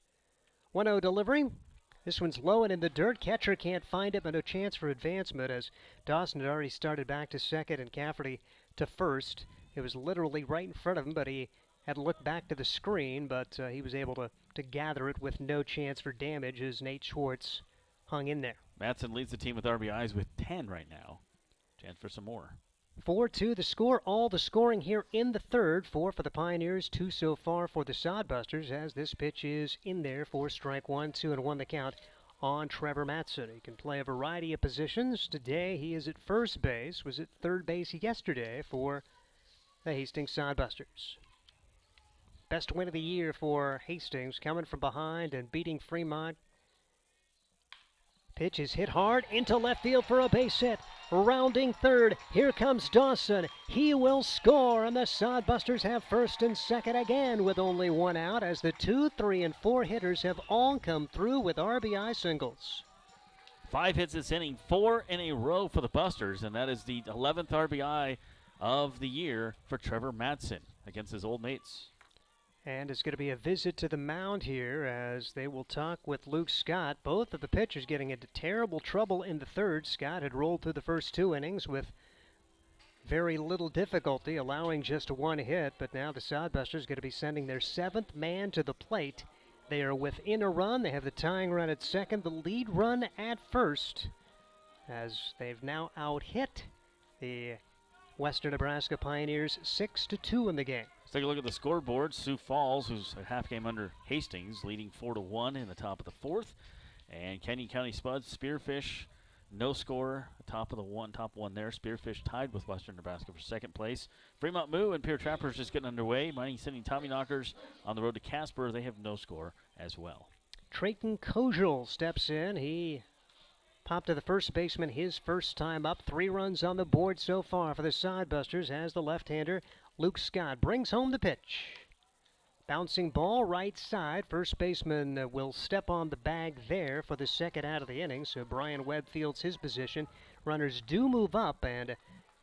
1-0 delivery. This one's low and in the dirt. Catcher can't find it, but no chance for advancement as Dawson had already started back to second and Cafferty to first. It was literally right in front of him, but he had to look back to the screen, but he was able to gather it with no chance for damage as Nate Schwartz hung in there. Matson leads the team with RBIs with 10 right now. Chance for some more. 4-2 the score. All the scoring here in the third. 4 for the Pioneers, 2 so far for the Sodbusters as this pitch is in there for strike 1, 2-1 the count on Trevor Matson. He can play a variety of positions. Today he is at first base, was at third base yesterday for the Hastings Sodbusters. Best win of the year for Hastings, coming from behind and beating Fremont. Pitch is hit hard into left field for a base hit. Rounding third, here comes Dawson. He will score, and the Sodbusters have first and second again with only 1 out as the 2, 3, and 4 hitters have all come through with RBI singles. 5 hits this inning, 4 in a row for the Busters, and that is the 11th RBI of the year for Trevor Matson against his old mates. And it's going to be a visit to the mound here as they will talk with Luke Scott. Both of the pitchers getting into terrible trouble in the third. Scott had rolled through the first 2 innings with very little difficulty, allowing just one hit, but now the Sodbusters going to be sending their 7th man to the plate. They are within a run. They have the tying run at second, the lead run at first, as they've now out-hit the Western Nebraska Pioneers 6-2 in the game. Let's take a look at the scoreboard. Sioux Falls, who's a half game under Hastings, leading 4-1 in the top of the 4th. And Kenyon County Spuds, Spearfish, no score, top one there. Spearfish tied with Western Nebraska for second place. Fremont Moo and Pierre Trappers just getting underway. Mining City Tommyknockers on the road to Casper. They have no score as well. Trayton Kojal steps in. He popped to the first baseman his first time up. 3 runs on the board so far for the Sodbusters as the left-hander Luke Scott brings home the pitch. Bouncing ball right side. First baseman will step on the bag there for the second out of the inning. So Brian Webb fields his position. Runners do move up, and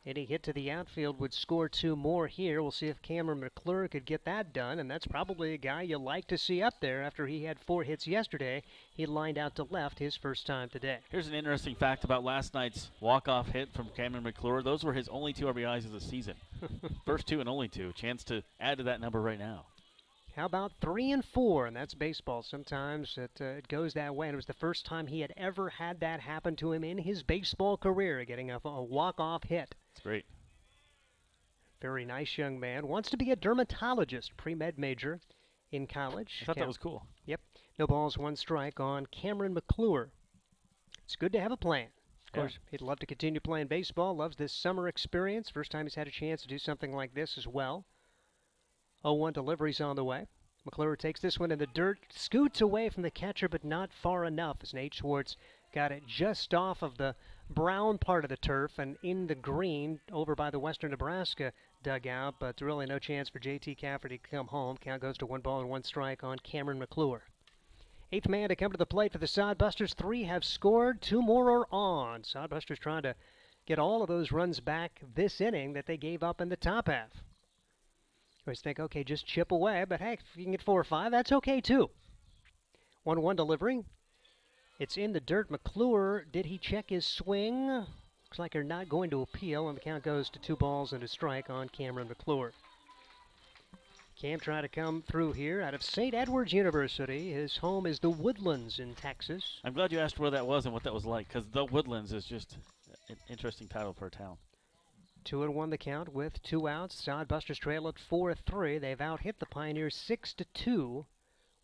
any hit to the outfield would score 2 more here. We'll see if Cameron McClure could get that done, and that's probably a guy you like to see up there after he had 4 hits yesterday. He lined out to left his first time today. Here's an interesting fact about last night's walk-off hit from Cameron McClure. Those were his only 2 RBIs of the season. First 2 and only 2. Chance to add to that number right now. How about 3 and 4? And that's baseball. Sometimes it goes that way. And it was the first time he had ever had that happen to him in his baseball career, getting a walk-off hit. That's great. Very nice young man. Wants to be a dermatologist, pre-med major in college. I thought that was cool. Yep. No balls, 1 strike on Cameron McClure. It's good to have a plan. Of course, he'd love to continue playing baseball. Loves this summer experience. First time he's had a chance to do something like this as well. 0-1 delivery's on the way. McClure takes this one in the dirt, scoots away from the catcher, but not far enough as Nate Schwartz got it just off of the brown part of the turf and in the green over by the Western Nebraska dugout, but really no chance for J.T. Cafferty to come home. Count goes to 1 ball and 1 strike on Cameron McClure. 8th man to come to the plate for the Sodbusters. 3 have scored, 2 more are on. Sodbusters trying to get all of those runs back this inning that they gave up in the top half. You always think, okay, just chip away, but hey, if you can get 4 or 5, that's okay too. 1-1 delivery. It's in the dirt. McClure, did he check his swing? Looks like they're not going to appeal, and the count goes to 2 balls and a strike on Cameron McClure. Cam trying to come through here out of St. Edward's University. His home is the Woodlands in Texas. I'm glad you asked where that was and what that was like, because the Woodlands is just an interesting title for a town. 2-1 the count with 2 outs. Sodbusters trail at 4-3. They've out-hit the Pioneers 6-2.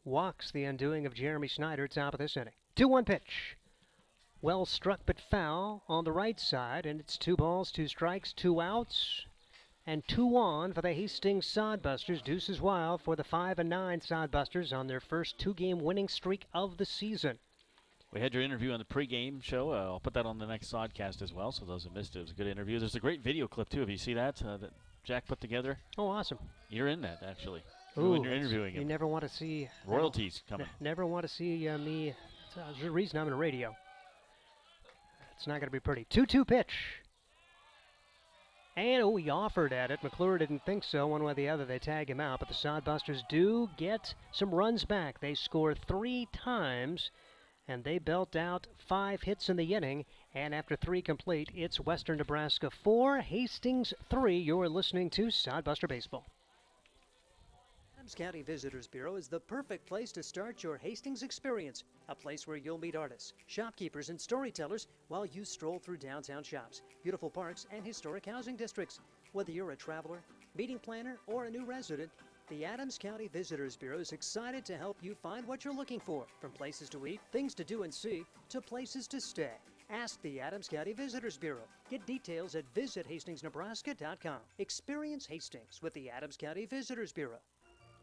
Walks the undoing of Jeremy Snyder, top of this inning. 2-1 pitch. Well struck but foul on the right side, and it's 2 balls, 2 strikes, 2 outs, and 2 on for the Hastings Sodbusters. Deuces wild for the 5-9 Sodbusters on their first 2-game winning streak of the season. We had your interview on the pregame show. I'll put that on the next Sodcast as well, so those who missed it, it was a good interview. There's a great video clip, too. Have you seen that that Jack put together? Oh, awesome. You're in that, actually. Ooh, when you're interviewing him. You never want to see... Royalties coming. Never want to see me... There's a reason I'm in radio. It's not going to be pretty. 2-2 pitch. And, he offered at it. McClure didn't think so. One way or the other, they tag him out. But the Sodbusters do get some runs back. They score 3 times, and they belt out 5 hits in the inning. And after 3 complete, it's Western Nebraska 4, Hastings 3. You're listening to Sodbuster Baseball. Adams County Visitors Bureau is the perfect place to start your Hastings experience. A place where you'll meet artists, shopkeepers, and storytellers while you stroll through downtown shops, beautiful parks, and historic housing districts. Whether you're a traveler, meeting planner, or a new resident, the Adams County Visitors Bureau is excited to help you find what you're looking for, from places to eat, things to do and see, to places to stay. Ask the Adams County Visitors Bureau. Get details at visithastingsnebraska.com. Experience Hastings with the Adams County Visitors Bureau.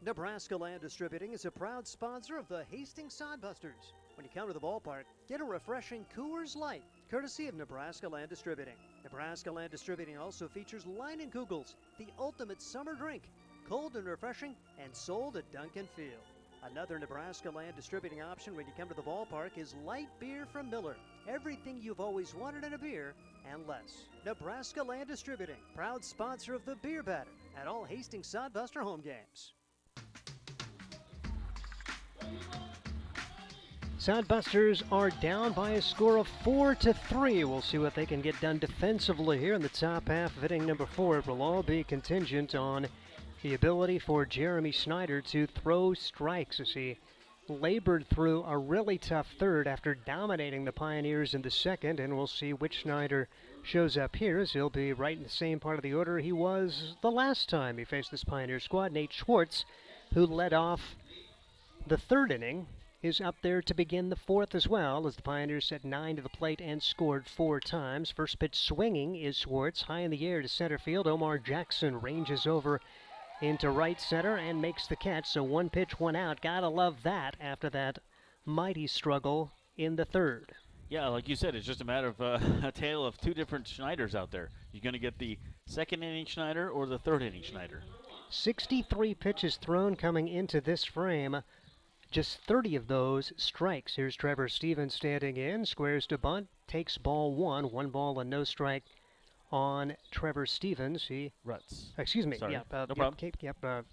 Nebraska Land Distributing is a proud sponsor of the Hastings Sodbusters. When you come to the ballpark, get a refreshing Coors Light, courtesy of Nebraska Land Distributing. Nebraska Land Distributing also features Leinenkugels, the ultimate summer drink, cold and refreshing, and sold at Duncan Field. Another Nebraska Land Distributing option when you come to the ballpark is light beer from Miller. Everything you've always wanted in a beer and less. Nebraska Land Distributing, proud sponsor of the Beer Batter at all Hastings Sodbuster home games. Sodbusters are down by a score of 4-3. We'll see what they can get done defensively here in the top half of inning number 4. It will all be contingent on the ability for Jeremy Snyder to throw strikes as he labored through a really tough third after dominating the Pioneers in the second, and we'll see which Snyder shows up here, as he'll be right in the same part of the order he was the last time he faced this Pioneer squad. Nate Schwartz, who led off the third inning, is up there to begin the fourth as well, as the Pioneers set 9 to the plate and scored 4 times. First pitch swinging is Schwartz, high in the air to center field. Omar Jackson ranges over into right center and makes the catch. So 1 pitch, 1 out. Gotta love that after that mighty struggle in the third. Yeah, like you said, it's just a matter of a tale of 2 different Schneiders out there. You're going to get the second inning Schneider or the third inning Schneider. 63 pitches thrown coming into this frame. Just 30 of those strikes. Here's Trevor Stevens standing in, squares to bunt, takes ball 1. 1 ball and no strike on Trevor Stevens. Excuse me. Sorry. Yep, no problem.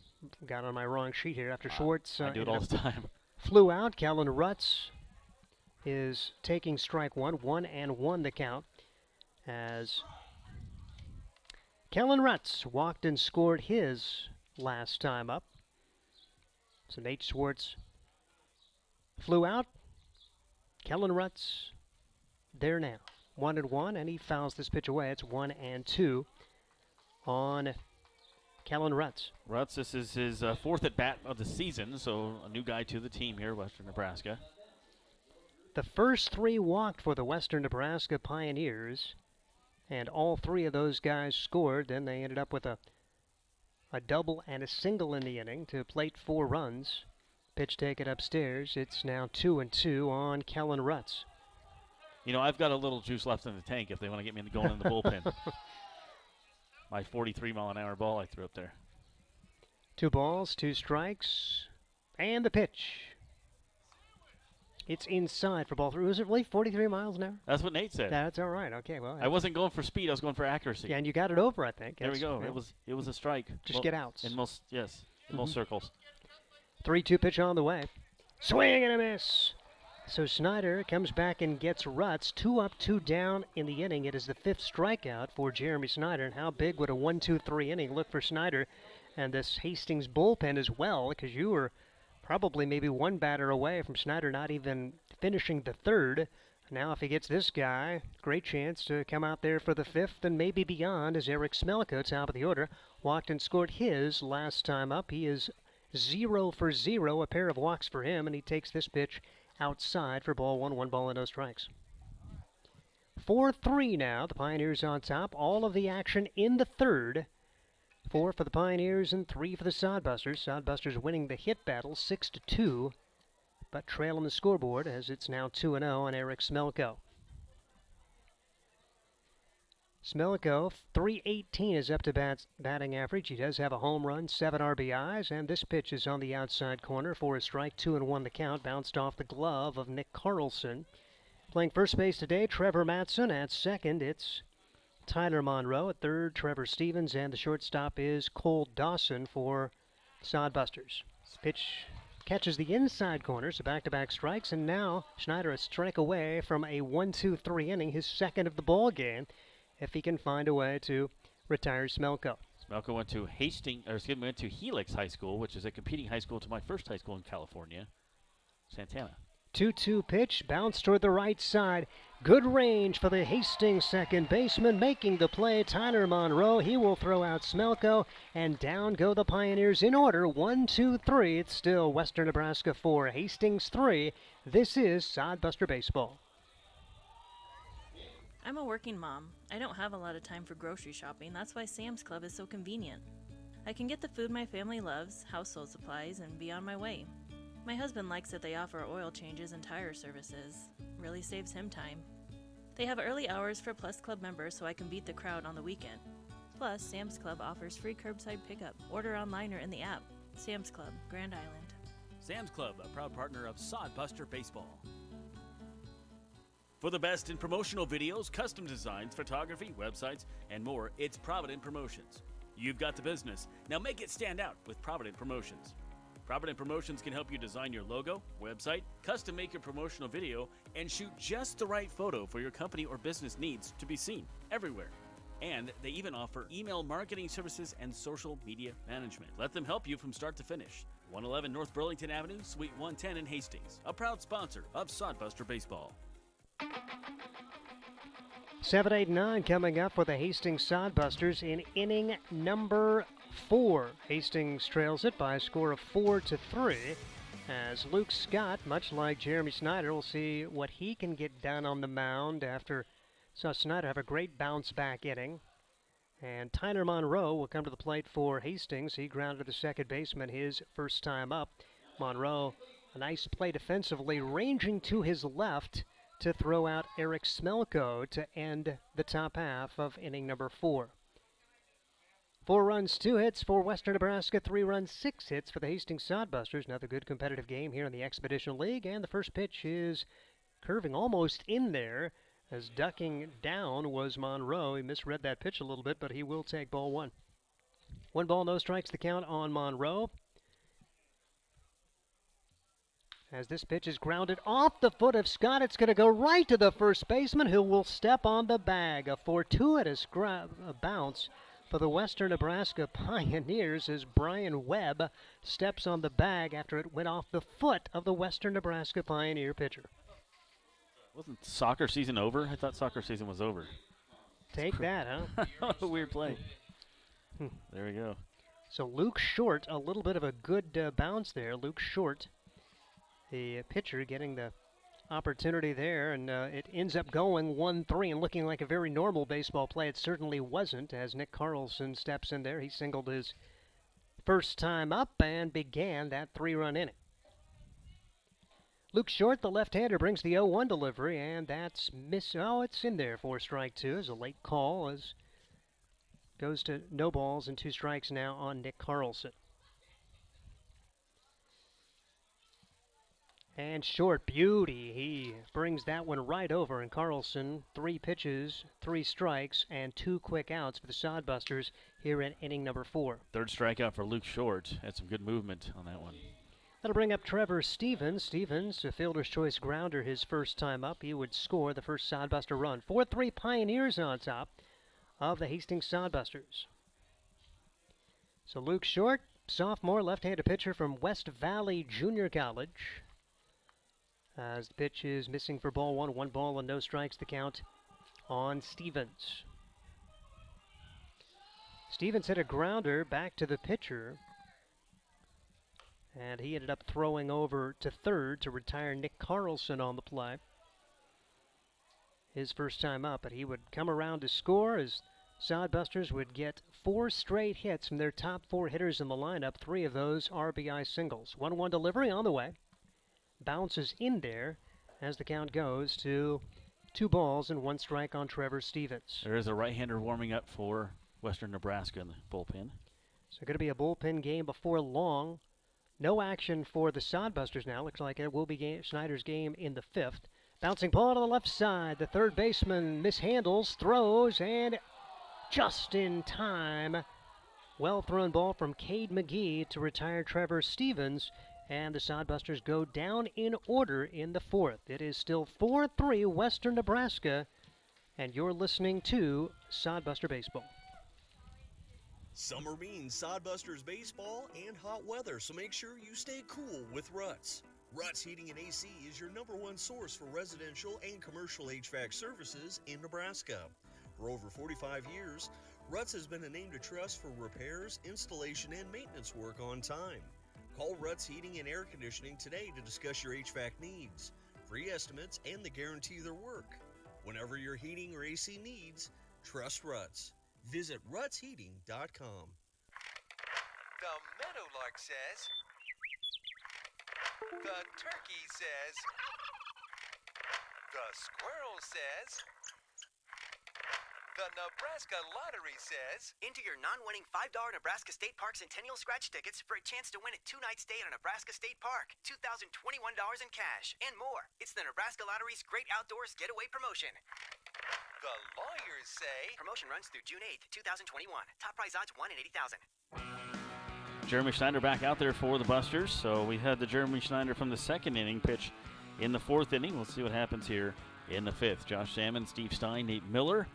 Got on my wrong sheet here after Schwartz. I do it all the time. Flew out. Kellen Rutz is taking strike 1. 1-1 the count, as Kellen Rutz walked and scored his last time up. So Nate Schwartz flew out. Kellen Rutz there now. 1-1, and he fouls this pitch away. It's 1-2 on Kellen Rutz. Rutz, this is his 4th at bat of the season, so a new guy to the team here, Western Nebraska. The first 3 walked for the Western Nebraska Pioneers, and all 3 of those guys scored. Then they ended up with a double and a single in the inning to plate 4 runs. Pitch taken upstairs. It's now 2-2 on Kellen Rutz. You know, I've got a little juice left in the tank if they want to get me going in the bullpen. My 43-mile-an-hour ball I threw up there. 2 balls, 2 strikes, and the pitch. It's inside for ball 3. Was it really 43 miles an hour? That's what Nate said. That's all right. Okay, well. I wasn't going for speed. I was going for accuracy. Yeah, and you got it over, I think. There we go. Yeah. It was a strike. Just get outs. In most, yes, in most circles. 3-2 pitch on the way. Swing and a miss. So Snyder comes back and gets Rutz. 2 up, 2 down in the inning. It is the 5th strikeout for Jeremy Snyder. And how big would a 1-2-3 inning look for Snyder and this Hastings bullpen as well? Because you were probably maybe 1 batter away from Snyder not even finishing the 3rd. Now if he gets this guy, great chance to come out there for the 5th and maybe beyond, as Eric Smelko, top of the order, walked and scored his last time up. He is 0 for 0, a pair of walks for him, and he takes this pitch outside for ball 1, 1 ball and no strikes. 4-3 now, the Pioneers on top. All of the action in the 3rd. 4 for the Pioneers and 3 for the Sodbusters. Sodbusters winning the hit battle 6-2, but trailing the scoreboard as it's now 2-0 on Eric Smelko. Smelko, .318 is up to batting average. He does have a home run, 7 RBIs, and this pitch is on the outside corner for a strike. 2-1 the count, bounced off the glove of Nick Carlson. Playing first base today, Trevor Matson. At second, it's Tyler Monroe. At third, Trevor Stevens, and the shortstop is Cole Dawson for Sodbusters. This pitch catches the inside corner, so back-to-back strikes, and now Schneider a strike away from a 1-2-3 inning, his 2nd of the ball game, if he can find a way to retire Smelko. Smelko went to Helix High School, which is a competing high school to my first high school in California, Santana. 2-2 pitch, bounce toward the right side. Good range for the Hastings second baseman, making the play, Tyler Monroe. He will throw out Smelko, and down go the Pioneers in order. 1-2-3. It's still Western Nebraska 4, Hastings 3. This is Sodbuster Baseball. I'm a working mom. I don't have a lot of time for grocery shopping. That's why Sam's Club is so convenient. I can get the food my family loves, household supplies, and be on my way. My husband likes that they offer oil changes and tire services. Really saves him time. They have early hours for Plus Club members, so I can beat the crowd on the weekend. Plus, Sam's Club offers free curbside pickup. Order online or in the app. Sam's Club, Grand Island. Sam's Club, a proud partner of Sodbuster Baseball. For the best in promotional videos, custom designs, photography, websites, and more, it's Provident Promotions. You've got the business. Now make it stand out with Provident Promotions. Provident Promotions can help you design your logo, website, custom make your promotional video, and shoot just the right photo for your company or business needs to be seen everywhere. And they even offer email marketing services and social media management. Let them help you from start to finish. 111 North Burlington Avenue, Suite 110 in Hastings, a proud sponsor of Sodbuster Baseball. 7, 8, 9 coming up for the Hastings Sodbusters in inning number 4. Hastings trails it by a score of 4-3. As Luke Scott, much like Jeremy Snyder, will see what he can get done on the mound after saw Snyder have a great bounce-back inning. And Tyler Monroe will come to the plate for Hastings. He grounded the second baseman his first time up. Monroe, a nice play defensively, ranging to his left to throw out Eric Smelko to end the top half of inning number 4. 4 runs, 2 hits for Western Nebraska, 3 runs, 6 hits for the Hastings Sodbusters. Another good competitive game here in the Expedition League, and the first pitch is curving almost in there. As ducking down was Monroe. He misread that pitch a little bit, but he will take ball 1. 1 ball, no strikes, the count on Monroe. As this pitch is grounded off the foot of Scott, it's going to go right to the first baseman, who will step on the bag. A fortuitous bounce for the Western Nebraska Pioneers as Brian Webb steps on the bag after it went off the foot of the Western Nebraska Pioneer pitcher. Wasn't soccer season over? I thought soccer season was over. Take that, huh? What a weird play. There we go. So Luke Short, a little bit of a good bounce there. Luke Short, the pitcher, getting the opportunity there, and it ends up going 1-3 and looking like a very normal baseball play. It certainly wasn't, as Nick Carlson steps in there. He singled his first time up and began that 3-run inning. Luke Short, the left-hander, brings the 0-1 delivery, and that's it's in there for strike 2 as a late call as goes to no balls and 2 strikes now on Nick Carlson. And Short, beauty. He brings that one right over, and Carlson, 3 pitches, 3 strikes, and 2 quick outs for the Sodbusters here in inning number 4. Third strikeout for Luke Short. Had some good movement on that one. That'll bring up Trevor Stevens. Stevens, a fielder's choice grounder his first time up. He would score the first Sodbuster run. 4-3 Pioneers on top of the Hastings Sodbusters. So Luke Short, sophomore, left-handed pitcher from West Valley Junior College. As the pitch is missing for ball 1. 1 ball and no strikes, the count on Stevens. Stevens hit a grounder back to the pitcher, and he ended up throwing over to third to retire Nick Carlson on the play. His first time up, but he would come around to score as Sodbusters would get 4 straight hits from their top 4 hitters in the lineup, 3 of those RBI singles. 1-1 delivery on the way. Bounces in there as the count goes to 2 balls and 1 strike on Trevor Stevens. There is a right-hander warming up for Western Nebraska in the bullpen. So going to be a bullpen game before long. No action for the Sodbusters now. Looks like it will be Snyder's game in the 5th. Bouncing ball to the left side. The third baseman mishandles, throws, and just in time. Well thrown ball from Cade McGee to retire Trevor Stevens. And the Sodbusters go down in order in the 4th. It is still 4-3 Western Nebraska. And you're listening to Sodbuster Baseball. Summer means Sodbusters baseball and hot weather, so make sure you stay cool with Ruts. Ruts Heating and AC is your #1 source for residential and commercial HVAC services in Nebraska. For over 45 years, Ruts has been a name to trust for repairs, installation, and maintenance work on time. Call Ruts Heating and Air Conditioning today to discuss your HVAC needs, free estimates, and the guarantee their work. Whenever your heating or AC needs, trust Ruts. Visit rutsheating.com. The meadowlark says. The turkey says. The squirrel says. The Nebraska Lottery says. Enter your non-winning $5 Nebraska State Park Centennial Scratch tickets for a chance to win a 2-night stay at a Nebraska State Park, $2,021 in cash, and more. It's the Nebraska Lottery's Great Outdoors Getaway Promotion. The lawyers say. Promotion runs through June 8th, 2021. Top prize odds 1 in 80,000. Jeremy Schneider back out there for the Busters. So we had the Jeremy Schneider from the second inning pitch in the fourth inning. We'll see what happens here in the fifth. Josh Salmon, Steve Stein, Nate Miller.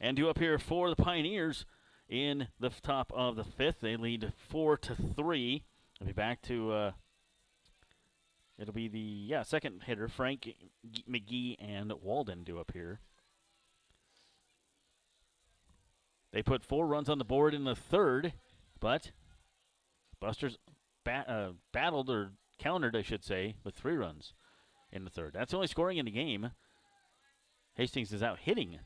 And due up here for the Pioneers in the top of the fifth. They lead 4-3. They'll be back to, it'll be the second hitter, Frank McGee and Walden due up here. They put 4 runs on the board in the third, but Busters battled or countered, I should say, with 3 runs in the third. That's the only scoring in the game. Hastings is out hitting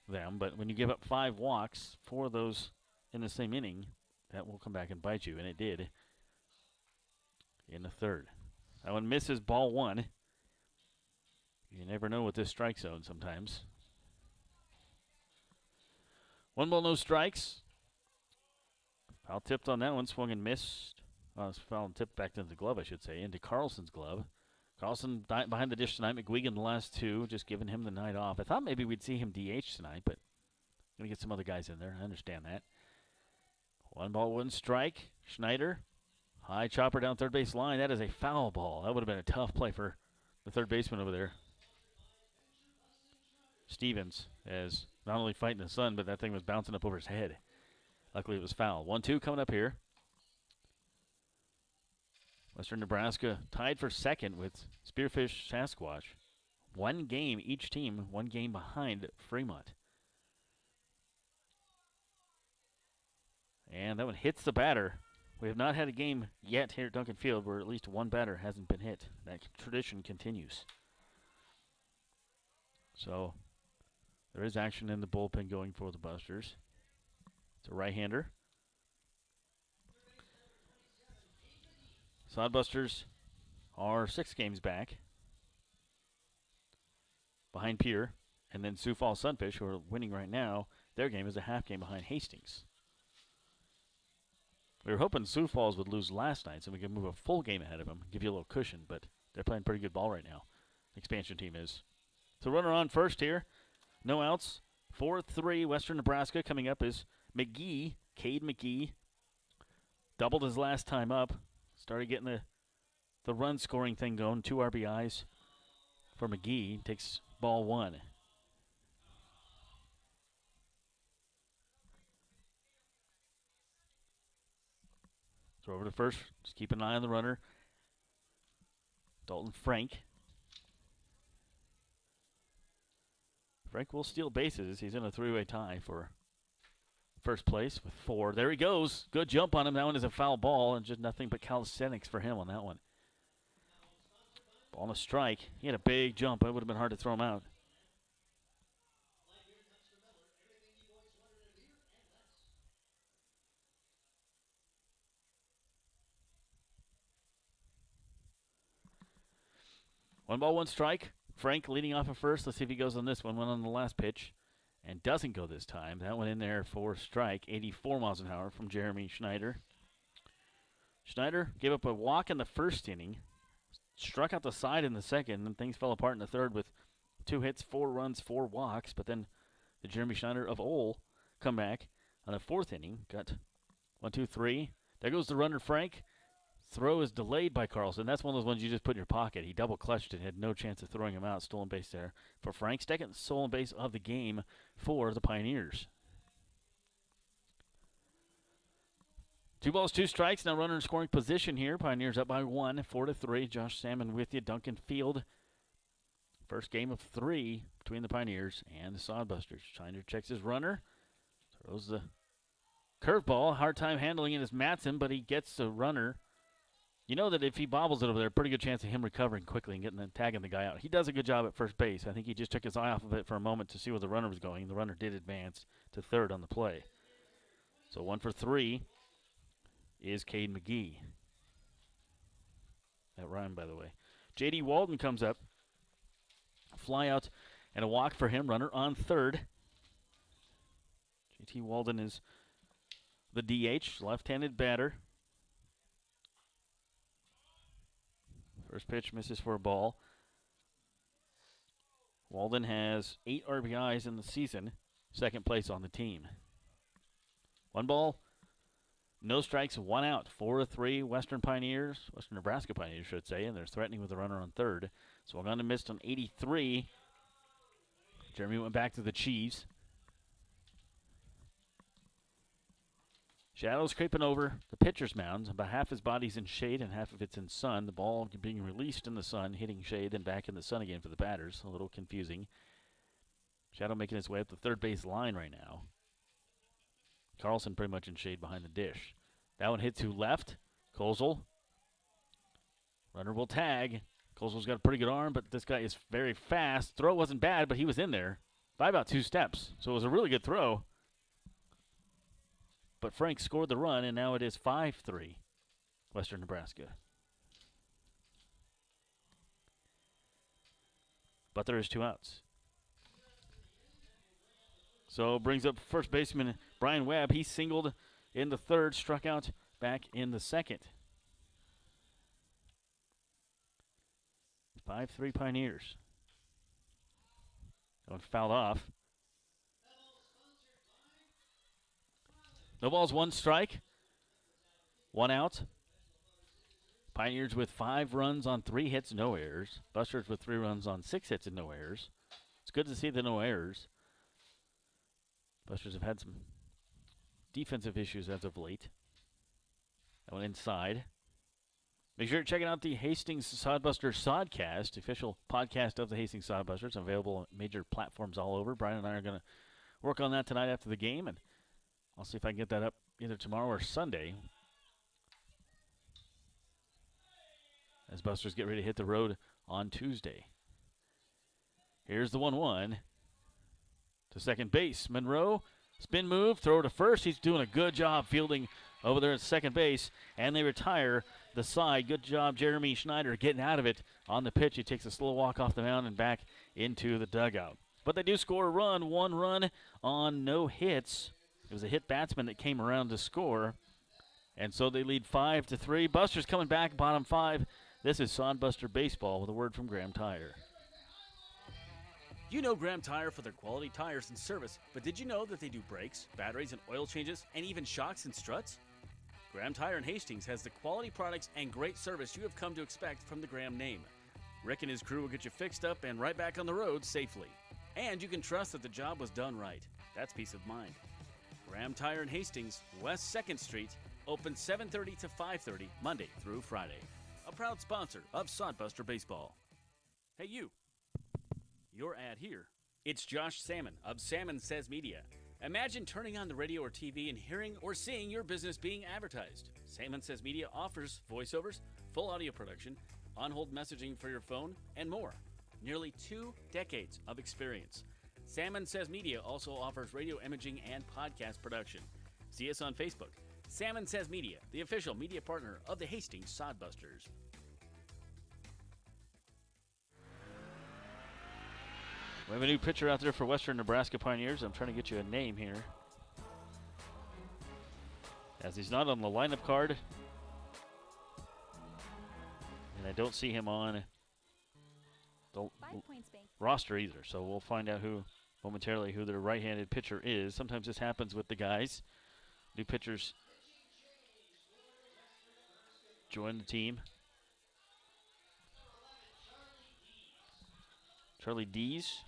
them, but when you give up 5 walks, 4 of those in the same inning, that will come back and bite you, and it did in the third. That one misses, ball 1. You never know with this strike zone sometimes. 1 ball, no strikes. Foul tipped on that one, swung and missed. Well, it's foul and tipped back into the glove, I should say, into Carlson's glove. Carlson behind the dish tonight. McGuigan the last 2, just giving him the night off. I thought maybe we'd see him DH tonight, but going to get some other guys in there. I understand that. 1 ball, 1 strike. Schneider, high chopper down third base line. That is a foul ball. That would have been a tough play for the third baseman over there. Stevens is not only fighting the sun, but that thing was bouncing up over his head. Luckily, it was foul. 1-2 coming up here. Western Nebraska tied for second with Spearfish Sasquatch. 1 game each team, 1 game behind Fremont. And that one hits the batter. We have not had a game yet here at Duncan Field where at least 1 batter hasn't been hit. That tradition continues. So there is action in the bullpen going for the Busters. It's a right-hander. Sodbusters are 6 games back behind Pierre, and then Sioux Falls Sunfish, who are winning right now, their game is a half game behind Hastings. We were hoping Sioux Falls would lose last night so we could move a full game ahead of them, give you a little cushion, but they're playing pretty good ball right now. Expansion team is. So runner on first here, no outs. 4-3 Western Nebraska. Coming up is McGee, Cade McGee. Doubled his last time up. Started getting the run scoring thing going. 2 RBIs for McGee. Takes ball 1. Throw over to first. Just keep an eye on the runner. Dalton Frank. Frank will steal bases. He's in a 3-way tie for first place with 4. There he goes. Good jump on him. That one is a foul ball, and just nothing but calisthenics for him on that one. Ball and a strike. He had a big jump. It would have been hard to throw him out. One ball, 1 strike. Frank leading off at first. Let's see if he goes on this one. Went on the last pitch and doesn't go this time. That one in there for strike. 84 miles an hour from Jeremy Schneider. Schneider gave up a walk in the first inning. Struck out the side in the second, and things fell apart in the third with 2 hits, 4 runs, 4 walks. But then the Jeremy Schneider of old come back on the 4th inning. Got 1, 2, 3. There goes the runner, Frank. Throw is delayed by Carlson. That's one of those ones you just put in your pocket. He double clutched it, had no chance of throwing him out. Stolen base there for Frank. Second stolen base of the game for the Pioneers. 2 balls, 2 strikes. Now runner in scoring position here. Pioneers up by 1, 4-3. Josh Salmon with you. Duncan Field. First game of 3 between the Pioneers and the Sodbusters. Schneider checks his runner. Throws the curveball. Hard time handling it is Matson, but he gets the runner. You know that if he bobbles it over there, pretty good chance of him recovering quickly and getting tagging the guy out. He does a good job at first base. I think he just took his eye off of it for a moment to see where the runner was going. The runner did advance to third on the play. So 1 for 3 is Cade McGee. That rhymed, by the way. J.D. Walden comes up. Fly out and a walk for him. Runner on third. J.T. Walden is the DH, left-handed batter. First pitch misses for a ball. Walden has 8 RBIs in the season, second place on the team. 1 ball, no strikes, 1 out. 4-3 Western Nebraska Pioneers, should say, and they're threatening with a runner on third. So Waganda missed on 83. Jeremy went back to the Chiefs. Shadows creeping over the pitcher's mound. About half his body's in shade and half of it's in sun. The ball being released in the sun, hitting shade, then back in the sun again for the batters. A little confusing. Shadow making his way up the third base line right now. Carlson pretty much in shade behind the dish. That one hit to left. Kozel. Runner will tag. Kozel's got a pretty good arm, but this guy is very fast. Throw wasn't bad, but he was in there by about 2 steps. So it was a really good throw. But Frank scored the run, and now it is 5-3 Western Nebraska. But there is 2 outs. So brings up first baseman Brian Webb. He singled in the third, struck out back in the second. 5-3 Pioneers. That one fouled off. No balls, 1 strike. 1 out. Pioneers with 5 runs on 3 hits, no errors. Busters with 3 runs on 6 hits and no errors. It's good to see the no errors. Busters have had some defensive issues as of late. That one inside. Make sure you're checking out the Hastings Sodbusters Sodcast, official podcast of the Hastings Sodbusters, available on major platforms all over. Brian and I are going to work on that tonight after the game, and I'll see if I can get that up either tomorrow or Sunday as Busters get ready to hit the road on Tuesday. Here's the 1-1 to second base. Monroe, spin move, throw to first. He's doing a good job fielding over there at second base, and they retire the side. Good job, Jeremy Schneider, getting out of it on the pitch. He takes a slow walk off the mound and back into the dugout. But they do score a run, 1 run on no hits. It was a hit batsman that came around to score. And so they lead 5-3. Busters coming back, bottom 5. This is Sodbuster Baseball with a word from Graham Tire. You know Graham Tire for their quality tires and service, but did you know that they do brakes, batteries, and oil changes, and even shocks and struts? Graham Tire in Hastings has the quality products and great service you have come to expect from the Graham name. Rick and his crew will get you fixed up and right back on the road safely. And you can trust that the job was done right. That's peace of mind. Graham Tire in Hastings, West 2nd Street, open 7:30 to 5:30, Monday through Friday. A proud sponsor of Sodbuster Baseball. Hey, you. Your ad here. It's Josh Salmon of Salmon Says Media. Imagine turning on the radio or TV and hearing or seeing your business being advertised. Salmon Says Media offers voiceovers, full audio production, on-hold messaging for your phone, and more. Nearly 2 decades of experience. Salmon Says Media also offers radio imaging and podcast production. See us on Facebook. Salmon Says Media, the official media partner of the Hastings Sodbusters. We have a new pitcher out there for Western Nebraska Pioneers. I'm trying to get you a name here, as he's not on the lineup card. And I don't see him on the roster either. So we'll find out momentarily who their right-handed pitcher is. Sometimes this happens with the guys. New pitchers join the team. Charlie Dees.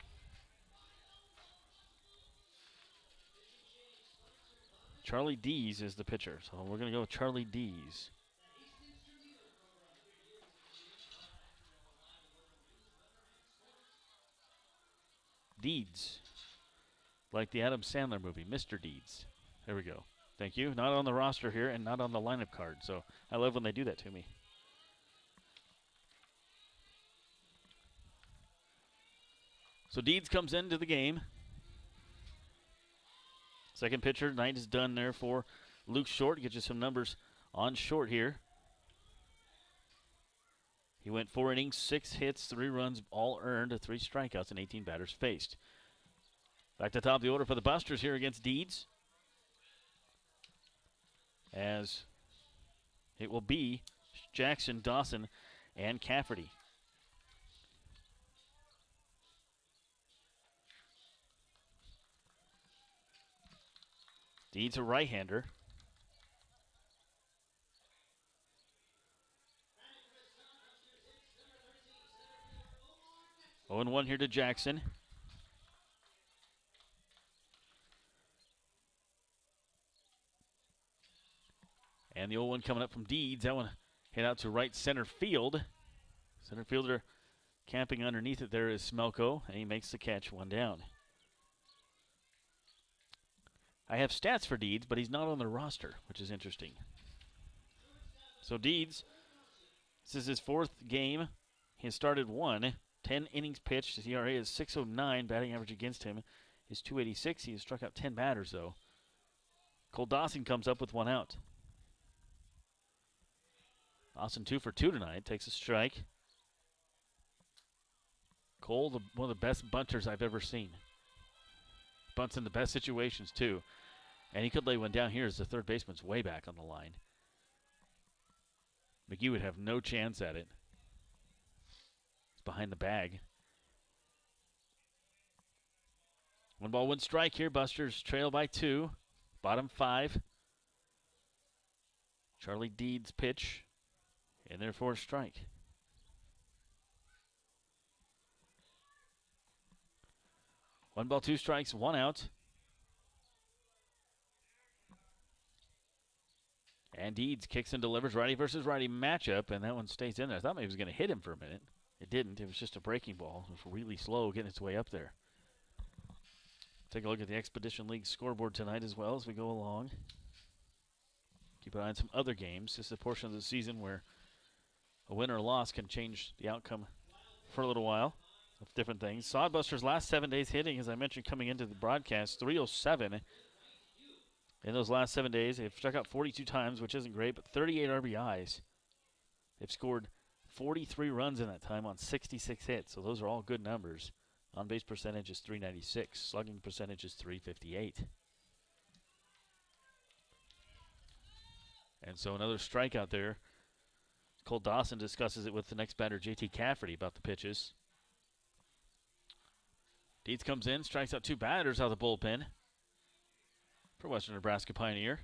Charlie Dees is the pitcher, so we're going to go with Charlie Dees. Deeds. Like the Adam Sandler movie, Mr. Deeds. There we go. Thank you. Not on the roster here and not on the lineup card, so I love when they do that to me. So Deeds comes into the game. Second pitcher, night is done there for Luke Short. Get you some numbers on Short here. He went 4 innings, 6 hits, 3 runs, all earned, 3 strikeouts, and 18 batters faced. Back to the top of the order for the Busters here against Deeds, as it will be Jackson, Dawson, and Cafferty. Deeds a right-hander. Oh, and 1 here to Jackson. And the 0-1 coming up from Deeds. That one hit out to right center field. Center fielder camping underneath it there is Smelko, and he makes the catch, 1 down. I have stats for Deeds, but he's not on the roster, which is interesting. So Deeds, this is his 4th game. He has started 1, 10 innings pitched. His ERA is 6.09. Batting average against him is 2.86. He has struck out 10 batters, though. Cole Dawson comes up with 1 out. Dawson 2 for 2 tonight, takes a strike. Cole, one of the best bunters I've ever seen. Bunts in the best situations, too. And he could lay one down here as the third baseman's way back on the line. McGee would have no chance at it. It's behind the bag. 1 ball, 1 strike here. Busters trail by 2. Bottom 5. Charlie Deeds pitch. And therefore a strike. One ball, 2 strikes, 1 out. And Deeds kicks and delivers, righty versus righty matchup, and that one stays in there. I thought maybe it was going to hit him for a minute. It didn't. It was just a breaking ball. It was really slow getting its way up there. Take a look at the Expedition League scoreboard tonight as well as we go along. Keep an eye on some other games. This is a portion of the season where a win or loss can change the outcome for a little while of different things. Sodbusters' last 7 days hitting, as I mentioned coming into the broadcast, 307. In those last 7 days, they've struck out 42 times, which isn't great, but 38 RBIs. They've scored 43 runs in that time on 66 hits, so those are all good numbers. On-base percentage is .396. Slugging percentage is .358. And so another strikeout there. Cole Dawson discusses it with the next batter, J.T. Cafferty, about the pitches. Deeds comes in, strikes out 2 batters out of the bullpen for Western Nebraska Pioneer.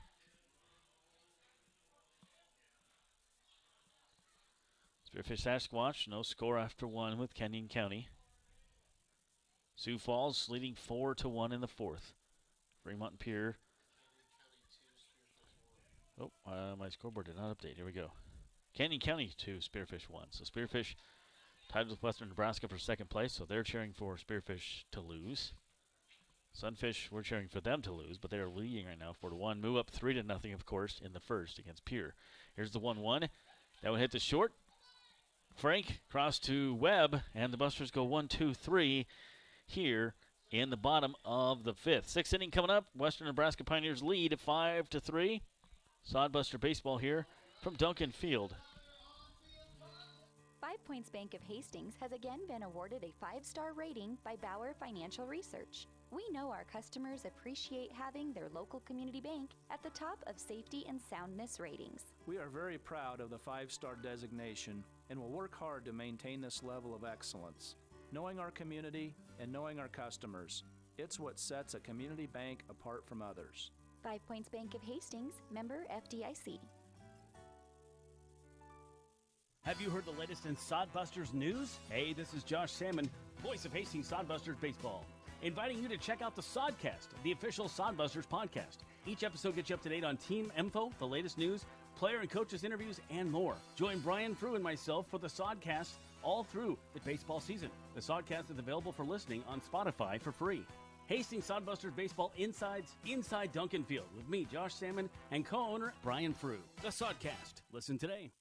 Spearfish Sasquatch, no score after 1 with Kenyon County. Sioux Falls leading 4-1 in the 4th. Fremont and Pierre. Oh, my scoreboard did not update. Here we go. Canyon County 2, Spearfish 1. So Spearfish tied with Western Nebraska for 2nd place, so they're cheering for Spearfish to lose. Sunfish, we're cheering for them to lose, but they're leading right now 4-1. Move up 3-0, of course, in the 1st against Pierre. Here's the 1-1. That one hit the short. Frank cross to Webb, and the Busters go 1-2-3 here in the bottom of the 5th. 6th inning coming up. Western Nebraska Pioneers lead 5-3. Sodbuster baseball here from Duncan Field. 5 Points Bank of Hastings has again been awarded a 5-star rating by Bauer Financial Research. We know our customers appreciate having their local community bank at the top of safety and soundness ratings. We are very proud of the 5-star designation and will work hard to maintain this level of excellence. Knowing our community and knowing our customers, it's what sets a community bank apart from others. 5 Points Bank of Hastings, member FDIC. Have you heard the latest in Sodbusters news? Hey, this is Josh Salmon, voice of Hastings Sodbusters Baseball, inviting you to check out the Sodcast, the official Sodbusters podcast. Each episode gets you up to date on team info, the latest news, player and coaches interviews, and more. Join Brian Frew and myself for the Sodcast all through the baseball season. The Sodcast is available for listening on Spotify for free. Hastings Sodbusters Baseball Inside Duncan Field with me, Josh Salmon, and co-owner Brian Frew. The Sodcast. Listen today.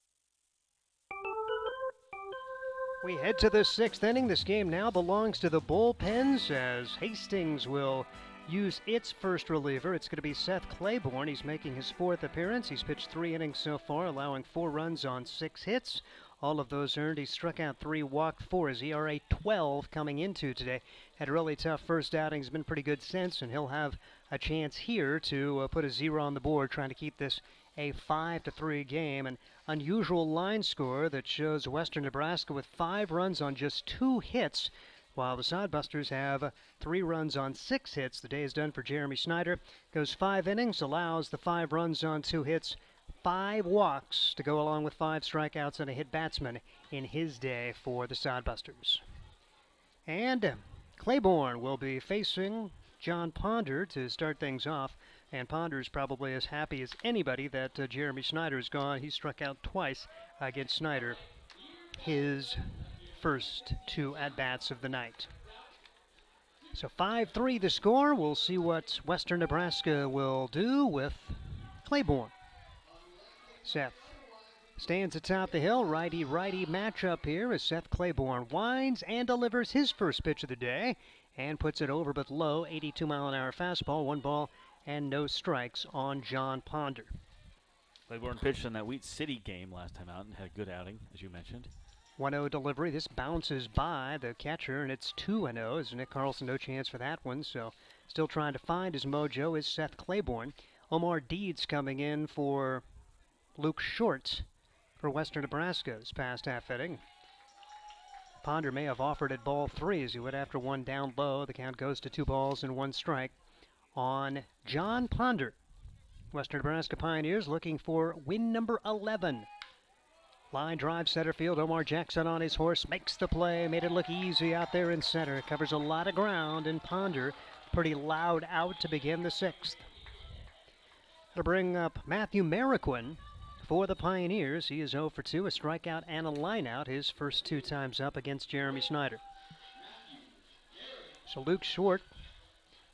We head to the 6th inning. This game now belongs to the bullpens as Hastings will use its first reliever. It's going to be Seth Claiborne. He's making his 4th appearance. He's pitched 3 innings so far, allowing 4 runs on 6 hits. All of those earned. He struck out 3, walked 4. His ERA 12 coming into today. Had a really tough first outing. He's been pretty good since, and he'll have a chance here to put a 0 on the board, trying to keep this a 5-3 game. An unusual line score that shows Western Nebraska with 5 runs on just 2 hits. while the Sodbusters have 3 runs on 6 hits. The day is done for Jeremy Snyder. Goes 5 innings, allows the 5 runs on 2 hits, 5 walks to go along with 5 strikeouts and a hit batsman in his day for the Sodbusters. And Claiborne will be facing John Ponder to start things off. And Ponder's probably as happy as anybody that Jeremy Snyder is gone. He struck out twice against Snyder, his first 2 at-bats of the night. So 5-3 the score. We'll see what Western Nebraska will do with Claiborne. Seth stands atop the hill. Righty-righty matchup here as Seth Claiborne winds and delivers his first pitch of the day and puts it over but low. 82-mile-an-hour fastball, 1 ball and no strikes on John Ponder. Claiborne pitched in that Wheat City game last time out and had a good outing, as you mentioned. 1-0 delivery. This bounces by the catcher, and it's 2-0. As Nick Carlson, no chance for that one, so still trying to find his mojo is Seth Claiborne. Omar Deeds coming in for Luke Short for Western Nebraska's past half inning. Ponder may have offered at ball 3 as he went after one down low. The count goes to 2 balls and 1 strike on John Ponder. Western Nebraska Pioneers looking for win number 11. Line drive center field. Omar Jackson on his horse makes the play. Made it look easy out there in center. Covers a lot of ground, and Ponder pretty loud out to begin the 6th. To bring up Matthew Mariquin for the Pioneers. He is 0 for 2, a strikeout and a lineout his first 2 times up against Jeremy Snyder. So Luke Short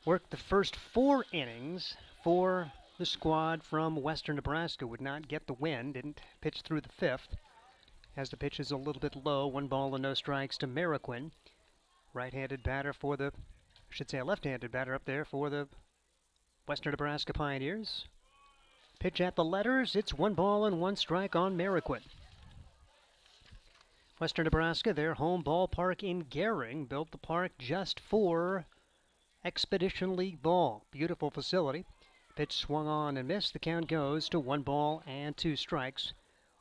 worked the first 4 innings for the squad from Western Nebraska. Would not get the win, didn't pitch through the 5th. As the pitch is a little bit low, 1 ball and no strikes to Mariquin. Right-handed batter for the, I should say a left-handed batter up there for the Western Nebraska Pioneers. Pitch at the letters, it's 1 ball and 1 strike on Mariquin. Western Nebraska, their home ballpark in Gering, built the park just for Expedition League ball. Beautiful facility. Pitch swung on and missed. The count goes to 1 ball and 2 strikes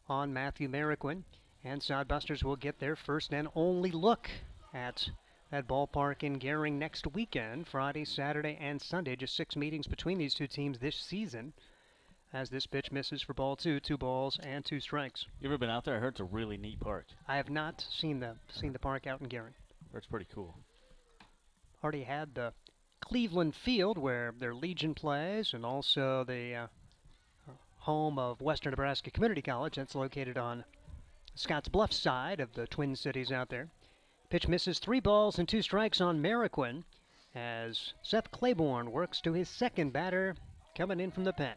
on Matthew Mariquin. And Sodbusters will get their first and only look at that ballpark in Gering next weekend, Friday, Saturday, and Sunday. Just 6 meetings between these 2 teams this season. As this pitch misses for ball 2, 2 balls and 2 strikes. You ever been out there? I heard it's a really neat park. I have not seen the park out in Gering. It's pretty cool. Already had the Cleveland Field where their Legion plays, and also the home of Western Nebraska Community College. That's located on Scotts Bluff side of the Twin Cities out there. Pitch misses, 3 balls and 2 strikes on Mariquin as Seth Claiborne works to his 2nd batter coming in from the pen.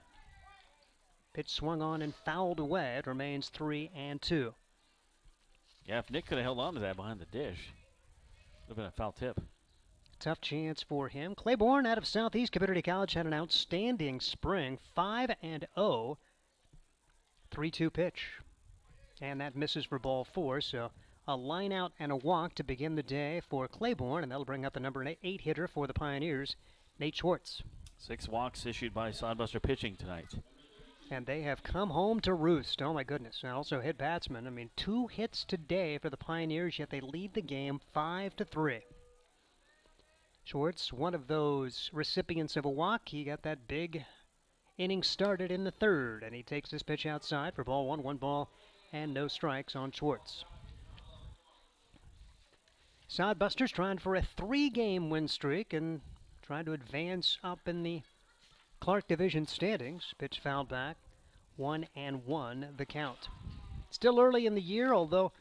Pitch swung on and fouled away. It remains 3-2. Yeah, if Nick could have held on to that behind the dish, it would have been a foul tip. Tough chance for him. Claiborne out of Southeast Community College had an outstanding spring. 5-0. 3-2 pitch. And that misses for ball 4, so a line out and a walk to begin the day for Claiborne, and that'll bring up the number 8 hitter for the Pioneers, Nate Schwartz. 6 walks issued by Sodbuster pitching tonight. And they have come home to roost. Oh, my goodness. And also hit batsman. I mean, 2 hits today for the Pioneers, yet they lead the game 5-3. Schwartz, one of those recipients of a walk. He got that big inning started in the 3rd, and he takes this pitch outside for ball 1, 1 ball, and no strikes on Schwartz. Sodbusters trying for a 3-game win streak and trying to advance up in the Clark Division standings. Pitch fouled back. 1-1 the count. Still early in the year, although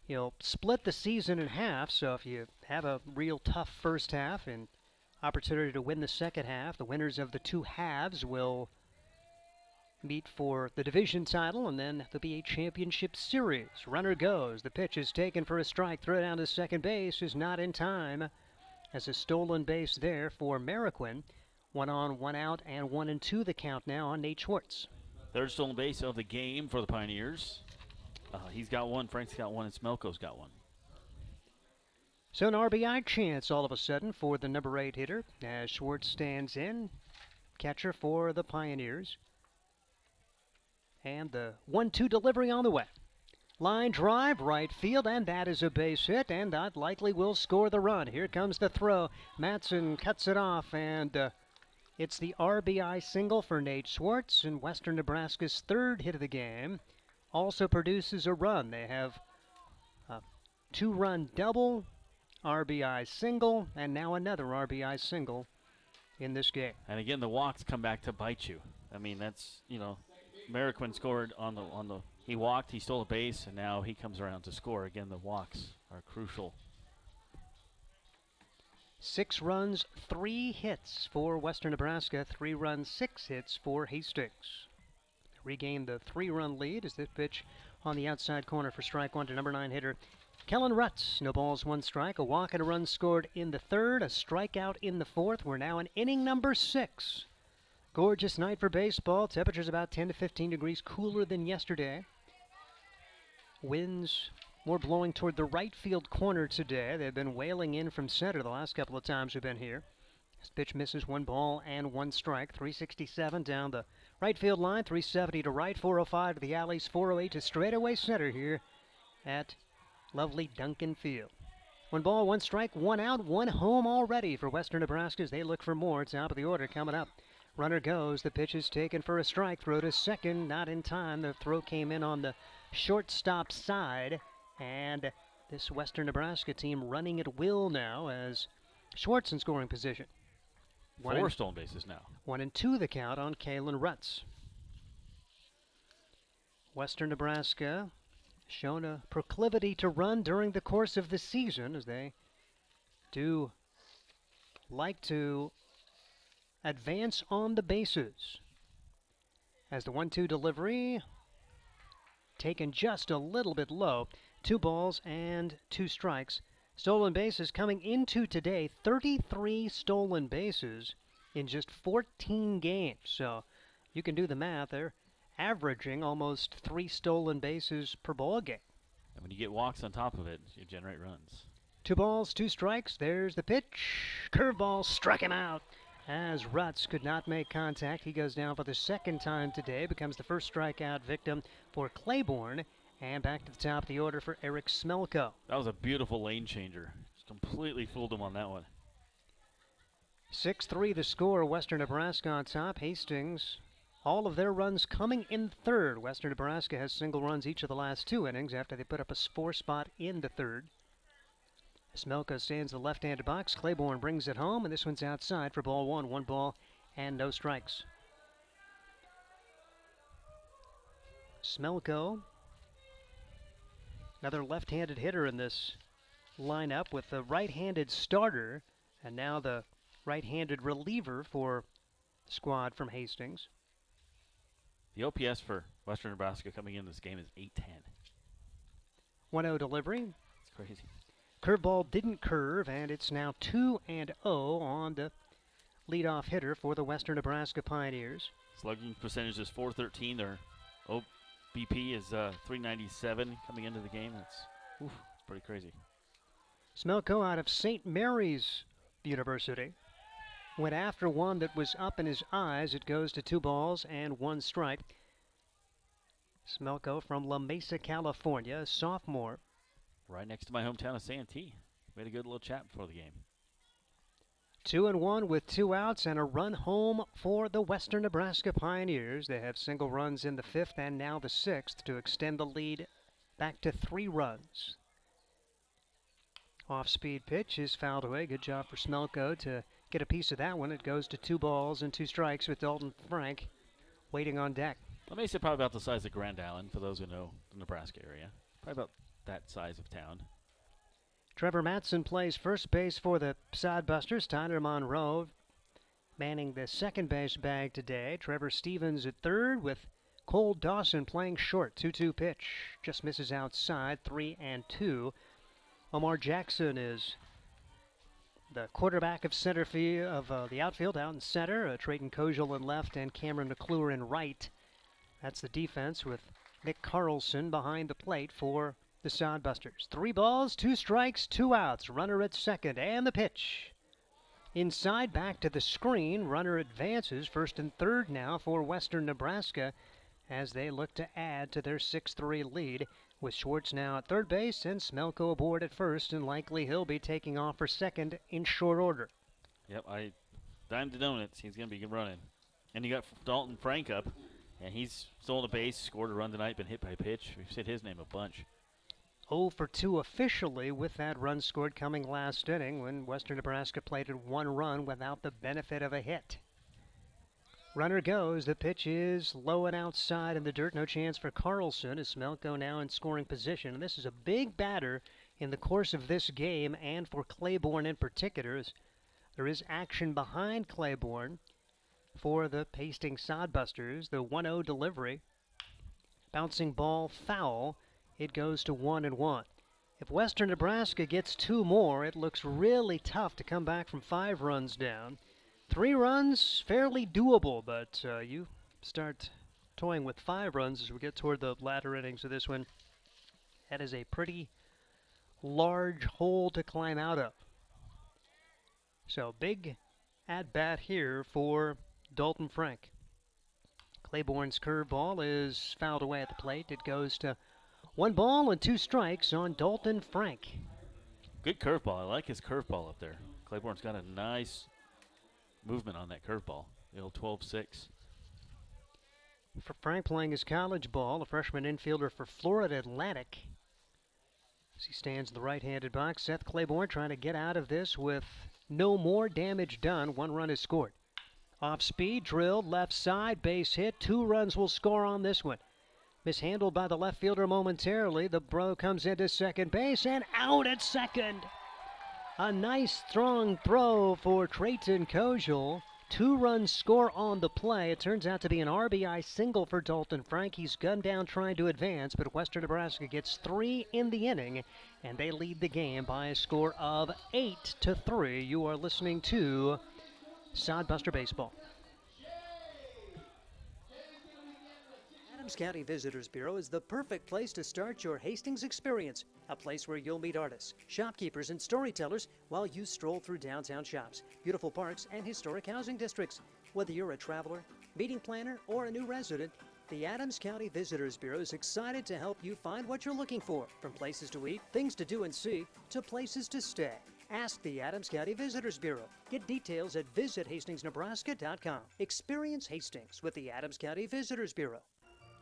you'll split the season in half, so if you have a real tough first half and opportunity to win the second half, the winners of the 2 halves will meet for the division title, and then there'll be a championship series. Runner goes. The pitch is taken for a strike. Throw down to second base is not in time. As a stolen base there for Mariquin. 1 on, 1 out, and 1-2 the count now on Nate Schwartz. 3rd stolen base of the game for the Pioneers. He's got 1, Frank's got 1, and Smelko's got 1. So an RBI chance all of a sudden for the number 8 hitter as Schwartz stands in. Catcher for the Pioneers. And the 1-2 delivery on the way. Line drive, right field, and that is a base hit, and that likely will score the run. Here comes the throw. Matson cuts it off, and it's the RBI single for Nate Schwartz, and Western Nebraska's third hit of the game. Also produces a run. They have a 2-run double, RBI single, and now another RBI single in this game. And again, the walks come back to bite you. I mean, that's, Mariquin scored on the he walked, he stole a base, and now he comes around to score. Again, the walks are crucial. 6 runs, 3 hits for Western Nebraska. 3 runs, 6 hits for Hastings. Regained the 3-run lead as this pitch on the outside corner for strike 1 to number 9 hitter Kellen Rutz. No balls, 1 strike. A walk and a run scored in the 3rd. A strikeout in the 4th. We're now in inning number 6. Gorgeous night for baseball. Temperatures about 10 to 15 degrees cooler than yesterday. Winds more blowing toward the right field corner today. They've been wailing in from center the last couple of times we've been here. This pitch misses 1 ball and 1 strike. 367 down the right field line. 370 to right. 405 to the alleys. 408 to straightaway center here at lovely Duncan Field. 1 ball, 1 strike, 1 out, 1 home already for Western Nebraska as they look for more. Top of the order coming up. Runner goes. The pitch is taken for a strike. Throw to second. Not in time. The throw came in on the shortstop side. And this Western Nebraska team running at will now as Schwartz in scoring position. 4 stolen bases now. 1-2 the count on Kalen Rutz. Western Nebraska shown a proclivity to run during the course of the season as they do like to advance on the bases. As the 1-2 delivery taken just a little bit low. 2 balls and 2 strikes. Stolen bases coming into today, 33 stolen bases in just 14 games. So you can do the math. They're averaging almost 3 stolen bases per ball game. And when you get walks on top of it, you generate runs. 2 balls, 2 strikes. There's the pitch. Curveball struck him out as Rutz could not make contact. He goes down for the 2nd time today, becomes the first strikeout victim for Claiborne. And back to the top of the order for Eric Smelko. That was a beautiful lane changer. Just completely fooled him on that one. 6-3 the score. Western Nebraska on top. Hastings, all of their runs coming in 3rd. Western Nebraska has single runs each of the last 2 innings after they put up a 4 spot in the 3rd. Smelko stands the left-handed box. Claiborne brings it home, and this one's outside for ball 1. 1 ball and no strikes. Smelko, another left-handed hitter in this lineup with the right-handed starter and now the right-handed reliever for the squad from Hastings. The OPS for Western Nebraska coming in this game is 810. 1-0 delivery. It's crazy. Curveball didn't curve, and it's now 2-0 on the leadoff hitter for the Western Nebraska Pioneers. Slugging percentage is .413. Their OBP is .397 coming into the game. That's pretty crazy. Smelko out of St. Mary's University went after one that was up in his eyes. It goes to 2 balls and 1 strike. Smelko from La Mesa, California, a sophomore. Right next to my hometown of Santee. We had a good little chat before the game. 2-1 with 2 outs and a run home for the Western Nebraska Pioneers. They have single runs in the 5th and now the 6th to extend the lead back to 3 runs. Off-speed pitch is fouled away. Good job for Smelko to get a piece of that one. It goes to 2 balls and 2 strikes with Dalton Frank waiting on deck. La Mesa probably about the size of Grand Island, for those who know the Nebraska area. Probably about that size of town. Trevor Matson plays first base for the Sodbusters. Tyler Monroe manning the second base bag today. Trevor Stevens at third with Cole Dawson playing short. 2-2 pitch. Just misses outside. 3-2. Omar Jackson is the quarterback of center field of the outfield out in center. Trayton Kojal in left and Cameron McClure in right. That's the defense with Nick Carlson behind the plate for the Sodbusters. 3 balls, 2 strikes, 2 outs. Runner at second and the pitch. Inside, back to the screen. Runner advances. 1st and 3rd now for Western Nebraska as they look to add to their 6-3 lead. with Schwartz now at third base and Smelko aboard at first, and likely he'll be taking off for second in short order. Yep, I dimed the donuts. He's going to be running. And you got Dalton Frank up, and he's stolen a base, scored a run tonight, been hit by a pitch. We've said his name a bunch. 0 for 2 officially, with that run scored coming last inning when Western Nebraska played at 1 run without the benefit of a hit. Runner goes. The pitch is low and outside in the dirt. No chance for Carlson as Smelko now in scoring position. And this is a big batter in the course of this game and for Claiborne in particular. There is action behind Claiborne for the Hastings Sodbusters. The 1-0 delivery. Bouncing ball foul. It goes to 1-1. If Western Nebraska gets 2 more, it looks really tough to come back from 5 runs down. 3 runs, fairly doable, but you start toying with 5 runs as we get toward the latter innings of this one. That is a pretty large hole to climb out of. So big at-bat here for Dalton Frank. Claiborne's curveball is fouled away at the plate. It goes to 1 ball and 2 strikes on Dalton Frank. Good curveball. I like his curveball up there. Claiborne's got a nice movement on that curveball. The old 12-6. For Frank playing his college ball, a freshman infielder for Florida Atlantic. As he stands in the right-handed box, Seth Claiborne trying to get out of this with no more damage done. 1 run is scored. Off speed, drilled, left side, base hit. 2 runs will score on this one. Mishandled by the left fielder momentarily. The bro comes into second base and out at second. A nice strong throw for Trayton Kojal. 2 runs score on the play. It turns out to be an RBI single for Dalton Frank. He's gunned down trying to advance, but Western Nebraska gets 3 in the inning, and they lead the game by a score of 8-3. You are listening to Sodbuster Baseball. Adams County Visitors Bureau is the perfect place to start your Hastings experience. A place where you'll meet artists, shopkeepers, and storytellers while you stroll through downtown shops, beautiful parks, and historic housing districts. Whether you're a traveler, meeting planner, or a new resident, the Adams County Visitors Bureau is excited to help you find what you're looking for, from places to eat, things to do and see, to places to stay. Ask the Adams County Visitors Bureau. Get details at visithastingsnebraska.com. Experience Hastings with the Adams County Visitors Bureau.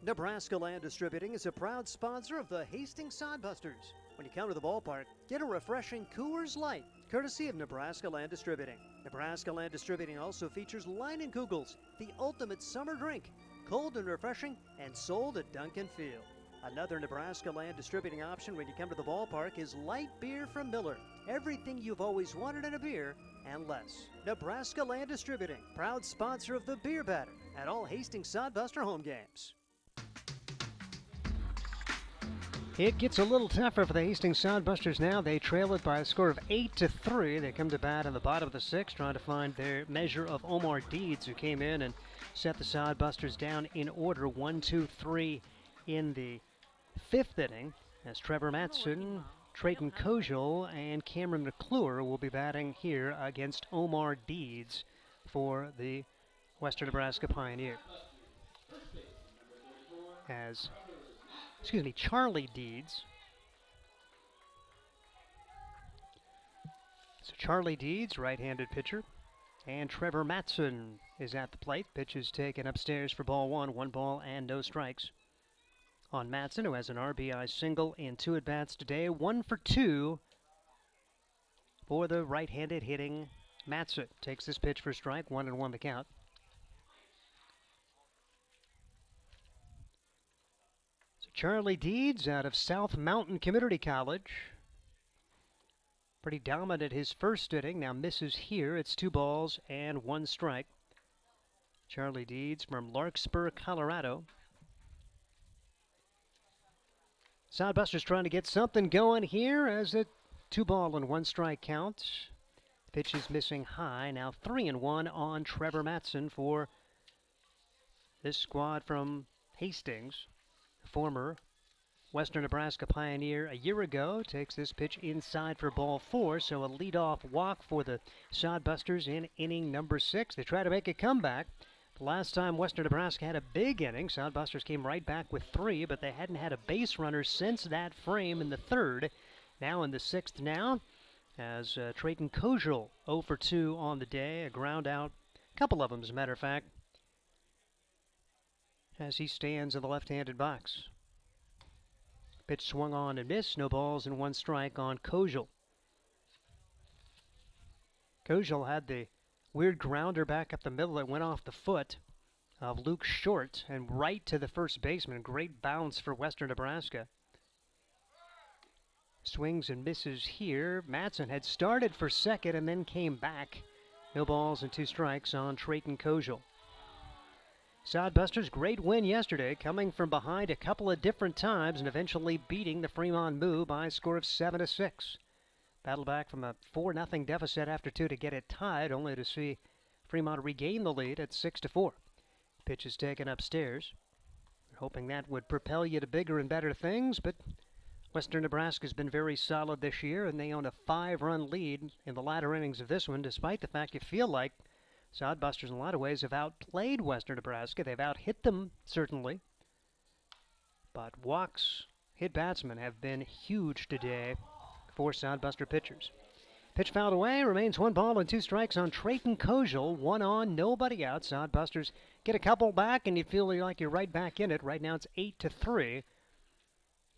Nebraska Land Distributing is a proud sponsor of the Hastings Sodbusters. When you come to the ballpark, get a refreshing Coors Light, courtesy of Nebraska Land Distributing. Nebraska Land Distributing also features Leinenkugels, the ultimate summer drink, cold and refreshing, and sold at Duncan Field. Another Nebraska Land Distributing option when you come to the ballpark is light beer from Miller. Everything you've always wanted in a beer and less. Nebraska Land Distributing, proud sponsor of the Beer Batter at all Hastings Sodbuster home games. It gets a little tougher for the Hastings Sodbusters now. They trail it by a score of 8-3. They come to bat in the bottom of the 6th, trying to find their measure of Omar Deeds, who came in and set the Sodbusters down in order 1-2-3 in the 5th inning, as Trevor Matson, Trayton Kojal, and Cameron McClure will be batting here against Omar Deeds for the Western Nebraska Pioneer. Charlie Deeds. So Charlie Deeds, right-handed pitcher, and Trevor Matson is at the plate. Pitch is taken upstairs for ball 1, 1 ball and no strikes on Matson, who has an RBI single in 2 at-bats today. 1 for 2 for the right-handed hitting Matson. Takes this pitch for strike, 1-1 the count. Charlie Deeds out of South Mountain Community College. Pretty dominant his first inning. Now misses here. It's 2 balls and 1 strike. Charlie Deeds from Larkspur, Colorado. Sodbusters trying to get something going here as a 2 ball and 1 strike count. Pitch is missing high. Now 3-1 on Trevor Matson for this squad from Hastings. Former Western Nebraska Pioneer a year ago, takes this pitch inside for ball 4, so a leadoff walk for the Sodbusters in inning number 6. They try to make a comeback. The last time Western Nebraska had a big inning, Soundbusters came right back with 3, but they hadn't had a base runner since that frame in the 3rd. Now in the 6th now, as Trayton Kojal 0 for 2 on the day, a ground out, a couple of them as a matter of fact, as he stands in the left-handed box. Pitch swung on and missed, no balls and 1 strike on Kojal. Kojal had the weird grounder back up the middle that went off the foot of Luke Short and right to the first baseman. Great bounce for Western Nebraska. Swings and misses here. Matson had started for second and then came back. No balls and 2 strikes on Trayton Kojal. Sodbusters, great win yesterday, coming from behind a couple of different times and eventually beating the Fremont Moo by a score of 7-6. Battle back from a 4-0 deficit after 2 to get it tied, only to see Fremont regain the lead at 6-4. Pitch is taken upstairs. Hoping that would propel you to bigger and better things, but Western Nebraska's been very solid this year, and they own a 5-run lead in the latter innings of this one, despite the fact you feel like Sodbusters in a lot of ways have outplayed Western Nebraska. They've out-hit them, certainly, but walks, hit batsmen have been huge today for Sodbuster pitchers. Pitch fouled away, remains 1 ball and 2 strikes on Trayton Kojal. 1 on, nobody out. Sodbusters get a couple back, and you feel like you're right back in it. Right now it's 8-3.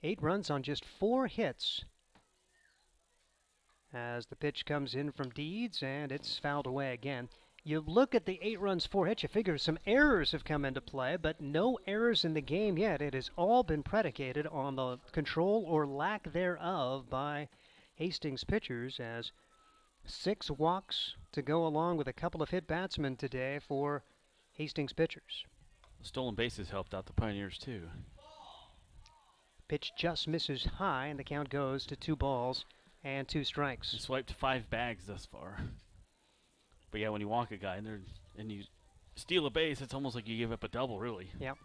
8 runs on just 4 hits. As the pitch comes in from Deeds, and it's fouled away again. You look at the 8 runs, 4 hits, you figure some errors have come into play, but no errors in the game yet. It has all been predicated on the control or lack thereof by Hastings pitchers, as 6 walks to go along with a couple of hit batsmen today for Hastings pitchers. Stolen bases helped out the Pioneers too. Pitch just misses high, and the count goes to 2 balls and 2 strikes. He swiped 5 bags thus far. But yeah, when you walk a guy and you steal a base, it's almost like you give up a double, really. Yep.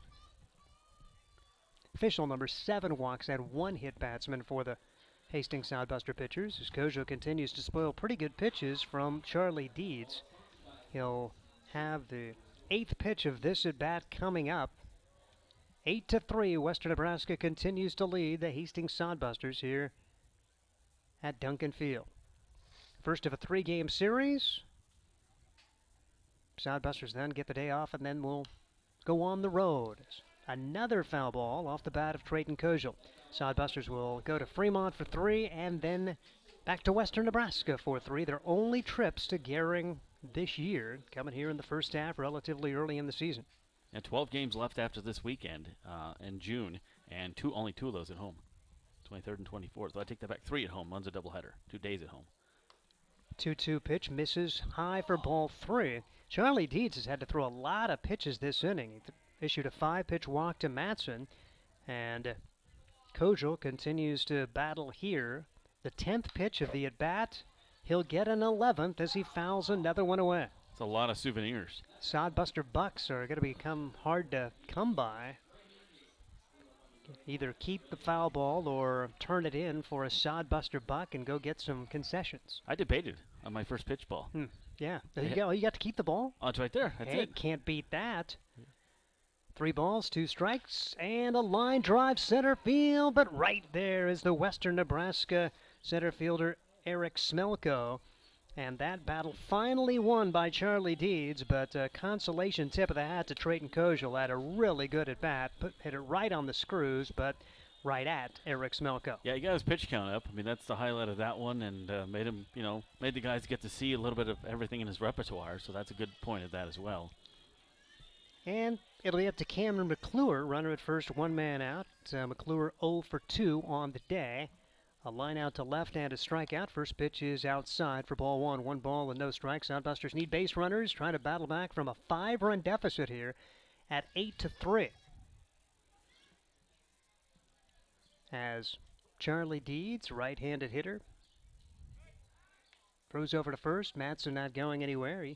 Official number 7 walks and 1 hit batsman for the Hastings Sodbuster pitchers, as Kojal continues to spoil pretty good pitches from Charlie Deeds. He'll have the 8th pitch of this at-bat coming up. 8-3, Western Nebraska continues to lead the Hastings Sodbusters here at Duncan Field. First of a 3-game series. Sodbusters then get the day off, and then we'll go on the road. Another foul ball off the bat of Trayton Kojal. Sodbusters will go to Fremont for 3, and then back to Western Nebraska for 3. Their only trips to Gehring this year, coming here in the first half, relatively early in the season. And 12 games left after this weekend in June, and only 2 of those at home, 23rd and 24th. So I take that back. 3 at home. One's a doubleheader. 2 days at home. 2-2 pitch misses high for ball 3. Charlie Deeds has had to throw a lot of pitches this inning. He issued a 5-pitch walk to Matson, and Kojal continues to battle here. The 10th pitch of the at-bat, he'll get an 11th as he fouls another one away. It's a lot of souvenirs. Sodbuster bucks are going to become hard to come by. Either keep the foul ball or turn it in for a Sodbuster buck and go get some concessions. I debated on my first pitch ball. Yeah. There you go. You got to keep the ball. Oh, it's right there. That's it. Can't beat that. 3 balls, 2 strikes, and a line drive center field. But right there is the Western Nebraska center fielder Eric Smelko. And that battle finally won by Charlie Deeds, but a consolation tip of the hat to Trayton Kojal. Had a really good at-bat, hit it right on the screws, but right at Eric Smelko. Yeah, he got his pitch count up. I mean, that's the highlight of that one, and made him, made the guys get to see a little bit of everything in his repertoire, so that's a good point of that as well. And it'll be up to Cameron McClure, runner at first, 1 man out. McClure 0 for 2 on the day. A line out to left and a strikeout. First pitch is outside for ball 1. 1 ball and no strikes. Sodbusters need base runners, trying to battle back from a 5-run deficit here at 8-3. As Charlie Deeds, right-handed hitter, throws over to first. Matson not going anywhere. He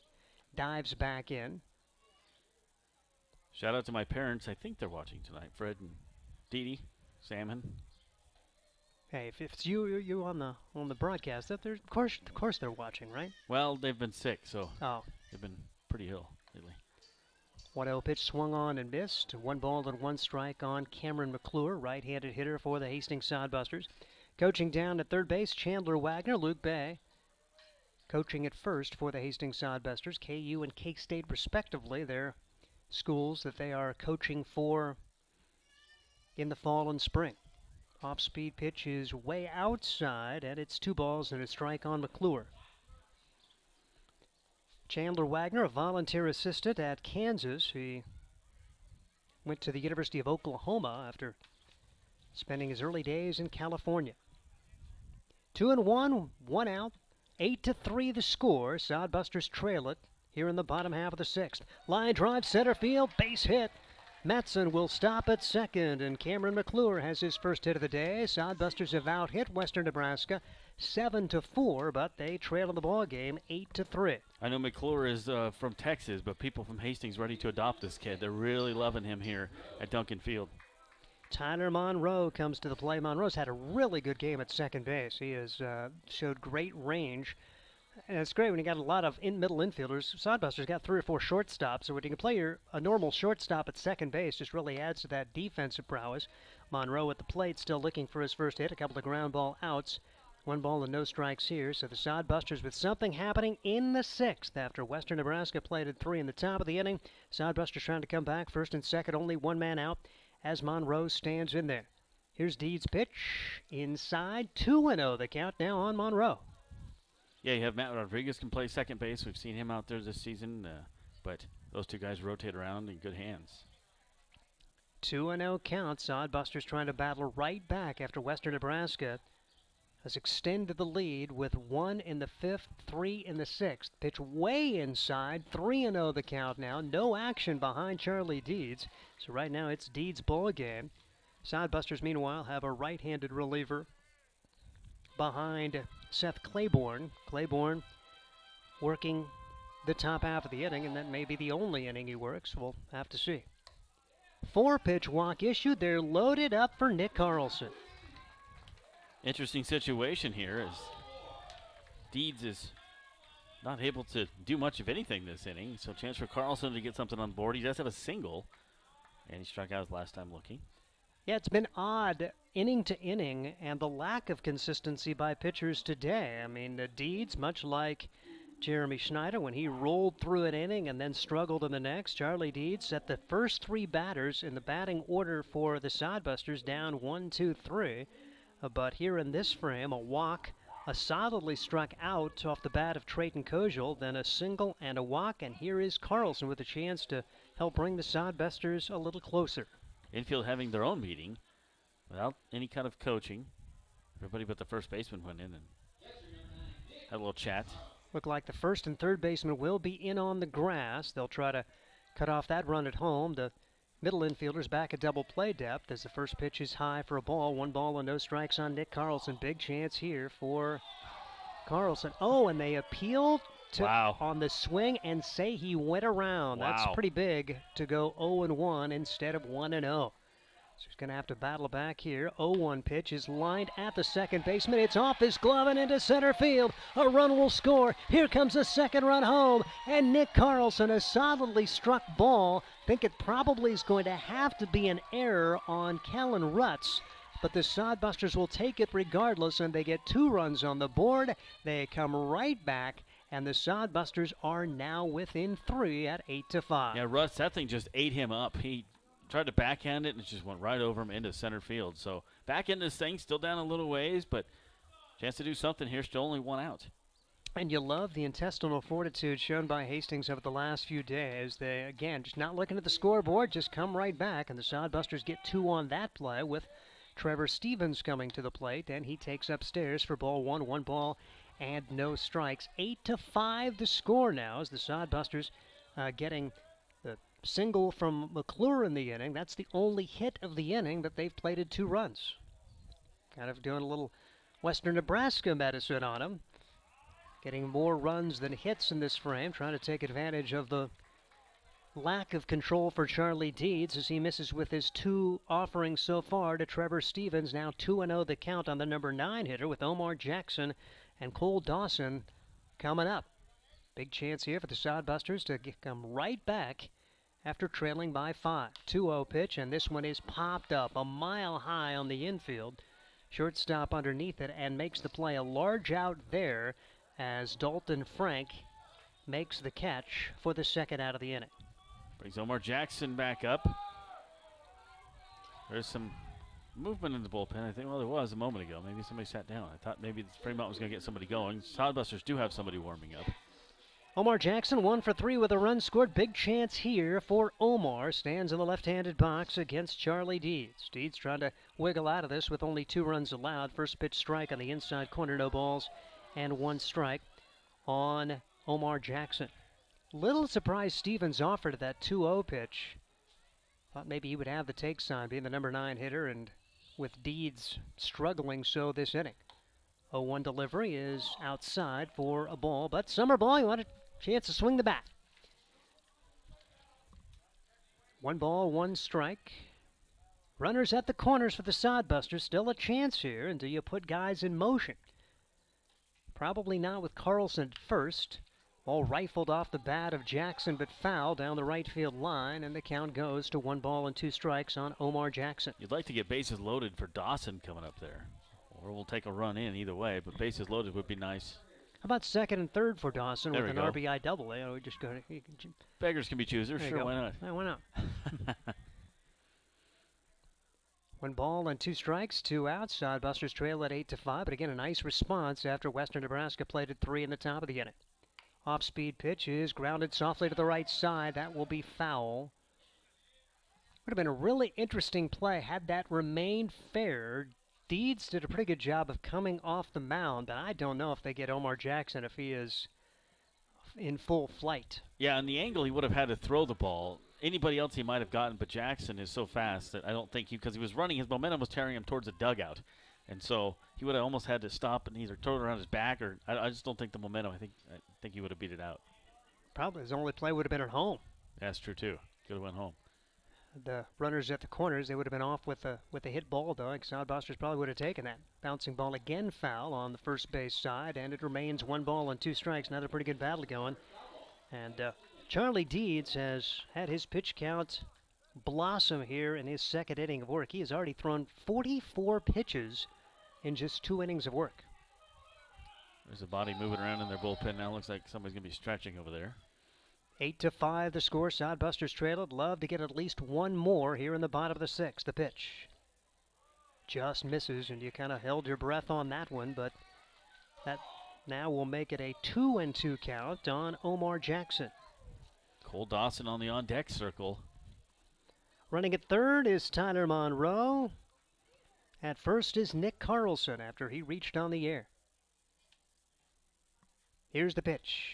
dives back in. Shout out to my parents. I think they're watching tonight. Fred and Dee, Salmon. Hey, if it's you on the broadcast, of course they're watching, right? Well, they've been sick, so they've been pretty ill lately. 1-0 pitch swung on and missed. 1 ball and 1 strike on Cameron McClure, right-handed hitter for the Hastings Sodbusters. Coaching down at third base, Chandler Wagner, Luke Bay. Coaching at first for the Hastings Sodbusters, KU and K-State respectively. Their schools that they are coaching for in the fall and spring. Off-speed pitch is way outside, and it's 2 balls and a strike on McClure. Chandler Wagner, a volunteer assistant at Kansas. He went to the University of Oklahoma after spending his early days in California. 2-1, 1 out, 8-3 the score. Sodbusters trail it here in the bottom half of the 6th. Line drive, center field, base hit. Matson will stop at second, and Cameron McClure has his first hit of the day. Sodbusters have out-hit Western Nebraska 7-4, but they trail in the ball game 8-3. I know McClure is from Texas, but people from Hastings ready to adopt this kid. They're really loving him here at Duncan Field. Tyler Monroe comes to the play. Monroe's had a really good game at second base. He has showed great range. And it's great when you got a lot of middle infielders. Sodbusters got 3 or 4 shortstops, so when you can play a normal shortstop at second base, just really adds to that defensive prowess. Monroe at the plate, still looking for his first hit. A couple of ground ball outs. 1 ball and no strikes here. So the Sodbusters with something happening in the 6th after Western Nebraska played at 3 in the top of the inning. Sodbusters trying to come back. First and second, only 1 man out as Monroe stands in there. Here's Deed's pitch. Inside, 2-0 the count now on Monroe. Yeah, you have Matt Rodriguez can play second base. We've seen him out there this season, but those 2 guys rotate around in good hands. 2-0 count. Sodbusters trying to battle right back after Western Nebraska has extended the lead with 1 in the 5th, 3 in the 6th. Pitch way inside, 3-0 the count now. No action behind Charlie Deeds. So right now it's Deeds' ball game. Sodbusters, meanwhile, have a right-handed reliever behind Seth Claiborne. Claiborne working the top half of the inning, and that may be the only inning he works. We'll have to see. 4-pitch walk issued. They're loaded up for Nick Carlson. Interesting situation here as Deeds is not able to do much of anything this inning, so chance for Carlson to get something on board. He does have a single, and he struck out his last time looking. Yeah, it's been odd inning to inning, and the lack of consistency by pitchers today. I mean, Deeds, much like Jeremy Schneider, when he rolled through an inning and then struggled in the next, Charlie Deeds set the first 3 batters in the batting order for the Sodbusters down 1, 2, 3. But here in this frame, a walk, a solidly struck out off the bat of Trayton Kojal, then a single and a walk, and here is Carlson with a chance to help bring the Sodbusters a little closer. Infield having their own meeting without any kind of coaching. Everybody but the first baseman went in and had a little chat. Look like the first and third baseman will be in on the grass. They'll try to cut off that run at home. The middle infielders back at double play depth as the first pitch is high for a ball. 1 ball and no strikes on Nick Carlson. Big chance here for Carlson. Oh, and they appeal to on the swing and say he went around. Wow. That's pretty big to go 0-1 instead of 1-0. So he's going to have to battle back here. 0-1 pitch is lined at the second baseman. It's off his glove and into center field. A run will score. Here comes a second run home. And Nick Carlson, a solidly struck ball. Think it probably is going to have to be an error on Kellen Rutz. But the Sodbusters will take it regardless, and they get 2 runs on the board. They come right back, and the Sodbusters are now within 3 at 8-5. Yeah, Russ, that thing just ate him up. He tried to backhand it, and it just went right over him into center field. So back in this thing, still down a little ways, but chance to do something here. Still only 1 out. And you love the intestinal fortitude shown by Hastings over the last few days. They, again, just not looking at the scoreboard, just come right back, and the Sodbusters get 2 on that play with Trevor Stevens coming to the plate, and he takes upstairs for ball 1, 1 ball and no strikes. 8-5 the score now as the Sodbusters getting the single from McClure in the inning. That's the only hit of the inning that they've plated 2 runs. Kind of doing a little Western Nebraska medicine on him. Getting more runs than hits in this frame, trying to take advantage of the lack of control for Charlie Deeds as he misses with his 2 offerings so far to Trevor Stevens. Now 2-0 the count on the number 9 hitter with Omar Jackson and Cole Dawson coming up. Big chance here for the Sodbusters to come right back after trailing by 5. 2-0 pitch, and this one is popped up a mile high on the infield. Shortstop underneath it and makes the play. A large out there as Dalton Frank makes the catch for the second out of the inning. Brings Omar Jackson back up. There's some movement in the bullpen. I think, well, there was a moment ago. Maybe somebody sat down. I thought maybe Fremont was going to get somebody going. Sodbusters do have somebody warming up. Omar Jackson 1 for 3 with a run scored. Big chance here for Omar. Stands in the left-handed box against Charlie Deeds. Deeds trying to wiggle out of this with only 2 runs allowed. First pitch strike on the inside corner, no balls, and 1 strike on Omar Jackson. Little surprised Stevens offered that 2-0 pitch. Thought maybe he would have the take sign, being the number 9 hitter, and with Deeds struggling so this inning. 0-1 delivery is outside for a ball, but Summer Ball, you want a chance to swing the bat. 1 ball, 1 strike. Runners at the corners for the Sodbusters. Still a chance here until you put guys in motion. Probably not with Carlson at first. Ball rifled off the bat of Jackson, but foul down the right field line, and the count goes to 1 ball and 2 strikes on Omar Jackson. You'd like to get bases loaded for Dawson coming up there. Or we'll take a run in either way, but bases loaded would be nice. How about second and third for Dawson there with an RBI double? We just go. Beggars can be choosers. Sure, why not? Yeah, why not? 1 ball and 2 strikes, 2 outs. Sodbusters trail at 8-5, but again a nice response after Western Nebraska played at 3 in the top of the inning. Off-speed pitch is grounded softly to the right side. That will be foul. Would have been a really interesting play had that remained fair. Deeds did a pretty good job of coming off the mound, but I don't know if they get Omar Jackson if he is in full flight. Yeah, on the angle he would have had to throw the ball. Anybody else he might have gotten, but Jackson is so fast that I don't think because he was running, his momentum was carrying him towards the dugout. And so he would have almost had to stop and either throw it around his back or I just don't think the momentum. I think he would have beat it out. Probably his only play would have been at home. That's true too. Could have went home. The runners at the corners, they would have been off with a hit ball though. Sodbusters probably would have taken that. Bouncing ball again foul on the first base side, and it remains 1 ball and 2 strikes. Another pretty good battle going. And Charlie Deeds has had his pitch count blossom here in his second inning of work. He has already thrown 44 pitches in just 2 innings of work. There's a body moving around in their bullpen now. Looks like somebody's going to be stretching over there. 8-5 the score. Sodbusters trail it. Love to get at least 1 more here in the bottom of the 6th. The pitch just misses, and you kind of held your breath on that one, but that now will make it a 2-2 count on Omar Jackson. Cole Dawson on the on-deck circle. Running at third is Tyler Monroe. At first is Nick Carlson after he reached on the air. Here's the pitch.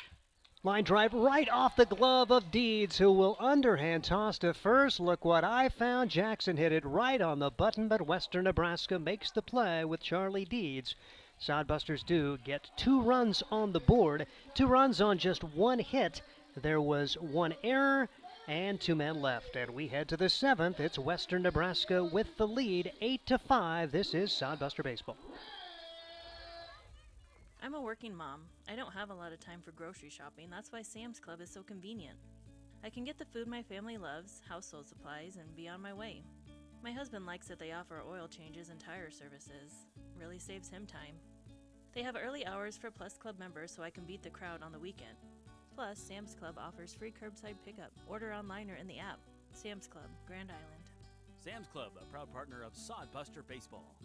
Line drive right off the glove of Deeds, who will underhand toss to first. Look what I found. Jackson hit it right on the button, but Western Nebraska makes the play with Charlie Deeds. Sodbusters do get 2 runs on the board. 2 runs on just 1 hit. There was 1 error and 2 men left. And we head to the 7th. It's Western Nebraska with the lead, 8-5. This is Sodbuster Baseball. I'm a working mom. I don't have a lot of time for grocery shopping. That's why Sam's Club is so convenient. I can get the food my family loves, household supplies, and be on my way. My husband likes that they offer oil changes and tire services. Really saves him time. They have early hours for Plus Club members so I can beat the crowd on the weekend. Plus, Sam's Club offers free curbside pickup. Order online or in the app. Sam's Club, Grand Island. Sam's Club, a proud partner of Sodbuster Baseball.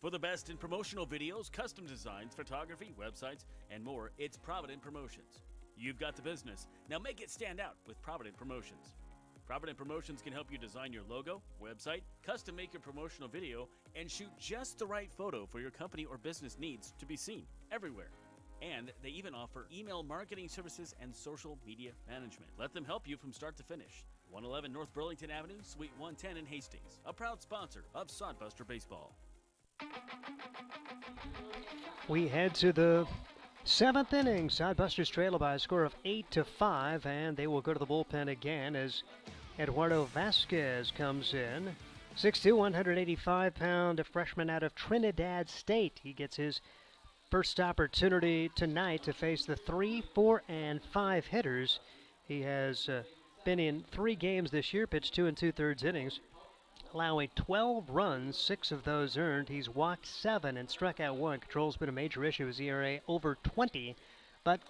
For the best in promotional videos, custom designs, photography, websites, and more, it's Provident Promotions. You've got the business. Now make it stand out with Provident Promotions. Provident Promotions can help you design your logo, website, custom make your promotional video, and shoot just the right photo for your company or business needs to be seen everywhere. And they even offer email marketing services and social media management. Let them help you from start to finish. 111 North Burlington Avenue, Suite 110 in Hastings, a proud sponsor of Sodbuster Baseball. We head to the 7th inning. Sodbusters trail by a score of 8-5, and they will go to the bullpen again as Eduardo Vasquez comes in. 6'2", 185-pound freshman out of Trinidad State. He gets his first opportunity tonight to face the 3, 4, and 5 hitters He has been in 3 games this year, pitched 2 2/3 innings, allowing 12 runs, 6 of those earned. He's walked 7 and struck out 1. Control's been a major issue. His ERA over 20, but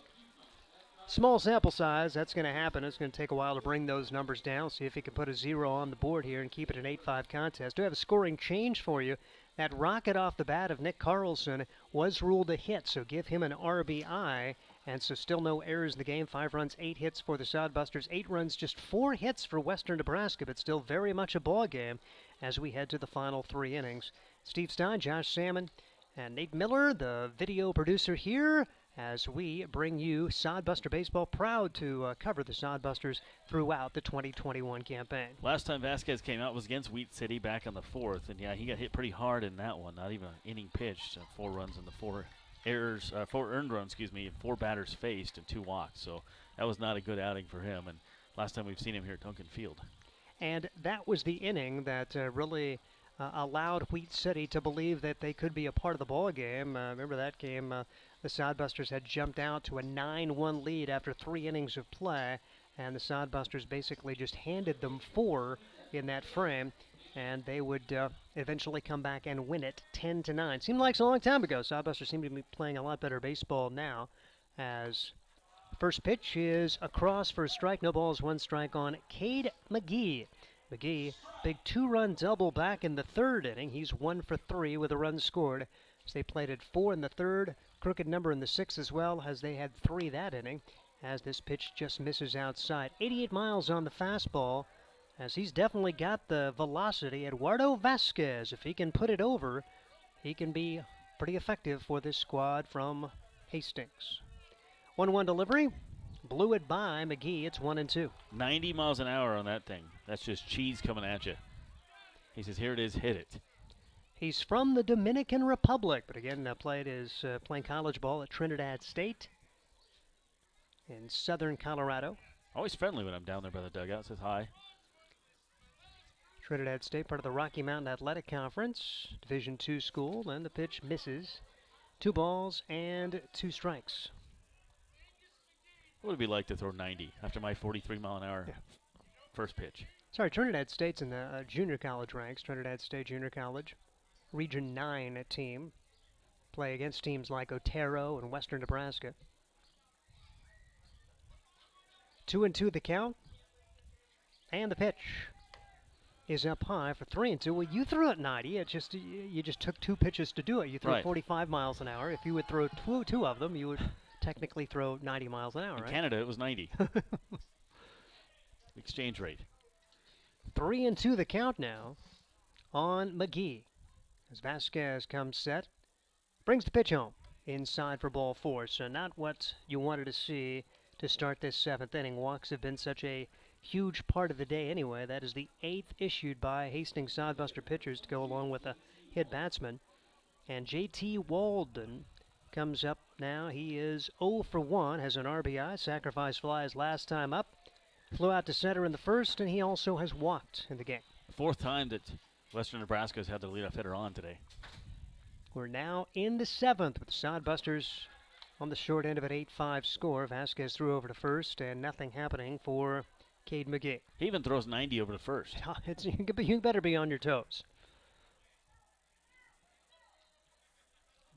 small sample size, that's going to happen. It's going to take a while to bring those numbers down, see if he can put a 0 on the board here and keep it an 8-5 contest. Do have a scoring change for you. That rocket off the bat of Nick Carlson was ruled a hit, so give him an RBI. And so still no errors in the game. 5 runs, 8 hits for the Sodbusters. 8 runs, just 4 hits for Western Nebraska, but still very much a ball game as we head to the final 3 innings. Steve Stein, Josh Salmon, and Nate Miller, the video producer here, as we bring you Sodbuster Baseball, proud to cover the Sodbusters throughout the 2021 campaign. Last time Vasquez came out was against Wheat City back on the 4th, and yeah, he got hit pretty hard in that one. Not even an inning pitched, 4 runs in the 4 errors, 4 earned runs, and 4 batters faced and 2 walks. So that was not a good outing for him. And last time we've seen him here at Duncan Field. And that was the inning that really allowed Wheat City to believe that they could be a part of the ball game. Remember that game? The Sodbusters had jumped out to a 9-1 lead after 3 innings of play, and the Sodbusters basically just handed them 4 in that frame, and they would eventually come back and win it 10-9. Seemed like a long time ago. Sodbusters seem to be playing a lot better baseball now, as first pitch is across for a strike. No balls, 1 strike on Cade McGee. McGee, big 2-run double back in the 3rd inning. He's 1 for 3 with a run scored. So they played at 4 in the 3rd, crooked number in the 6th as well, as they had 3 that inning, as this pitch just misses outside. 88 miles on the fastball, as he's definitely got the velocity. Eduardo Vasquez, if he can put it over, he can be pretty effective for this squad from Hastings. 1-1 delivery, blew it by McGee. It's 1-2. 90 miles an hour on that thing. That's just cheese coming at you. He says, here it is, hit it. He's from the Dominican Republic, but again, playing college ball at Trinidad State in southern Colorado. Always friendly when I'm down there by the dugout. Says hi. Trinidad State, part of the Rocky Mountain Athletic Conference, Division II school, and the pitch misses. 2 balls and 2 strikes. What would it be like to throw 90 after my 43-mile-an-hour first pitch? Sorry, Trinidad State's in the junior college ranks. Trinidad State Junior College, Region 9 team. Play against teams like Otero and Western Nebraska. 2-2 the count. And the pitch is up high for 3-2. Well, you threw it 90. You just took 2 pitches to do it. You threw 45 miles an hour. If you would throw two of them, you would technically throw 90 miles an hour, In right? Canada, it was 90. Exchange rate. 3-2 the count now on McGee. As Vasquez comes set, brings the pitch home inside for ball 4. So not what you wanted to see to start this 7th inning. Walks have been such a huge part of the day anyway. That is the 8th issued by Hastings Sodbuster pitchers to go along with a hit batsman. And J.T. Walden comes up now. He is 0 for 1, has an RBI. Sacrifice flies last time up. Flew out to center in the 1st, and he also has walked in the game. 4th time that Western Nebraska has had their leadoff hitter on today. We're now in the 7th with the Sodbusters on the short end of an 8-5 score. Vasquez threw over to 1st, and nothing happening for Cade McGee. He even throws 90 over to 1st. You better be on your toes.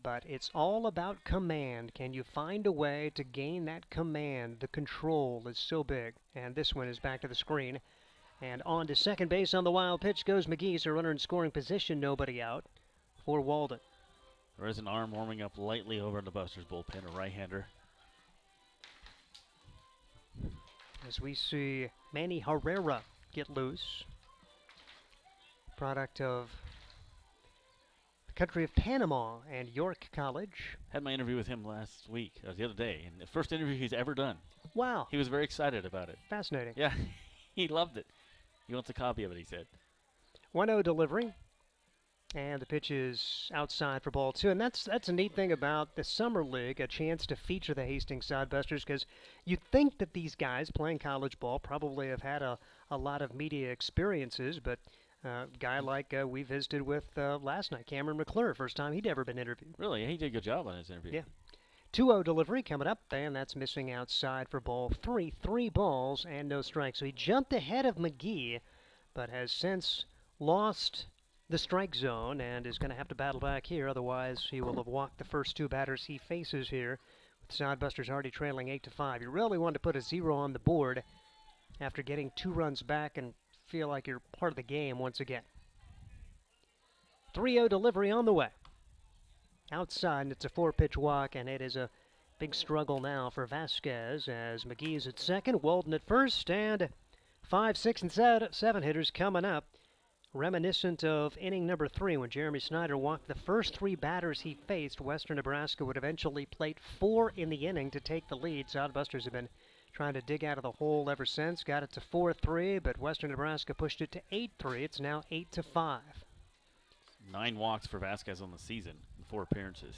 But it's all about command. Can you find a way to gain that command? The control is so big. And this one is back to the screen. And on to second base on the wild pitch goes McGee. So runner in scoring position, nobody out for Walden. There is an arm warming up lightly over in the Busters bullpen, a right-hander. As we see Manny Herrera get loose. Product of the country of Panama and York College. Had my interview with him last week, the other day, and the first interview he's ever done. Wow. He was very excited about it. Fascinating. Yeah, he loved it. He wants a copy of it, he said. 1-0 delivery. And the pitch is outside for ball 2. And that's a neat thing about the Summer League, a chance to feature the Hastings Sodbusters, because you think that these guys playing college ball probably have had a lot of media experiences, but a guy like we visited with last night, Cameron McClure, first time he'd ever been interviewed. Really? He did a good job on his interview. Yeah. 2-0 delivery coming up, and that's missing outside for ball 3. 3 balls and no strikes. So he jumped ahead of McGee, but has since lost the strike zone and is going to have to battle back here. Otherwise, he will have walked the first 2 batters he faces here, with Sodbusters already trailing 8-5. You really want to put a 0 on the board after getting 2 runs back and feel like you're part of the game once again. 3-0 delivery on the way. Outside, and it's a 4-pitch walk, and it is a big struggle now for Vasquez as McGee's at second, Walden at first, and 5, 6, and 7 hitters coming up. Reminiscent of inning number 3 when Jeremy Snyder walked the first 3 batters he faced. Western Nebraska would eventually plate 4 in the inning to take the lead. Sodbusters have been trying to dig out of the hole ever since. Got it to 4-3, but Western Nebraska pushed it to 8-3. It's now 8-5. 9 walks for Vasquez on the season in 4 appearances.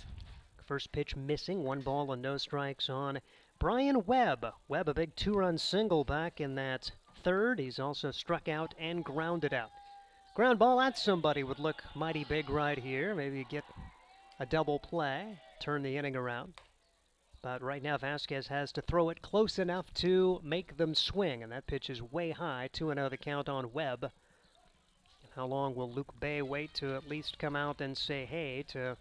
First pitch missing, 1 ball and no strikes on Brian Webb. Webb, a big 2-run single back in that 3rd. He's also struck out and grounded out. Ground ball at somebody would look mighty big right here. Maybe get a double play, turn the inning around. But right now Vasquez has to throw it close enough to make them swing, and that pitch is way high. 2-0 the count on Webb. How long will Luke Bay wait to at least come out and say hey to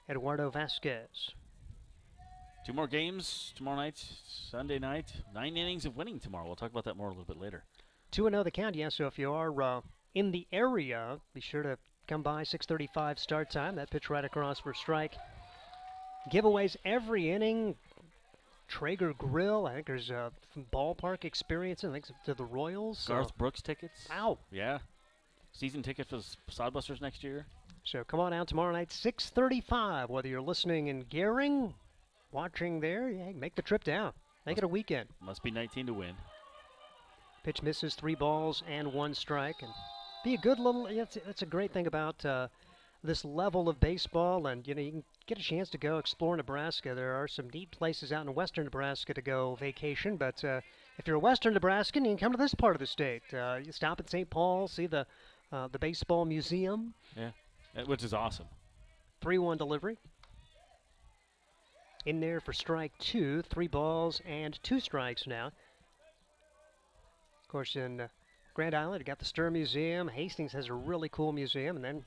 Eduardo Vasquez? 2 more games tomorrow night, Sunday night. 9 innings of winning tomorrow. We'll talk about that more a little bit later. 2-0 the count, yes. So if you are in the area, be sure to come by. 6:35 start time. That pitch right across for strike. Giveaways every inning. Traeger Grill. I think there's a ballpark experience. I think to the Royals. Garth Brooks tickets. Wow. Yeah. Season ticket for the Sodbusters next year. So come on out tomorrow night, 6:35. Whether you're listening in Gehring, watching there, yeah, make the trip down. Make it a weekend. Must be 19 to win. Pitch misses, 3 balls and 1 strike, and be a good little. That's a great thing about this level of baseball, and you can get a chance to go explore Nebraska. There are some neat places out in western Nebraska to go vacation, but if you're a western Nebraskan, you can come to this part of the state. You stop at St. Paul, see the baseball museum. Yeah, which is awesome. 3-1 delivery. In there for strike 2, 3 balls and 2 strikes now. Of course, in Grand Island, you got the Stir Museum. Hastings has a really cool museum, and then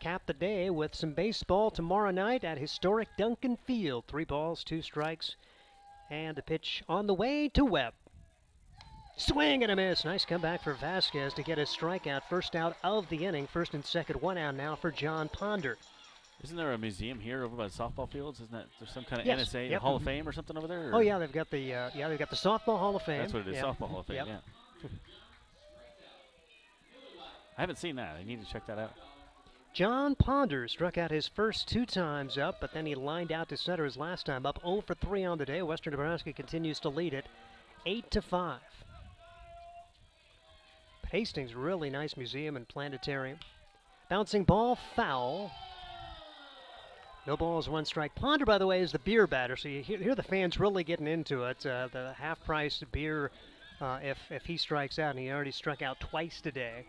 cap the day with some baseball tomorrow night at historic Duncan Field. 3 balls, 2 strikes, and a pitch on the way to Webb. Swing and a miss. Nice comeback for Vasquez to get his strikeout. First out of the inning. First and second, 1 out now for John Ponder. Isn't there a museum here over by the softball fields? Isn't that there's some kind of Yes, NSA yep. Hall of Fame or something over there? Oh yeah, they've got the Softball Hall of Fame. That's what it is, Yep. Softball Hall of Fame. Yep. Yeah. I haven't seen that. I need to check that out. John Ponder struck out his first 2 times up, but then he lined out to center his last time up. 0 for 3 on the day. Western Nebraska continues to lead it, 8-5. Hastings, really nice museum and planetarium. Bouncing ball, foul. No balls, 1 strike. Ponder, by the way, is the beer batter, so you hear the fans really getting into it. The half-price beer, if he strikes out, and he already struck out twice today.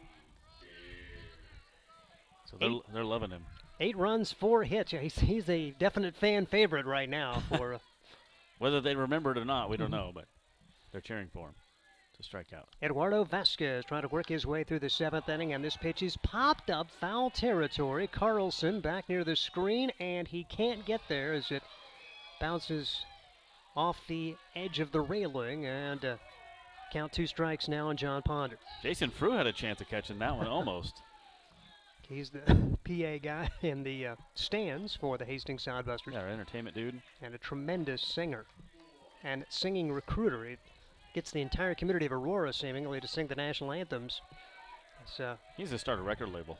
So they're loving him. 8 runs, 4 hits. Yeah, he's a definite fan favorite right now. For whether they remember it or not, we don't know, but they're cheering for him to strike out. Eduardo Vasquez trying to work his way through the 7th inning, and this pitch is popped up, foul territory. Carlson back near the screen, and he can't get there as it bounces off the edge of the railing, and count 2 strikes now on John Ponder. Jason Frew had a chance of catching that one, almost. He's the PA guy in the stands for the Hastings Sodbusters. Yeah, our entertainment dude. And a tremendous singer and singing recruiter. He gets the entire community of Aurora, seemingly, to sing the national anthems. He's to start a record label.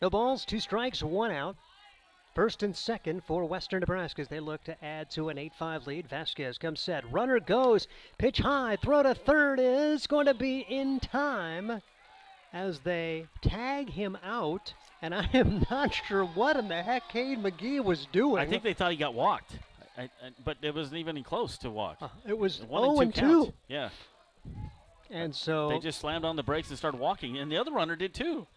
No balls, 2 strikes, 1 out. First and second for Western Nebraska as they look to add to an 8-5 lead. Vasquez comes set. Runner goes. Pitch high. Throw to third is going to be in time as they tag him out. And I am not sure what in the heck Cade McGee was doing. I think they thought he got walked. But it wasn't even close to walk. It was 1-2 0-2. count. Yeah. And so they just slammed on the brakes and started walking, and the other runner did too.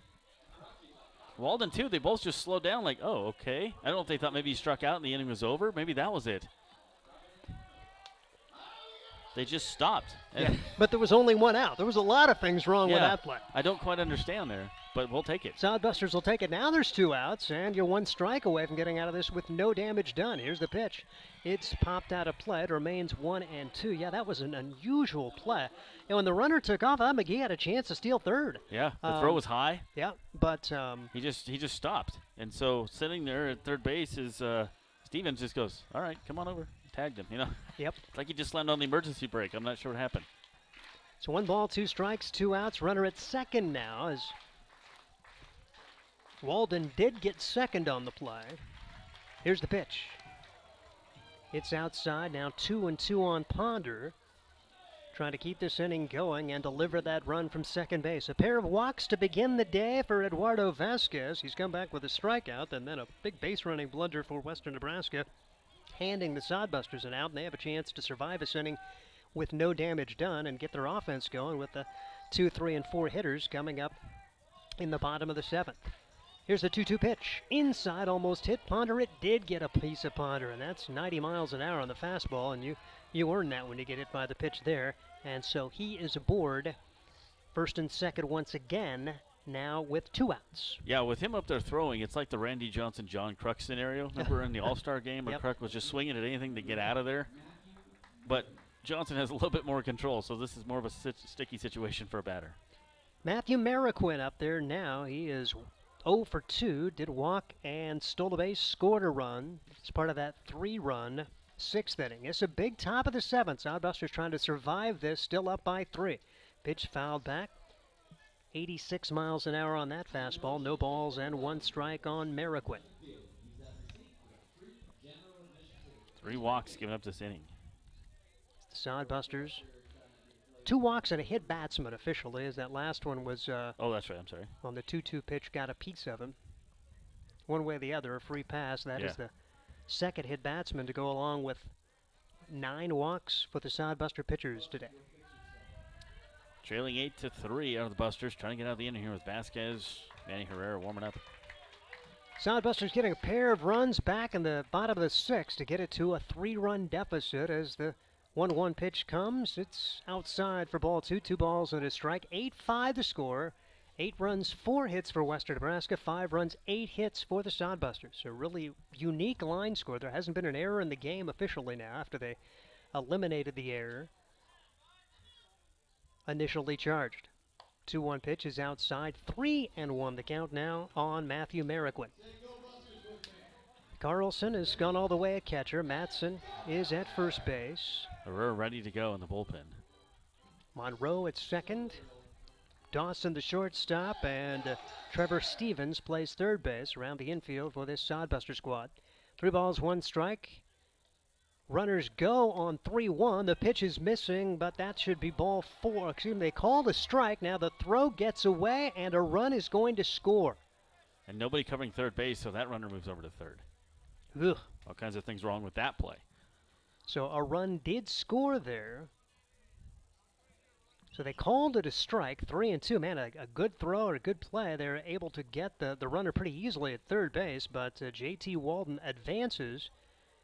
Walden, too, they both just slowed down like, oh, okay. I don't know if they thought maybe he struck out and the inning was over. Maybe that was it. They just stopped. Yeah, but there was only one out. There was a lot of things wrong with that play. I don't quite understand there, but we'll take it. Sodbusters will take it. Now there's 2 outs, and you're 1 strike away from getting out of this with no damage done. Here's the pitch. It's popped out of play. It remains 1-2. Yeah, that was an unusual play. And when the runner took off, I thought McGee had a chance to steal third. Yeah, the throw was high. Yeah, but he just stopped. And so sitting there at third base is Stevens just goes, all right, come on over. Tagged him, Yep. It's like he just slammed on the emergency brake. I'm not sure what happened. So 1 ball, 2 strikes, 2 outs. Runner at second now as Walden did get second on the play. Here's the pitch. It's outside now, 2-2 on Ponder. Trying to keep this inning going and deliver that run from second base. A pair of walks to begin the day for Eduardo Vasquez. He's come back with a strikeout and then a big base running blunder for Western Nebraska, handing the Sodbusters an out, and they have a chance to survive this inning with no damage done and get their offense going with the 2, 3, and 4 hitters coming up in the bottom of the 7th. Here's the 2-2 pitch. Inside, almost hit Ponder. It did get a piece of Ponder, and that's 90 miles an hour on the fastball, and you earn that when you get hit by the pitch there. And so he is aboard first and second once again, now with 2 outs. Yeah, with him up there throwing, it's like the Randy Johnson-John Kruk scenario. Remember in the All-Star game where Kruk was just swinging at anything to get out of there? But Johnson has a little bit more control, so this is more of a sticky situation for a batter. Matthew Mariquin up there now. He is 0 for 2, did walk and stole a base, scored a run. It's part of that 3-run 6th inning. It's a big top of the 7th. Sodbusters trying to survive this, still up by 3. Pitch fouled back. 86 miles an hour on that fastball. No balls and 1 strike on Mariquin. 3 walks given up this inning. The Sodbusters. 2 walks and a hit batsman officially, as that last one was oh, that's right, I'm sorry. On the 2-2 pitch, got a piece of him. One way or the other, a free pass. That is the second hit batsman to go along with 9 walks for the Sodbuster pitchers today. Trailing 8-3 out of the Busters, trying to get out of the inning here with Vasquez, Manny Herrera warming up. Sodbusters getting a pair of runs back in the bottom of the 6th to get it to a 3-run deficit as the 1-1 pitch comes. It's outside for ball 2. 2 balls and a strike. 8-5 the score. 8 runs, 4 hits for Western Nebraska. 5 runs, 8 hits for the Sodbusters. A really unique line score. There hasn't been an error in the game officially now after they eliminated the error initially charged. 2-1 pitch is outside. 3-1 the count now on Matthew Mariquin. Carlson has gone all the way at catcher. Matson is at first base. Herrera ready to go in the bullpen. Monroe at second. Dawson the shortstop, and Trevor Stevens plays third base around the infield for this Sodbuster squad. 3 balls, 1 strike. Runners go on 3-1. The pitch is missing, but that should be ball 4. Excuse me, they called a strike. Now the throw gets away, and a run is going to score. And nobody covering third base, so that runner moves over to third. Ugh. All kinds of things wrong with that play. So a run did score there. So they called it a strike, 3-2. Man, a good throw or a good play. They're able to get the runner pretty easily at third base, but J.T. Walden advances.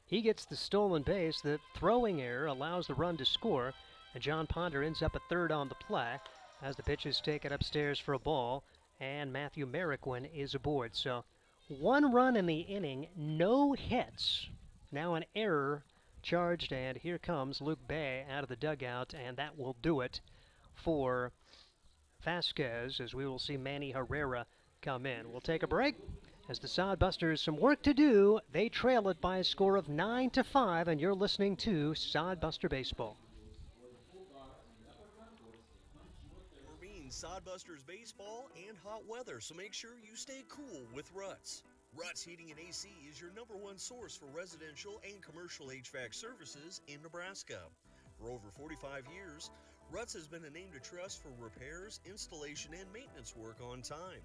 He gets the stolen base. The throwing error allows the run to score, and John Ponder ends up at third on the play as the pitch is taken upstairs for a ball, and Matthew Mariquin is aboard. So 1 run in the inning, no hits. Now an error charged, and here comes Luke Bay out of the dugout, and that will do it for Vasquez, as we will see Manny Herrera come in. We'll take a break. As the Sodbusters some work to do, they trail it by a score of 9-5, and you're listening to Sodbuster Baseball. We're being Sodbusters Baseball and hot weather, so make sure you stay cool with Ruts. Ruts Heating and AC is your #1 source for residential and commercial HVAC services in Nebraska. For over 45 years, Ruts has been a name to trust for repairs, installation, and maintenance work on time.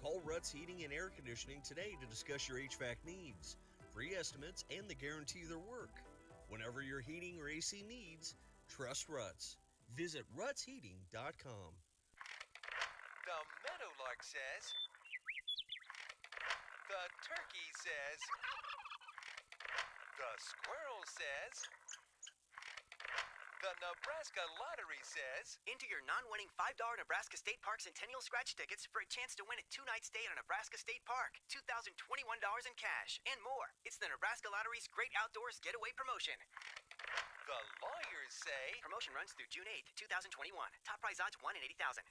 Call Ruts Heating and Air Conditioning today to discuss your HVAC needs, free estimates, and the guarantee their work. Whenever your heating or AC needs, trust Ruts. Visit rutsheating.com. The meadowlark says, turkey says. The squirrel says. The Nebraska Lottery says. Enter your non-winning $5 Nebraska State Park Centennial Scratch tickets for a chance to win a 2-night stay at a Nebraska State Park, $2,021 in cash, and more. It's the Nebraska Lottery's Great Outdoors Getaway Promotion. The lawyers say. Promotion runs through June 8th, 2021. Top prize odds 1 in 80,000.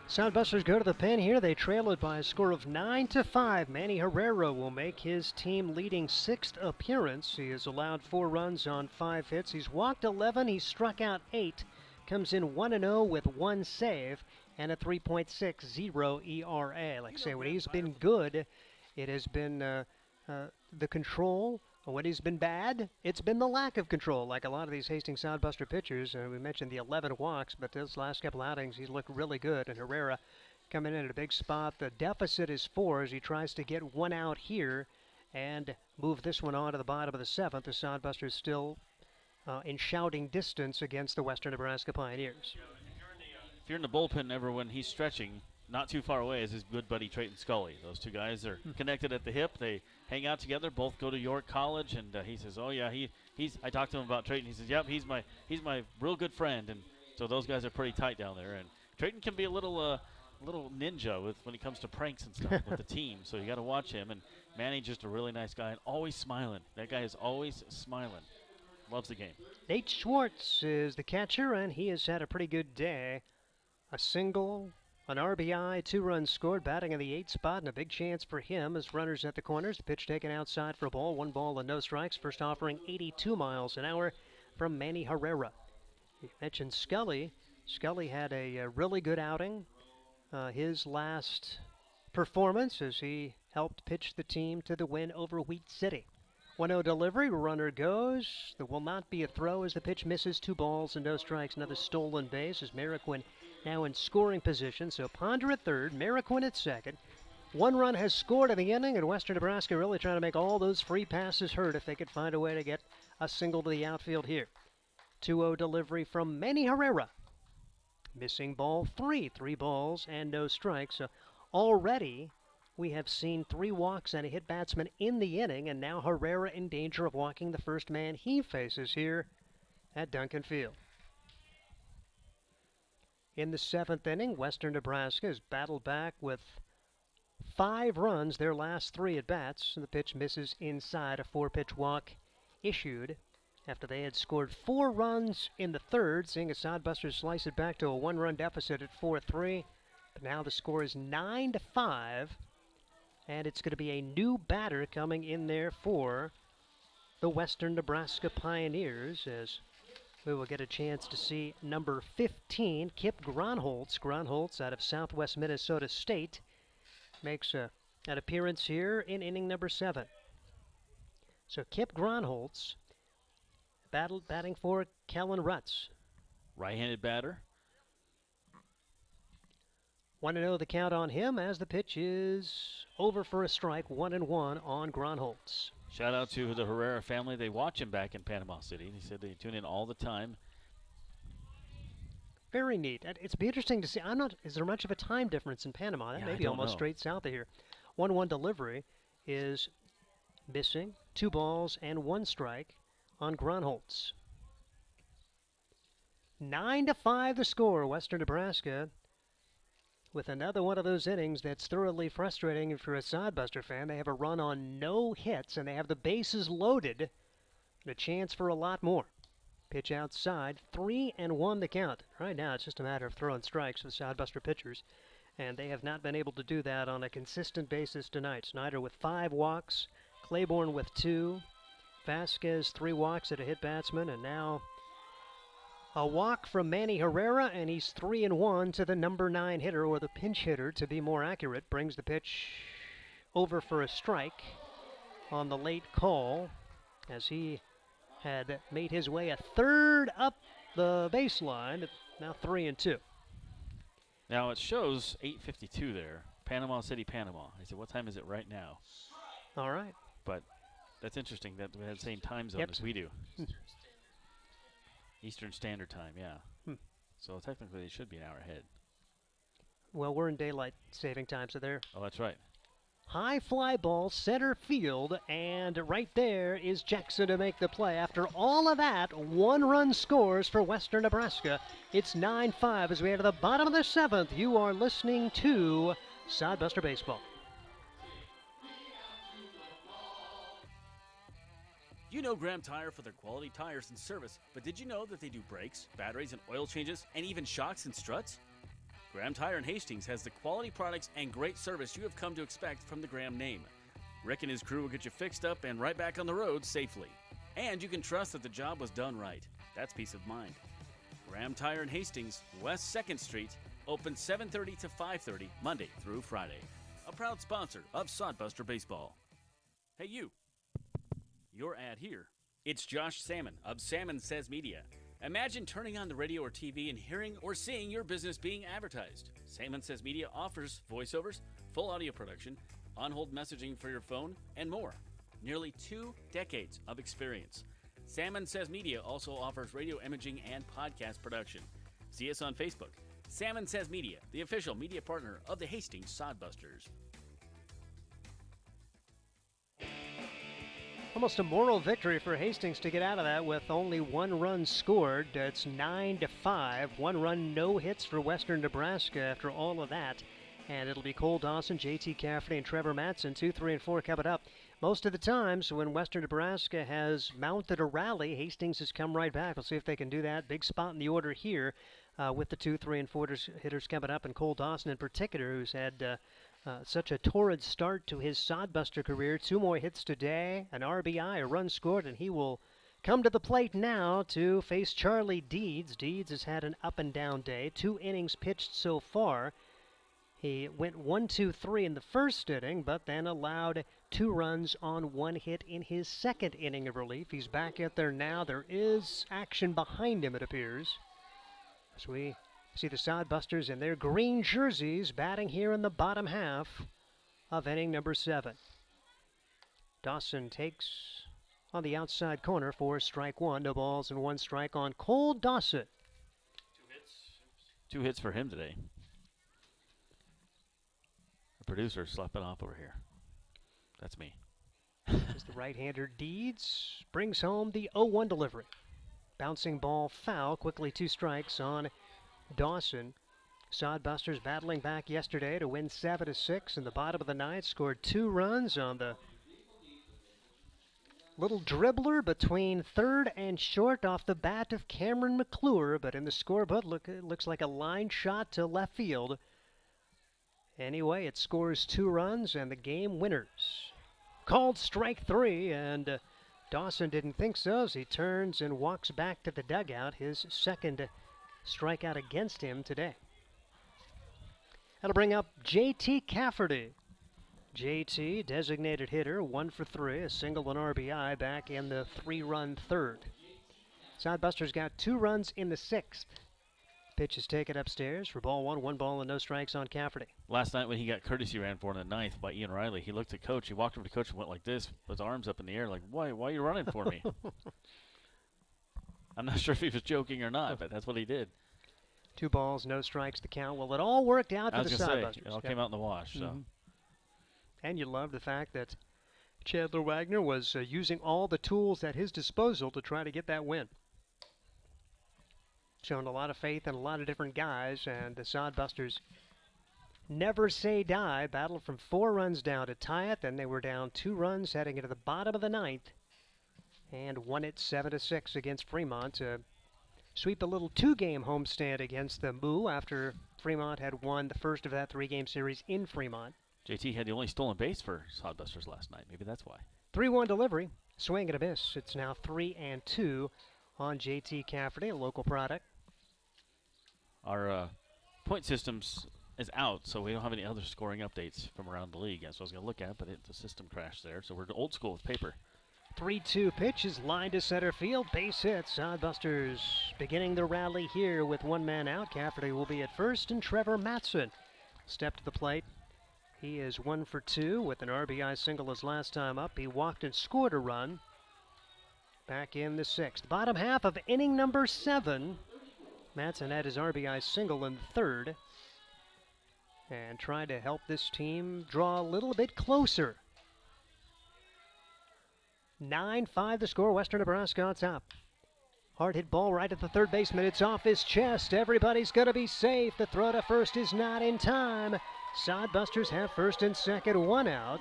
Soundbusters go to the pen here. They trail it by a score of 9-5. Manny Herrera will make his team leading 6th appearance. He has allowed 4 runs on 5 hits. He's walked 11. He's struck out 8. Comes in 1-0 with 1 save and a 3.60 ERA. Like I say, when he's been good, it has been the control. When he's been bad, it's been the lack of control, like a lot of these Hastings Soundbuster pitchers. We mentioned the 11 walks, but those last couple outings, he's looked really good. And Herrera coming in at a big spot. The deficit is 4 as he tries to get 1 out here and move this one on to the bottom of the 7th. The Soundbusters still in shouting distance against the Western Nebraska Pioneers. If you're in the bullpen ever when he's stretching, not too far away is his good buddy Trayton Scully. Those two guys are connected at the hip. They hang out together. Both go to York College, and he says, "Oh yeah, he's." I talked to him about Trayton. He says, "Yep, he's my real good friend." And so those guys are pretty tight down there. And Trayton can be a little ninja when it comes to pranks and stuff with the team. So you got to watch him. And Manny just a really nice guy and always smiling. That guy is always smiling. Loves the game. Nate Schwartz is the catcher, and he has had a pretty good day. A single. An RBI, 2 runs scored, batting in the 8th spot, and a big chance for him as runners at the corners. The pitch taken outside for a ball, 1 ball and no strikes. First offering 82 miles an hour from Manny Herrera. You mentioned Scully. Scully had a really good outing. His last performance as he helped pitch the team to the win over Wheat City. 1-0 delivery, runner goes. There will not be a throw as the pitch misses. 2 balls and no strikes. Another stolen base as Mariquin now in scoring position. So Ponder at third, Mariquin at second. 1 run has scored in the inning, and Western Nebraska really trying to make all those free passes hurt if they could find a way to get a single to the outfield here. 2-0 delivery from Manny Herrera. Missing ball 3. 3 balls and no strikes. So already we have seen 3 walks and a hit batsman in the inning, and now Herrera in danger of walking the first man he faces here at Duncan Field. In the 7th inning, Western Nebraska has battled back with 5 runs their last 3 at-bats. The pitch misses inside. A 4-pitch walk issued after they had scored 4 runs in the 3rd, seeing a Soundbusters slice it back to a 1-run deficit at 4-3. But now the score is 9-5, and it's going to be a new batter coming in there for the Western Nebraska Pioneers as we will get a chance to see number 15, Kip Gronholtz. Gronholtz out of Southwest Minnesota State makes an appearance here in inning number 7. So Kip Gronholtz batting for Kellen Rutz. Right-handed batter. 1-0 the count on him as the pitch is over for a strike. 1-1 on Gronholtz. Shout out to the Herrera family. They watch him back in Panama City. They said they tune in all the time. Very neat. It's be interesting to see. Is there much of a time difference in Panama? That may be almost straight south of here. 1-1 delivery is missing. 2 balls and 1 strike on Gronholtz. 9-5 the score. Western Nebraska with another one of those innings that's thoroughly frustrating for a Sodbuster fan. They have a run on no hits, and they have the bases loaded and a chance for a lot more. Pitch outside, 3-1 the count. Right now, it's just a matter of throwing strikes for the Sodbuster pitchers, and they have not been able to do that on a consistent basis tonight. Snyder with 5 walks, Claiborne with 2, Vasquez 3 walks at a hit batsman, and now a walk from Manny Herrera, and he's 3-1 to the number 9 hitter, or the pinch hitter to be more accurate. Brings the pitch over for a strike on the late call as he had made his way a third up the baseline. Now 3-2. Now it shows 8:52 there. Panama City, Panama. I said, what time is it right now? All right. But that's interesting that we have the same time zone as we do. Eastern Standard Time, yeah. So technically it should be an hour ahead. Well, we're in daylight saving time, so they're... Oh, that's right. High fly ball, center field, and right there is Jackson to make the play. After all of that, 1 run scores for Western Nebraska. It's 9-5 as we head to the bottom of the 7th. You are listening to Sodbuster Baseball. You know Graham Tire for their quality tires and service, but did you know that they do brakes, batteries, and oil changes, and even shocks and struts? Graham Tire in Hastings has the quality products and great service you have come to expect from the Graham name. Rick and his crew will get you fixed up and right back on the road safely. And you can trust that the job was done right. That's peace of mind. Graham Tire in Hastings, West 2nd Street, open 7:30 to 5:30, Monday through Friday. A proud sponsor of Sodbuster Baseball. Hey you, your ad here. It's Josh Salmon of Salmon Says Media. Imagine turning on the radio or TV and hearing or seeing your business being advertised. Salmon Says Media offers voiceovers, full audio production, on-hold messaging for your phone, and more. Nearly 2 decades of experience. Salmon Says Media also offers radio imaging and podcast production. See us on Facebook. Salmon Says Media, the official media partner of the Hastings Sodbusters. Almost a moral victory for Hastings to get out of that with only 1 run scored. It's 9-5. 1 run, no hits for Western Nebraska after all of that. And it'll be Cole Dawson, J.T. Cafferty, and Trevor Matson, 2, 3, and 4 coming up. Most of the times when Western Nebraska has mounted a rally, Hastings has come right back. We'll see if they can do that. Big spot in the order here with the 2, 3, and 4 hitters coming up, and Cole Dawson in particular, who's had such a torrid start to his Sodbuster career. 2 more hits today, an RBI, a run scored, and he will come to the plate now to face Charlie Deeds. Deeds has had an up-and-down day. 2 innings pitched so far. He went 1-2-3 in the first inning, but then allowed 2 runs on 1 hit in his second inning of relief. He's back out there now. There is action behind him, it appears. As we see the Sodbusters in their green jerseys batting here in the bottom half of inning number 7. Dawson takes on the outside corner for strike 1. No balls and 1 strike on Cole Dawson. 2 hits for him today. The producer slapping off over here. That's me. As the right-hander Deeds brings home the 0-1 delivery. Bouncing ball foul, quickly 2 strikes on Dawson. Sodbusters battling back yesterday to win 7-6 in the bottom of the 9th. Scored 2 runs on the little dribbler between third and short off the bat of Cameron McClure, but in the scorebook it looks like a line shot to left field. Anyway, it scores 2 runs and the game winners. Called strike 3, and Dawson didn't think so as he turns and walks back to the dugout, his second strikeout against him today. That'll bring up J.T. Cafferty. J.T., designated hitter, 1 for 3, a single and RBI back in the 3-run third. Sodbusters got 2 runs in the 6th. Pitch is taken upstairs for ball 1, 1 ball and no strikes on Cafferty. Last night when he got courtesy ran for in the 9th by Ian Riley, he looked at Coach. He walked over to Coach and went like this, with his arms up in the air, like, why are you running for me? I'm not sure if he was joking or not, but that's what he did. 2 balls, no strikes, the count. Well, it all worked out for the Sodbusters. It all came out in the wash. So. And you love the fact that Chandler Wagner was using all the tools at his disposal to try to get that win. Shown a lot of faith in a lot of different guys, and the Sodbusters never say die. Battled from 4 runs down to tie it. Then they were down 2 runs heading into the bottom of the 9th, and won it 7-6 against Fremont to sweep a little 2-game homestand against the Moo after Fremont had won the first of that 3-game series in Fremont. JT had the only stolen base for Sodbusters last night. Maybe that's why. 3-1 delivery, swing and a miss. It's now 3-2 on J.T. Cafferty, a local product. Our point systems is out, so we don't have any other scoring updates from around the league. That's what I was going to look at, but the system crashed there, so we're old school with paper. 3-2 pitch is lined to center field. Base hit. Sodbusters beginning the rally here with 1 man out. Cafferty will be at first, and Trevor Matson step to the plate. He is 1 for 2 with an RBI single his last time up. He walked and scored a run back in the 6th. Bottom half of inning number 7. Matson had his RBI single in the 3rd. and try to help this team draw a little bit closer. 9-5 the score, Western Nebraska on top. Hard hit ball right at the third baseman. It's off his chest. Everybody's going to be safe. The throw to first is not in time. Sodbusters have first and second, one out.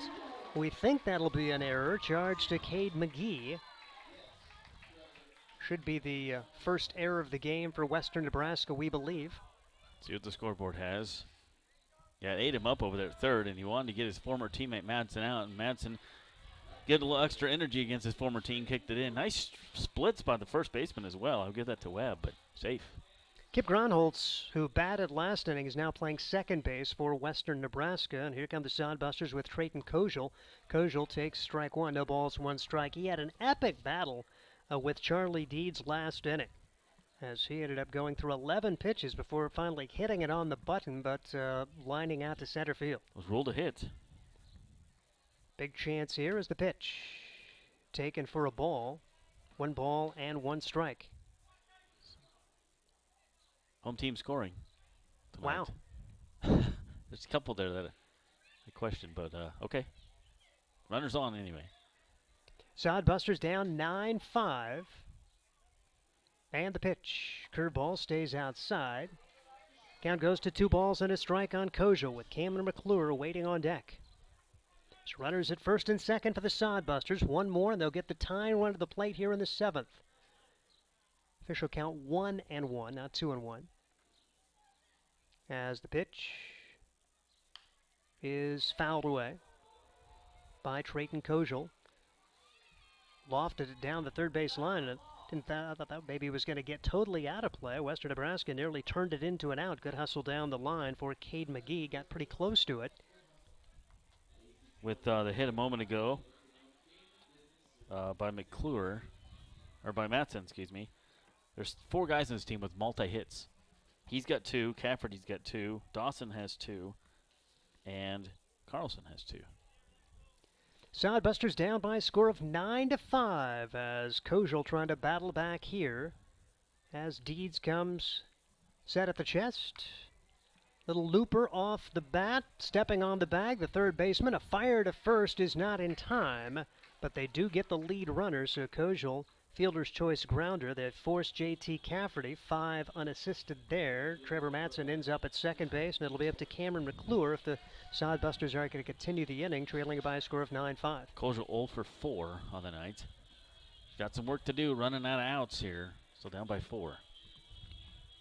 We think that'll be an error. Charge to Cade McGee. Should be the first error of the game for Western Nebraska, we believe. See what the scoreboard has. Yeah, it ate him up over there at third, and he wanted to get his former teammate Madsen out, and Madsen get a little extra energy against his former team, kicked it in. Nice splits by the first baseman as well. I'll give that to Webb, but safe. Kip Gronholtz, who batted last inning, is now playing second base for Western Nebraska. And here come the Sodbusters with Trayton Koziel. Koziel takes strike one, no balls, one strike. He had an epic battle with Charlie Deeds last inning, as he ended up going through 11 pitches before finally hitting it on the button, but lining out to center field. Was ruled a hit. Big chance here is the pitch. Taken for a ball. 1 ball and 1 strike. Home team scoring tonight. Wow. There's a couple there that I question, but okay. Runners on anyway. Sodbusters down 9-5. And the pitch. Curveball stays outside. Count goes to 2 balls and a strike on Koziel with Cameron McClure waiting on deck. So runners at first and second for the Sodbusters. One more and they'll get the tying run to the plate here in the 7th. Official count 1-1, not 2-1. As the pitch is fouled away by Trayton Koziel. Lofted it down the third base line, and I thought that maybe was going to get totally out of play. Western Nebraska nearly turned it into an out. Good hustle down the line for Cade McGee. Got pretty close to it. With the hit a moment ago by McClure, or by Madsen, excuse me. There's 4 guys in this team with multi-hits. He's got 2, Cafferty's got 2, Dawson has 2, and Carlson has 2. Sodbusters down by a score of 9-5 as Koziel trying to battle back here. As Deeds comes set at the chest. Little looper off the bat, stepping on the bag. The third baseman, a fire to first is not in time, but they do get the lead runner, so Koziel, fielder's choice grounder that forced J.T. Cafferty, 5 unassisted there. Trevor Madsen ends up at second base, and it'll be up to Cameron McClure if the Sodbusters are going to continue the inning, trailing by a score of 9-5. Koziel 0 for 4 on the night. Got some work to do running out of outs here, so down by 4.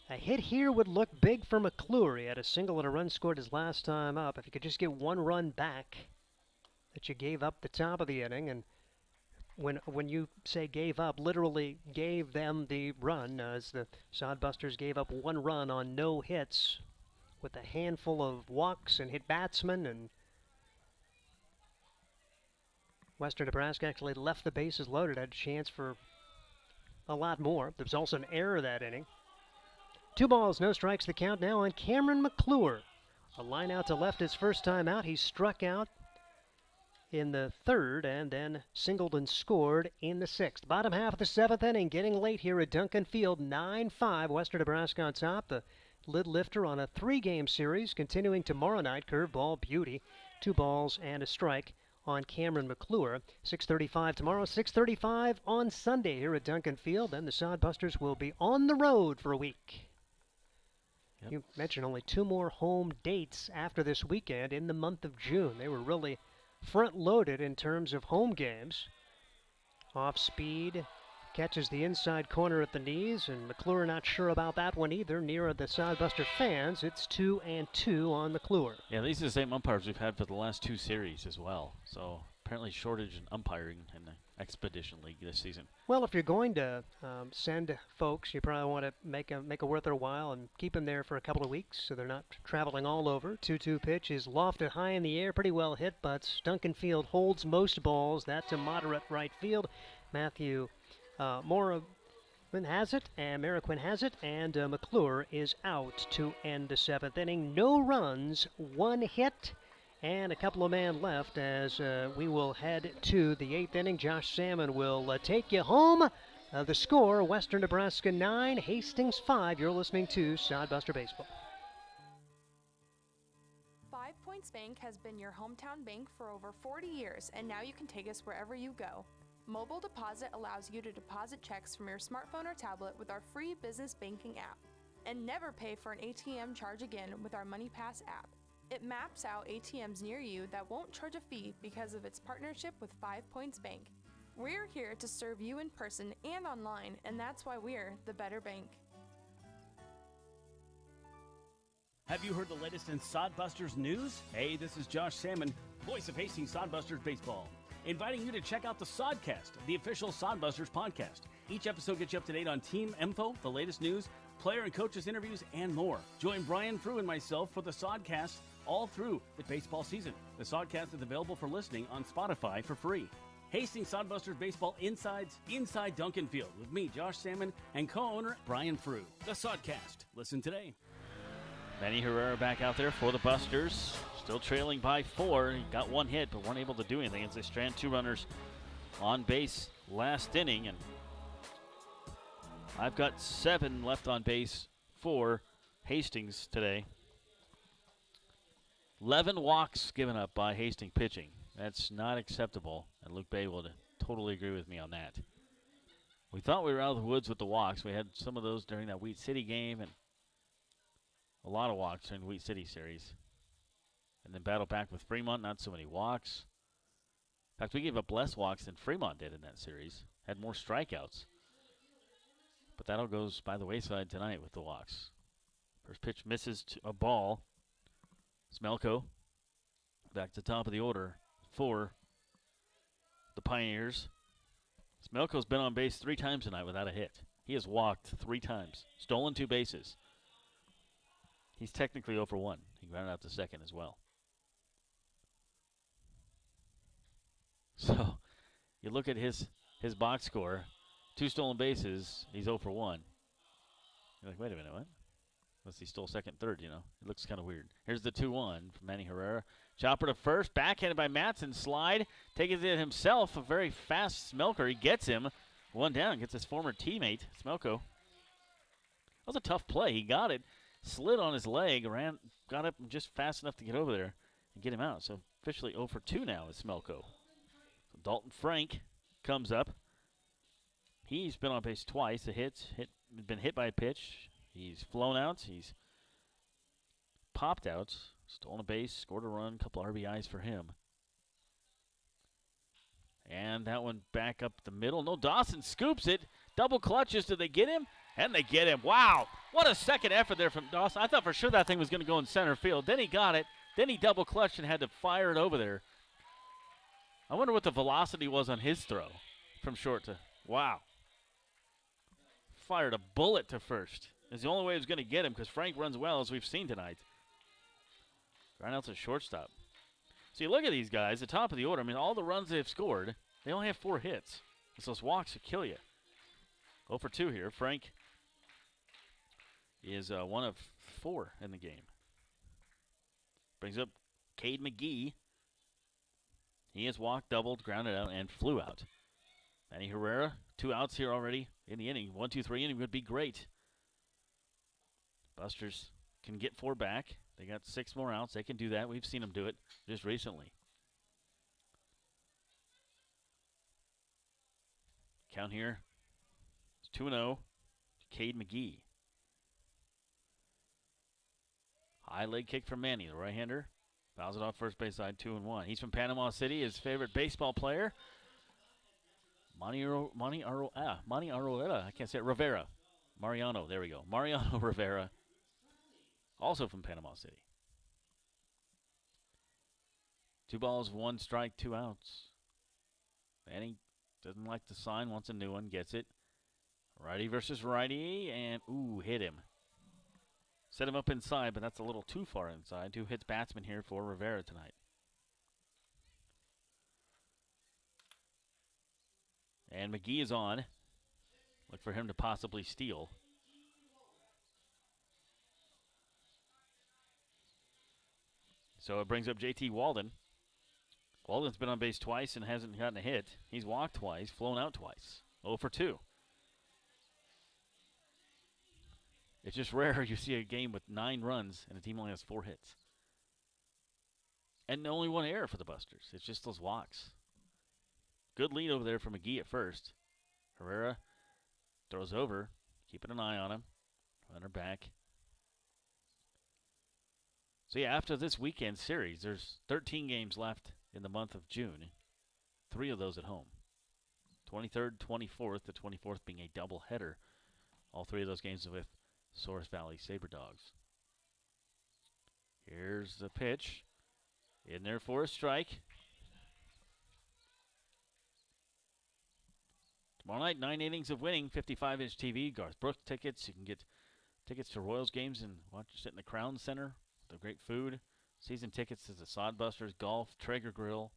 A hit here would look big for McClure. He had a single and a run scored his last time up. If you could just get 1 run back that you gave up the top of the inning, and when you say gave up, literally gave them the run, as the Sodbusters gave up 1 run on no hits with a handful of walks and hit batsmen, and Western Nebraska actually left the bases loaded, had a chance for a lot more. There was also an error that inning. 2 balls, no strikes, the count now on Cameron McClure. A line out to left his first time out. He struck out in the 3rd and then singled and scored in the 6th. Bottom half of the 7th inning, getting late here at Duncan Field. 9-5, Western Nebraska on top. The lid lifter on a 3-game series, continuing tomorrow night. Curveball beauty, 2 balls and a strike on Cameron McClure. 6:35 tomorrow, 6:35 on Sunday here at Duncan Field. Then the Sodbusters will be on the road for a week. Yep. You mentioned only 2 more home dates after this weekend in the month of June. They were really front-loaded in terms of home games. Off speed, catches the inside corner at the knees, and McClure not sure about that one either. Near the Sodbuster fans, it's 2-2 on McClure. Yeah, these are the same umpires we've had for the last 2 series as well. So apparently shortage in umpiring in the Expedition League this season. Well, if you're going to send folks, you probably want to make a worth their while and keep them there for a couple of weeks so they're not traveling all over. 2-2 pitch is lofted high in the air, pretty well hit, but Duncan Field holds most balls. That to moderate right field. Matthew Mora has it, and Mariquin has it, and McClure is out to end the 7th inning. No runs, 1 hit, and a couple of men left as we will head to the 8th inning. Josh Salmon will take you home. The score, Western Nebraska 9, Hastings 5. You're listening to Sodbuster Baseball. Points Bank has been your hometown bank for over 40 years, and now you can take us wherever you go. Mobile Deposit allows you to deposit checks from your smartphone or tablet with our free business banking app. And never pay for an ATM charge again with our MoneyPass app. It maps out ATMs near you that won't charge a fee because of its partnership with 5 Points Bank. We're here to serve you in person and online, and that's why we're the better bank. Have you heard the latest in Sodbusters news? Hey, this is Josh Salmon, voice of Hastings Sodbusters Baseball, inviting you to check out the Sodcast, the official Sodbusters podcast. Each episode gets you up to date on team info, the latest news, player and coaches interviews, and more. Join Brian Frew and myself for the Sodcast all through the baseball season. The Sodcast is available for listening on Spotify for free. Hastings Sodbusters Baseball Inside Duncan Field with me, Josh Salmon, and co-owner Brian Frew. The Sodcast. Listen today. Manny Herrera back out there for the Busters. Still trailing by 4. He got one hit, but weren't able to do anything as they strand 2 runners on base last inning. And I've got 7 left on base for Hastings today. 11 walks given up by Hastings pitching. That's not acceptable, and Luke Bay will totally agree with me on that. We thought we were out of the woods with the walks. We had some of those during that Wheat City game, and a lot of walks during the Wheat City series. And then battled back with Fremont, not so many walks. In fact, we gave up less walks than Fremont did in that series. Had more strikeouts. But that all goes by the wayside tonight with the walks. First pitch misses to a ball. Smelko back to the top of the order for the Pioneers. Smelko's been on base 3 times tonight without a hit. He has walked 3 times, stolen 2 bases. He's technically 0 for 1. He grounded out to second as well. So you look at his box score, 2 stolen bases, he's 0 for 1. You're like, wait a minute, what? Unless he stole second, third, you know. It looks kind of weird. Here's the 2-1 from Manny Herrera. Chopper to first, backhanded by Matson, slide, taking it himself, a very fast Smelker. He gets him, 1 down, gets his former teammate, Smelko. That was a tough play. He got it, slid on his leg, got up just fast enough to get over there and get him out. So officially 0 for 2 now is Smelko. So Dalton Frank comes up. He's been on base twice. Been hit by a pitch. He's flown out. He's popped out. Stolen a base. Scored a run. Couple RBIs for him. And that one back up the middle. No, Dawson scoops it. Double clutches. Do they get him? And they get him. Wow. What a second effort there from Dawson. I thought for sure that thing was going to go in center field. Then he got it. Then he double clutched and had to fire it over there. I wonder what the velocity was on his throw from short to. Wow. Fired a bullet to first. It's the only way he was going to get him because Frank runs well, as we've seen tonight. Ground out to shortstop. So you look at these guys, the top of the order. I mean, all the runs they've scored, they only have 4 hits. So those walks will kill you. 0 for 2 here. Frank is 1 of 4 in the game. Brings up Cade McGee. He has walked, doubled, grounded out, and flew out. Manny Herrera, 2 outs here already in the inning. 1-2-3 inning would be great. Busters can get 4 back. They got 6 more outs. They can do that. We've seen them do it just recently. Count here. It's 2-0. Cade McGee. High leg kick from Manny, the right-hander. Fouls it off first base side, 2-1. He's from Panama City, his favorite baseball player. Manny Arroeta. I can't say it. Rivera. Mariano, there we go. Mariano Rivera. Also from Panama City. 2 balls, 1 strike, 2 outs. Manny doesn't like the sign, wants a new one, gets it. Righty versus righty, and hit him. Set him up inside, but that's a little too far inside. 2 hits batsman here for Rivera tonight. And McGee is on. Look for him to possibly steal. So it brings up JT Walden. Walden's been on base twice and hasn't gotten a hit. He's walked twice, flown out twice. 0 for 2. It's just rare you see a game with 9 runs and a team only has 4 hits. And only one error for the Busters. It's just those walks. Good lead over there for McGee at first. Herrera throws over, keeping an eye on him. Runner back. So, yeah, after this weekend series, there's 13 games left in the month of June. 3 of those at home. 23rd, 24th, the 24th being a doubleheader. All 3 of those games with Source Valley SaberDogs. Here's the pitch. In there for a strike. Tomorrow night, 9 innings of winning, 55-inch TV, Garth Brooks tickets. You can get tickets to Royals games and sit in the Crown Center. The great food. Season tickets to the Sodbusters, golf, Traeger Grill.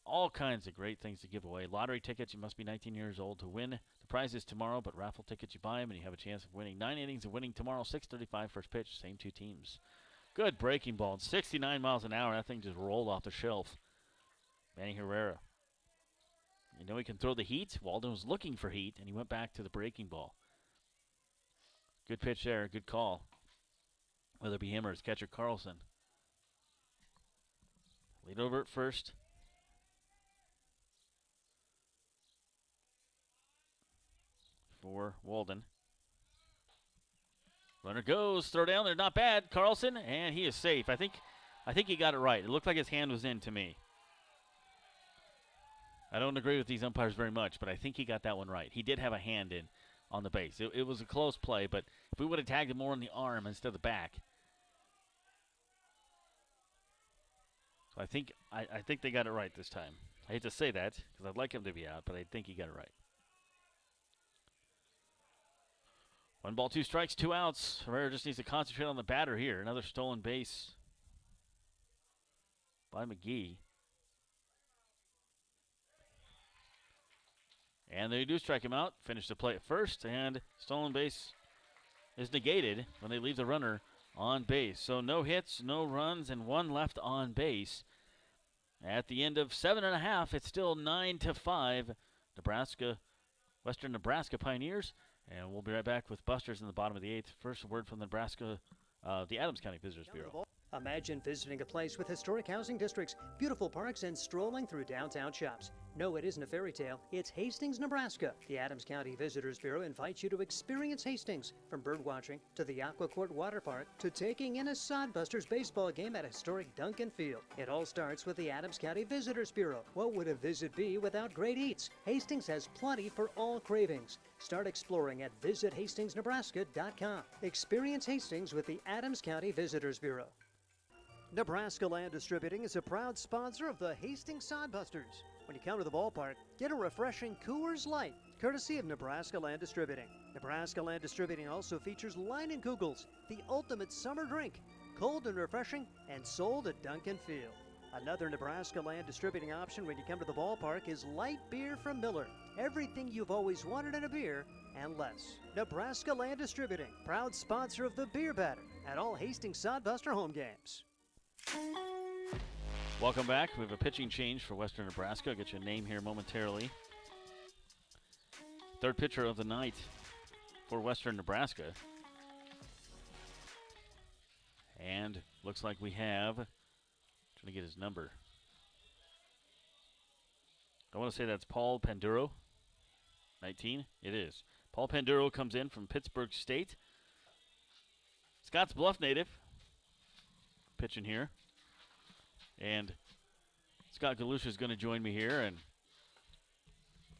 All kinds of great things to give away. Lottery tickets, you must be 19 years old to win. The prize is tomorrow, but raffle tickets, you buy them and you have a chance of winning. 9 innings of winning tomorrow, 6:35 first pitch, same 2 teams. Good breaking ball, 69 miles an hour. That thing just rolled off the shelf. Manny Herrera. You know he can throw the heat. Walden was looking for heat, and he went back to the breaking ball. Good pitch there, good call. Whether it be him or his catcher, Carlson. Lead over at first. For Walden. Runner goes, throw down there, not bad. Carlson, and he is safe. I think he got it right. It looked like his hand was in to me. I don't agree with these umpires very much, but I think he got that one right. He did have a hand in on the base. It was a close play, but if we would have tagged him more in the arm instead of the back. So I think they got it right this time. I hate to say that because I'd like him to be out, but I think he got it right. 1 ball, 2 strikes, 2 outs. Herrera just needs to concentrate on the batter here. Another stolen base by McGee. And they do strike him out. Finish the play at first, and stolen base is negated when they leave the runner on base. So no hits, no runs, and 1 left on base. At the end of 7.5, it's still 9-5. Western Nebraska Pioneers. And we'll be right back with Busters in the bottom of the 8th. First word from the Adams County Visitors Bureau. Imagine visiting a place with historic housing districts, beautiful parks, and strolling through downtown shops. No, it isn't a fairy tale. It's Hastings, Nebraska. The Adams County Visitors Bureau invites you to experience Hastings. From bird watching to the Aqua Court Water Park to taking in a Sodbusters baseball game at historic Duncan Field. It all starts with the Adams County Visitors Bureau. What would a visit be without great eats? Hastings has plenty for all cravings. Start exploring at visithastingsnebraska.com. Experience Hastings with the Adams County Visitors Bureau. Nebraska Land Distributing is a proud sponsor of the Hastings Sodbusters. When you come to the ballpark, get a refreshing Coors Light, courtesy of Nebraska Land Distributing. Nebraska Land Distributing also features Leinenkugels, the ultimate summer drink, cold and refreshing, and sold at Duncan Field. Another Nebraska Land Distributing option when you come to the ballpark is light beer from Miller. Everything you've always wanted in a beer and less. Nebraska Land Distributing, proud sponsor of the Beer Batter at all Hastings Sodbuster home games. Welcome back. We have a pitching change for Western Nebraska. I'll get you a name here momentarily. Third pitcher of the night for Western Nebraska. And looks like we have, trying to get his number. I want to say that's Paul Panduro, 19. It is. Paul Panduro comes in from Pittsburgh State. Scotts Bluff native. Pitching here. And Scott Galusha is going to join me here. And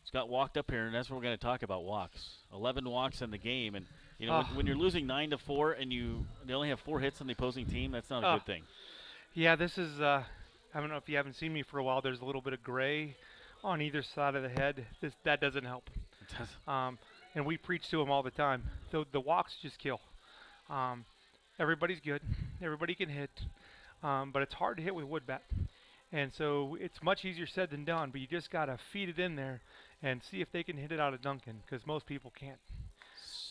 Scott walked up here, and that's what we're going to talk about, walks. 11 walks in the game. And, you know, when you're losing 9-4 and they only have 4 hits on the opposing team, that's not a good thing. Yeah, this is, I don't know if you haven't seen me for a while. There's a little bit of gray on either side of the head. That doesn't help. It doesn't. And we preach to him all the time. The walks just kill. Everybody's good. Everybody can hit. But it's hard to hit with wood bat. And so it's much easier said than done, but you just got to feed it in there and see if they can hit it out of Duncan, because most people can't.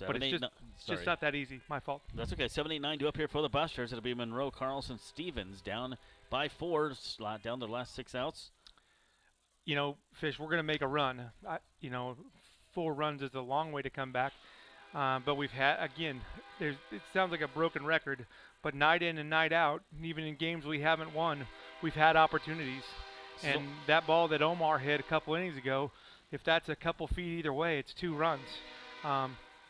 But it's just not that easy. My fault. That's okay. 7-8-9 due up here for the Busters. It'll be Monroe, Carlson, Stevens down by 4, slot down the last 6 outs. You know, Fish, we're going to make a run. 4 runs is a long way to come back. But we've had, again, it sounds like a broken record, but night in and night out, even in games we haven't won, we've had opportunities. And that ball that Omar hit a couple innings ago, if that's a couple feet either way, it's 2 runs.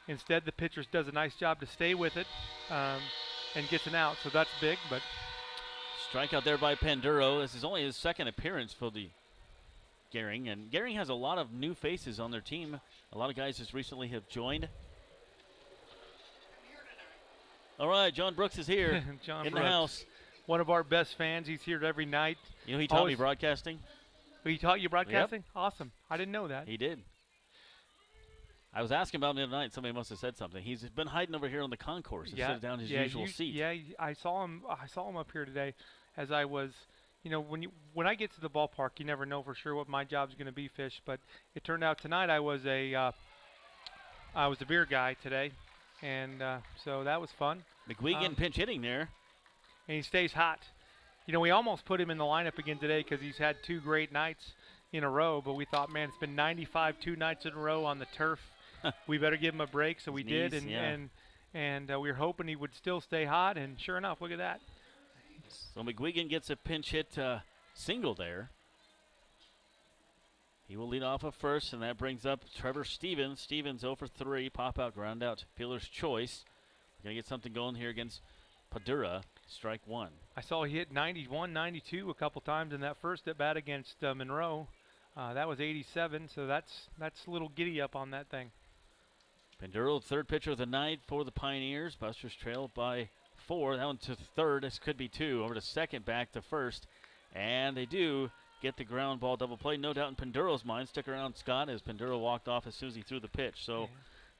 Instead, the pitcher does a nice job to stay with it and gets an out, so that's big. But strikeout there by Panduro. This is only his second appearance for the Gehring, and Gehring has a lot of new faces on their team. A lot of guys just recently have joined. All right, John Brooks is here John in Brooks, the house. One of our best fans. He's here every night. You know, he taught me broadcasting. He taught you broadcasting? Yep. Awesome. I didn't know that. He did. I was asking about him the other night. Somebody must have said something. He's been hiding over here on the concourse instead of down his usual seat. Yeah, I saw him up here today as I was, when I get to the ballpark, you never know for sure what my job's going to be, Fish, but it turned out tonight I was a beer guy today, and so that was fun. McGuigan pinch hitting there. And he stays hot. We almost put him in the lineup again today because he's had 2 great nights in a row, but we thought, man, it's been 95 2 nights in a row on the turf. We better give him a break, so we did, and we were hoping he would still stay hot, and sure enough, look at that. So McGuigan gets a pinch hit single there. He will lead off at first, and that brings up Trevor Stevens. Stevens 0 for 3, pop out, ground out, fielder's choice. Going to get something going here against Padura, strike 1. I saw he hit 91, 92 a couple times in that first at bat against Monroe. That was 87, so that's a little giddy up on that thing. Panduro, third pitcher of the night for the Pioneers. Busters trail by 4. That one to third. This could be 2. Over to second, back to first. And they do get the ground ball double play. No doubt in Panduro's mind. Stick around, Scott, as Panduro walked off as soon as he threw the pitch. So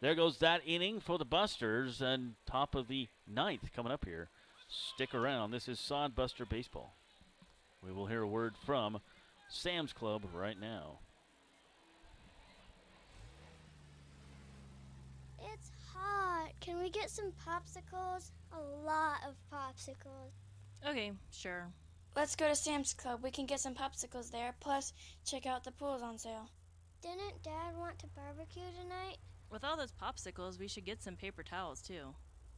there goes that inning for the Busters. And top of the 9th coming up here. Stick around. This is Sodbuster Baseball. We will hear a word from Sam's Club right now. It's hot. Can we get some popsicles? A lot of popsicles. Okay, sure. Let's go to Sam's Club. We can get some popsicles there. Plus, check out the pools on sale. Didn't Dad want to barbecue tonight? With all those popsicles, we should get some paper towels, too.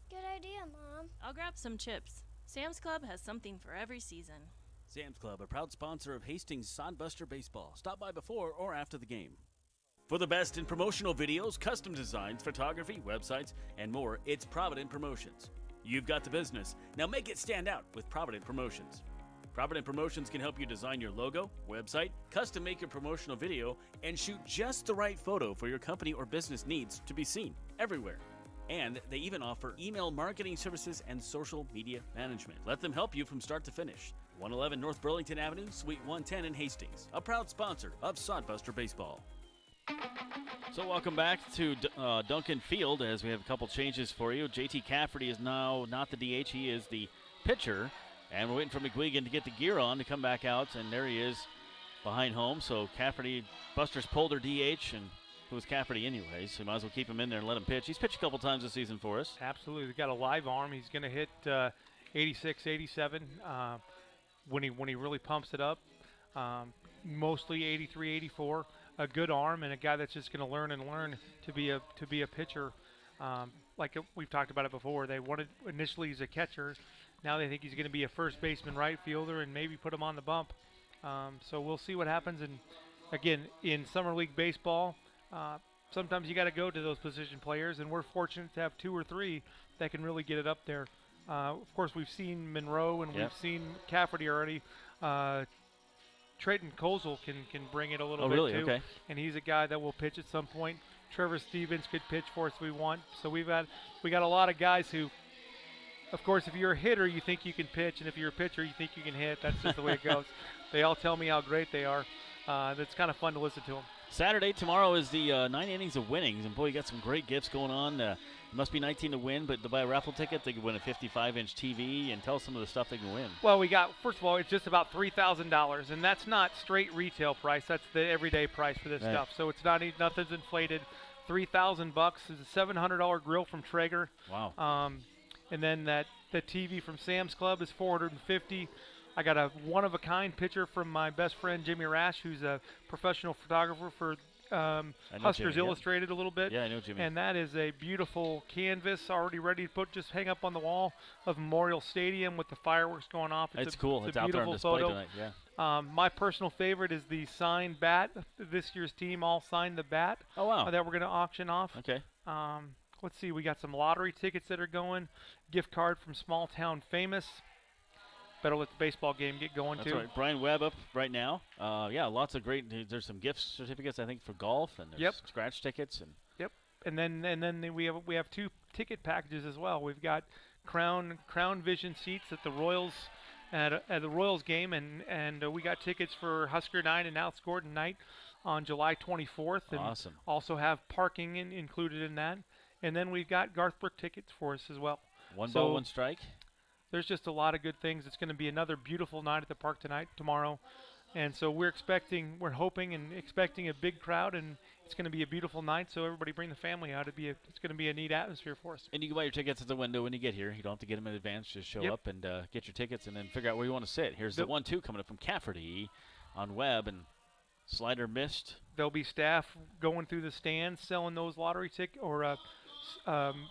Good idea, Mom. I'll grab some chips. Sam's Club has something for every season. Sam's Club, a proud sponsor of Hastings Sodbuster Baseball. Stop by before or after the game. For the best in promotional videos, custom designs, photography, websites, and more, it's Provident Promotions. You've got the business. Now make it stand out with Provident Promotions. Provident Promotions can help you design your logo, website, custom make your promotional video, and shoot just the right photo for your company or business needs to be seen everywhere. And they even offer email marketing services and social media management. Let them help you from start to finish. 111 North Burlington Avenue, Suite 110 in Hastings. A proud sponsor of Sodbuster Baseball. So welcome back to Duncan Field as we have a couple changes for you. JT Cafferty is now not the DH. He is the pitcher. And we're waiting for McGuigan to get the gear on to come back out. And there he is behind home. So Cafferty, Busters pulled their DH, and it was Cafferty anyway, so you might as well keep him in there and let him pitch. He's pitched a couple times this season for us. Absolutely. He's got a live arm. He's going to hit 86, 87 when he really pumps it up. Mostly 83, 84. A good arm and a guy that's just going to learn and learn to be a pitcher. Like we've talked about it before, they wanted initially he's a catcher. Now they think he's going to be a first baseman, right fielder, and maybe put him on the bump. So we'll see what happens. And again, in summer league baseball, sometimes you got to go to those position players, and we're fortunate to have 2 or 3 that can really get it up there. Of course, we've seen Monroe and we've seen Cafferty already. Trayton Kozel can bring it a little bit too, okay. And he's a guy that will pitch at some point. Trevor Stevens could pitch for us if we want. So we got a lot of guys who, of course, if you're a hitter, you think you can pitch, and if you're a pitcher, you think you can hit. That's just the way it goes. They all tell me how great they are. It's kind of fun to listen to them. Saturday, tomorrow is the 9 innings of winnings, and boy, you got some great gifts going on. It must be 19 to win, but to buy a raffle ticket, they can win a 55-inch TV, and tell us some of the stuff they can win. Well, we got, first of all, it's just about $3,000, and that's not straight retail price. That's the everyday price for this stuff. So it's nothing's inflated. $3,000 is a $700 grill from Traeger. Wow. And then the TV from Sam's Club is $450. I got a one-of-a-kind picture from my best friend Jimmy Rash, who's a professional photographer Huskers Illustrated a little bit. Yeah, I know what you mean. And that is a beautiful canvas already ready to just hang up on the wall of Memorial Stadium with the fireworks going off. It's cool. It's out there on display photo. tonight. Yeah. My personal favorite is the signed bat. This year's team all signed the bat. Oh, wow. That we're going to auction off. Okay. Let's see. We got some lottery tickets that are going. Gift card from Small Town Famous. Better let the baseball game get going, That's too. right. Brian Webb up right now. Yeah, lots of great. There's some gift certificates, I think, for golf, and there's scratch tickets. And then we have 2 ticket packages as well. We've got Crown Vision seats at the Royals at the Royals game, and we got tickets for Husker night and Alex Gordon night on July 24th. And awesome. Also have parking included in that. And then we've got Garth Brooks tickets for us as well. One ball, one strike. There's just a lot of good things. It's going to be another beautiful night at the park tomorrow. And so we're hoping and expecting a big crowd, and it's going to be a beautiful night. So everybody bring the family out. It's going to be a neat atmosphere for us. And you can buy your tickets at the window when you get here. You don't have to get them in advance. Just show up and get your tickets, and then figure out where you want to sit. Here's the 1-2 coming up from Cafferty on Webb, and slider missed. There'll be staff going through the stands selling those lottery or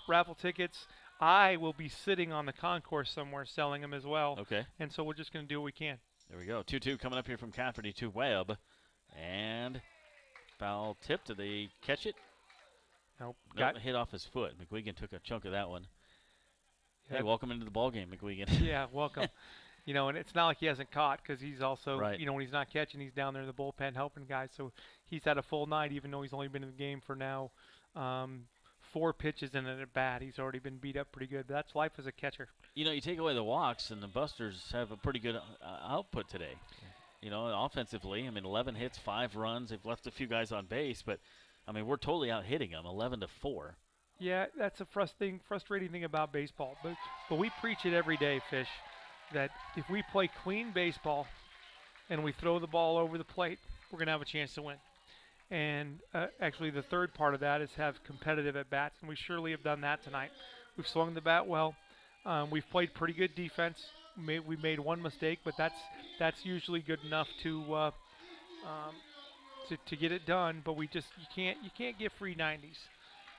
raffle tickets. I will be sitting on the concourse somewhere selling them as well. Okay. And so we're just going to do what we can. There we go. 2-2 coming up here from Cafferty to Webb. And foul tip. Did they catch it? Nope. Got hit off his foot. McGuigan took a chunk of that one. Hey, welcome into the ball game, McGuigan. Yeah, welcome. And it's not like he hasn't caught, because he's also, right. When he's not catching, he's down there in the bullpen helping guys. So he's had a full night, even though he's only been in the game for now 4 pitches and an at bat. He's already been beat up pretty good. But that's life as a catcher. You take away the walks, and the Busters have a pretty good output today. Offensively, 11 hits, 5 runs. They've left a few guys on base, but we're totally out hitting them, 11-4. Yeah, that's a frustrating thing about baseball. But we preach it every day, Fish, that if we play clean baseball and we throw the ball over the plate, we're going to have a chance to win. And actually the third part of that is have competitive at-bats, and we surely have done that tonight. We've swung the bat well. We've played pretty good defense. We made one mistake, but that's usually good enough to get it done. But you can't give free 90s.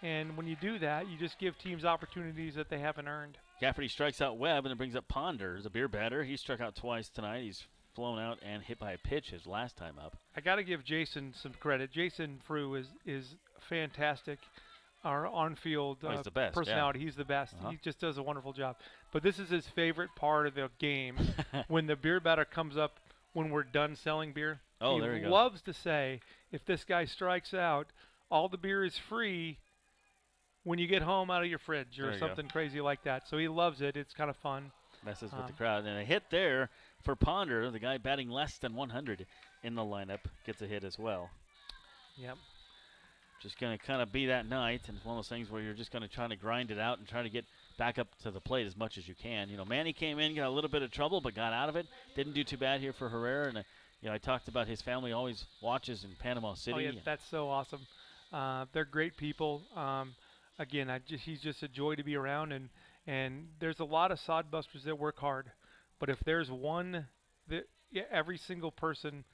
And when you do that, you just give teams opportunities that they haven't earned. Cafferty strikes out Webb, and it brings up Ponder, the beer batter. He struck out twice tonight. He's flown out and hit by a pitch his last time up. I got to give Jason some credit. Jason Frew is fantastic. Our on-field he's the best, personality. He's the best. He just does a wonderful job. But this is his favorite part of the game, when the beer batter comes up when we're done selling beer. Oh, there you go. He loves to say, if this guy strikes out, all the beer is free when you get home out of your fridge or something crazy like that. So he loves it. It's kind of fun. Messes with the crowd. And a hit there for Ponder, the guy batting less than 100 in the lineup, gets a hit as well. Yep. Just going to kind of be that night, and it's one of those things where you're just going to try to grind it out and try to get back up to the plate as much as you can. Manny came in, got a little bit of trouble, but got out of it. Didn't do too bad here for Herrera. And I talked about his family always watches in Panama City. Oh yeah, that's so awesome. They're great people. Again, he's just a joy to be around, and there's a lot of sodbusters that work hard, but if there's one that every single person,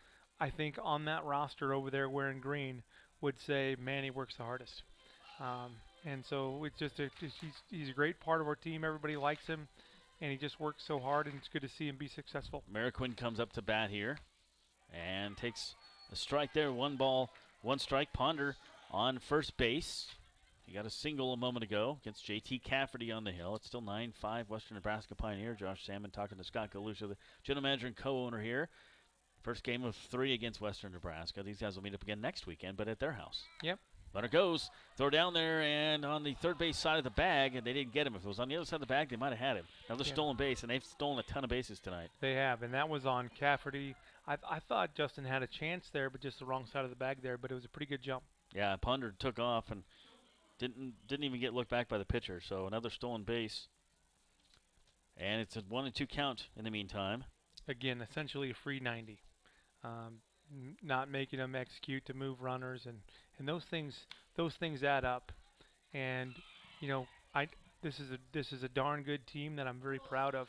I think, on that roster over there wearing green would say Manny works the hardest. And so it's just he's a great part of our team. Everybody likes him, and he just works so hard, and it's good to see him be successful. Mariquin comes up to bat here and takes a strike there. 1 ball, 1 strike. Ponder on first base. He got a single a moment ago against J.T. Cafferty on the hill. It's still 9-5 Western Nebraska Pioneer. Josh Salmon talking to Scott Galusha, the general manager and co-owner here. First game of 3 against Western Nebraska. These guys will meet up again next weekend, but at their house. Yep. Runner goes. Throw down there, and on the third base side of the bag, and they didn't get him. If it was on the other side of the bag, they might have had him. Another stolen base, and they've stolen a ton of bases tonight. They have, and that was on Cafferty. I thought Justin had a chance there, but just the wrong side of the bag there, but it was a pretty good jump. Yeah, Ponder took off and didn't even get looked back by the pitcher, so another stolen base. And it's a 1-2 count in the meantime. Again, essentially a free 90. Not making them execute to move runners, and those things add up. And this is a darn good team that I'm very proud of.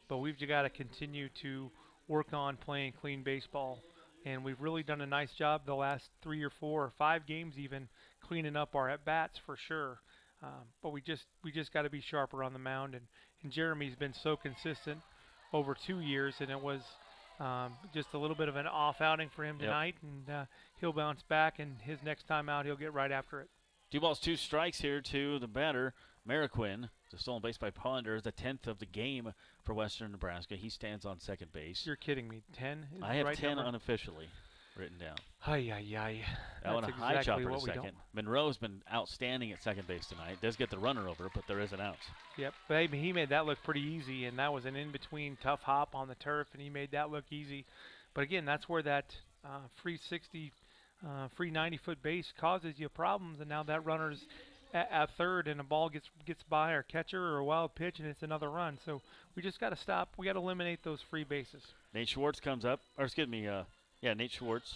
But we've got to continue to work on playing clean baseball And we've really done a nice job the last 3 or 4 or 5 games even cleaning up our at-bats for sure. But we just got to be sharper on the mound. And Jeremy's been so consistent over 2 years, and it was just a little bit of an off outing for him tonight. And he'll bounce back, and his next time out, he'll get right after it. 2 balls, 2 strikes here to the batter, Mariquin. The stolen base by Ponder, the 10th of the game for Western Nebraska. He stands on second base. You're kidding me. 10 is I have the right 10 number? Unofficially written down. Ay. That one a That's high exactly chopper what to we second. Monroe's been outstanding at second base tonight. Does get the runner over, but there is an out. Yep, but he made that look pretty easy, and that was an in-between tough hop on the turf, and he made that look easy. But again, that's where that free 60, free 90-foot base causes you problems, and now that runner's at third, and a ball gets by our catcher or a wild pitch, and it's another run. So we just got to stop. We got to eliminate those free bases. Nate Schwartz comes up, or excuse me, Nate Schwartz.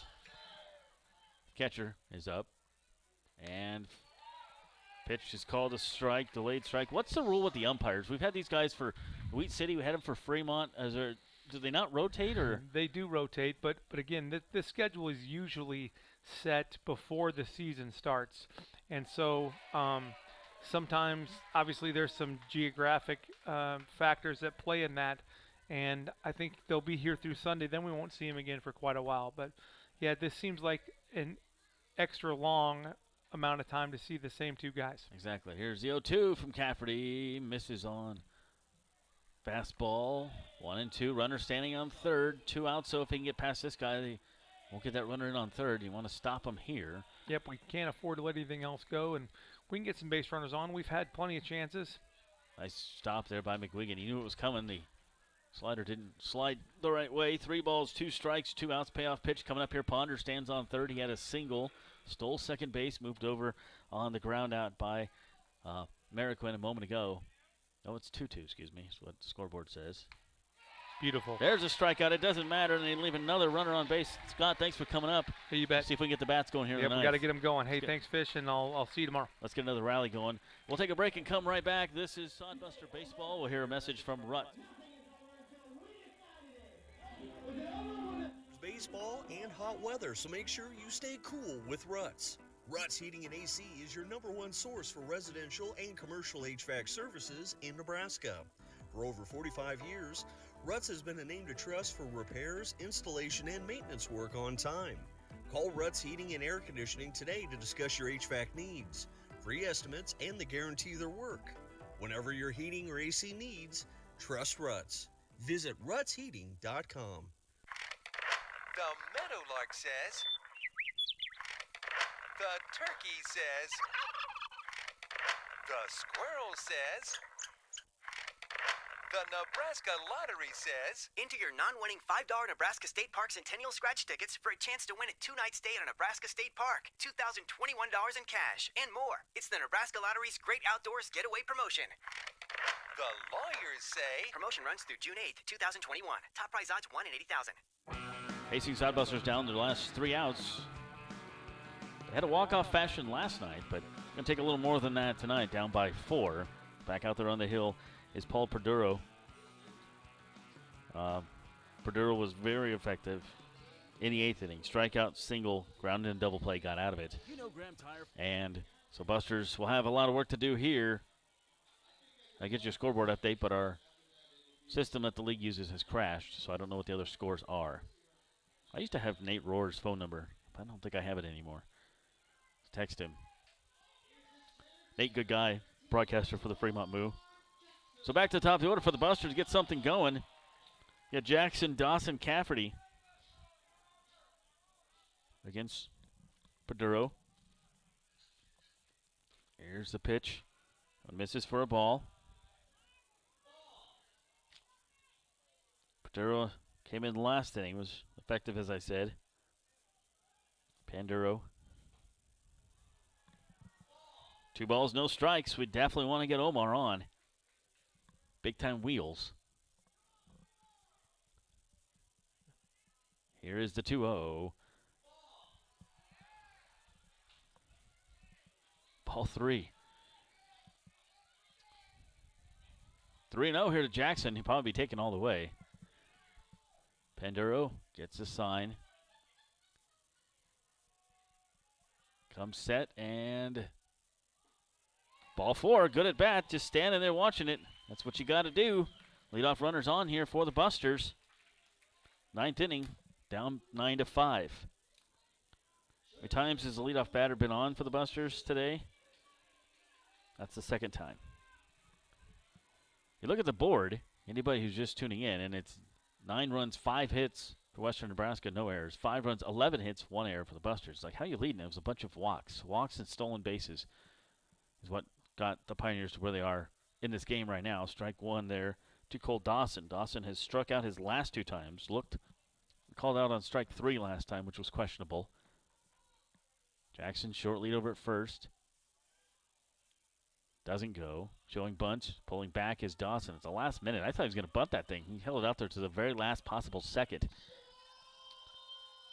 Catcher is up, and pitch is called a strike, delayed strike. What's the rule with the umpires? We've had these guys for Wheat City. We had them for Fremont. Do they not rotate, or? They do rotate, but again, the schedule is usually set before the season starts. And so sometimes, obviously, there's some geographic factors that play in that. And I think they'll be here through Sunday. Then we won't see him again for quite a while. But, yeah, this seems like an extra long amount of time to see the same 2 guys. Exactly. Here's the 0-2 from Cafferty. Misses on fastball. 1-2. Runner standing on third. 2 out. So if he can get past this guy, they won't get that runner in on third. You want to stop him here. Yep, we can't afford to let anything else go, and we can get some base runners on. We've had plenty of chances. Nice stop there by McGuigan. He knew it was coming. The slider didn't slide the right way. 3 balls, 2 strikes, 2 outs. Payoff pitch coming up here. Ponder stands on third. He had a single. Stole second base. Moved over on the ground out by Mariquin a moment ago. Oh, it's 2-2, excuse me. That's what the scoreboard says. Beautiful. There's a strikeout. It doesn't matter. And they leave another runner on base. Scott, thanks for coming up. Hey, you bet. See if we can get the bats going here tonight. We got to get them going. Hey, thanks, Fish, and I'll see you tomorrow. Let's get another rally going. We'll take a break and come right back. This is Sodbuster Baseball. We'll hear a message from Rutt. Baseball and hot weather, so make sure you stay cool with Ruts. Ruts Heating and AC is your #1 source for residential and commercial HVAC services in Nebraska. For over 45 years, Ruts has been a name to trust for repairs, installation, and maintenance work on time. Call Ruts Heating and Air Conditioning today to discuss your HVAC needs, free estimates, and the guarantee their work. Whenever your heating or AC needs, trust Ruts. Visit rutsheating.com. The meadowlark says. The turkey says. The squirrel says. The Nebraska Lottery says. Enter your non-winning $5 Nebraska State Park Centennial Scratch tickets for a chance to win a 2-night stay at a Nebraska State Park, $2,021 in cash, and more. It's the Nebraska Lottery's Great Outdoors Getaway Promotion. The lawyers say. Promotion runs through June 8th, 2021. Top prize odds 1 in 80,000. Hastings Sodbusters down their last 3 outs. They had a walk-off fashion last night, but going to take a little more than that tonight, down by 4. Back out there on the hill is Paul Perduro. Perduro was very effective in the 8th inning. Strikeout, single, ground and double play, got out of it. And so Busters will have a lot of work to do here. I get your scoreboard update, but our system that the league uses has crashed, so I don't know what the other scores are. I used to have Nate Rohr's phone number, but I don't think I have it anymore. Let's text him. Nate, good guy, broadcaster for the Fremont Moo. So back to the top of the order for the Busters to get something going. Yeah, Jackson, Dawson, Cafferty against Perduro. Here's the pitch. One misses for a ball. Perduro came in last inning, was effective as I said. Panduro. 2 balls, no strikes. We definitely want to get Omar on. Big time wheels. Here is the 2-0. Ball 3. 3-0 here to Jackson. He'll probably be taken all the way. Panduro gets a sign. Comes set and ball 4. Good at bat. Just standing there watching it. That's what you got to do. Leadoff runners on here for the Busters. 9th inning, down 9-5. How many times has the leadoff batter been on for the Busters today? That's the 2nd time. You look at the board, anybody who's just tuning in, and it's 9 runs, 5 hits for Western Nebraska, no errors. 5 runs, 11 hits, 1 error for the Busters. Like, how you leading? It was a bunch of walks. Walks and stolen bases is what got the Pioneers to where they are in this game right now. Strike 1 there to Cole Dawson. Dawson has struck out his last 2 times. Called out on strike 3 last time, which was questionable. Jackson short lead over at first. Doesn't go. Showing bunt. Pulling back is Dawson. It's the last minute. I thought he was going to bunt that thing. He held it out there to the very last possible second.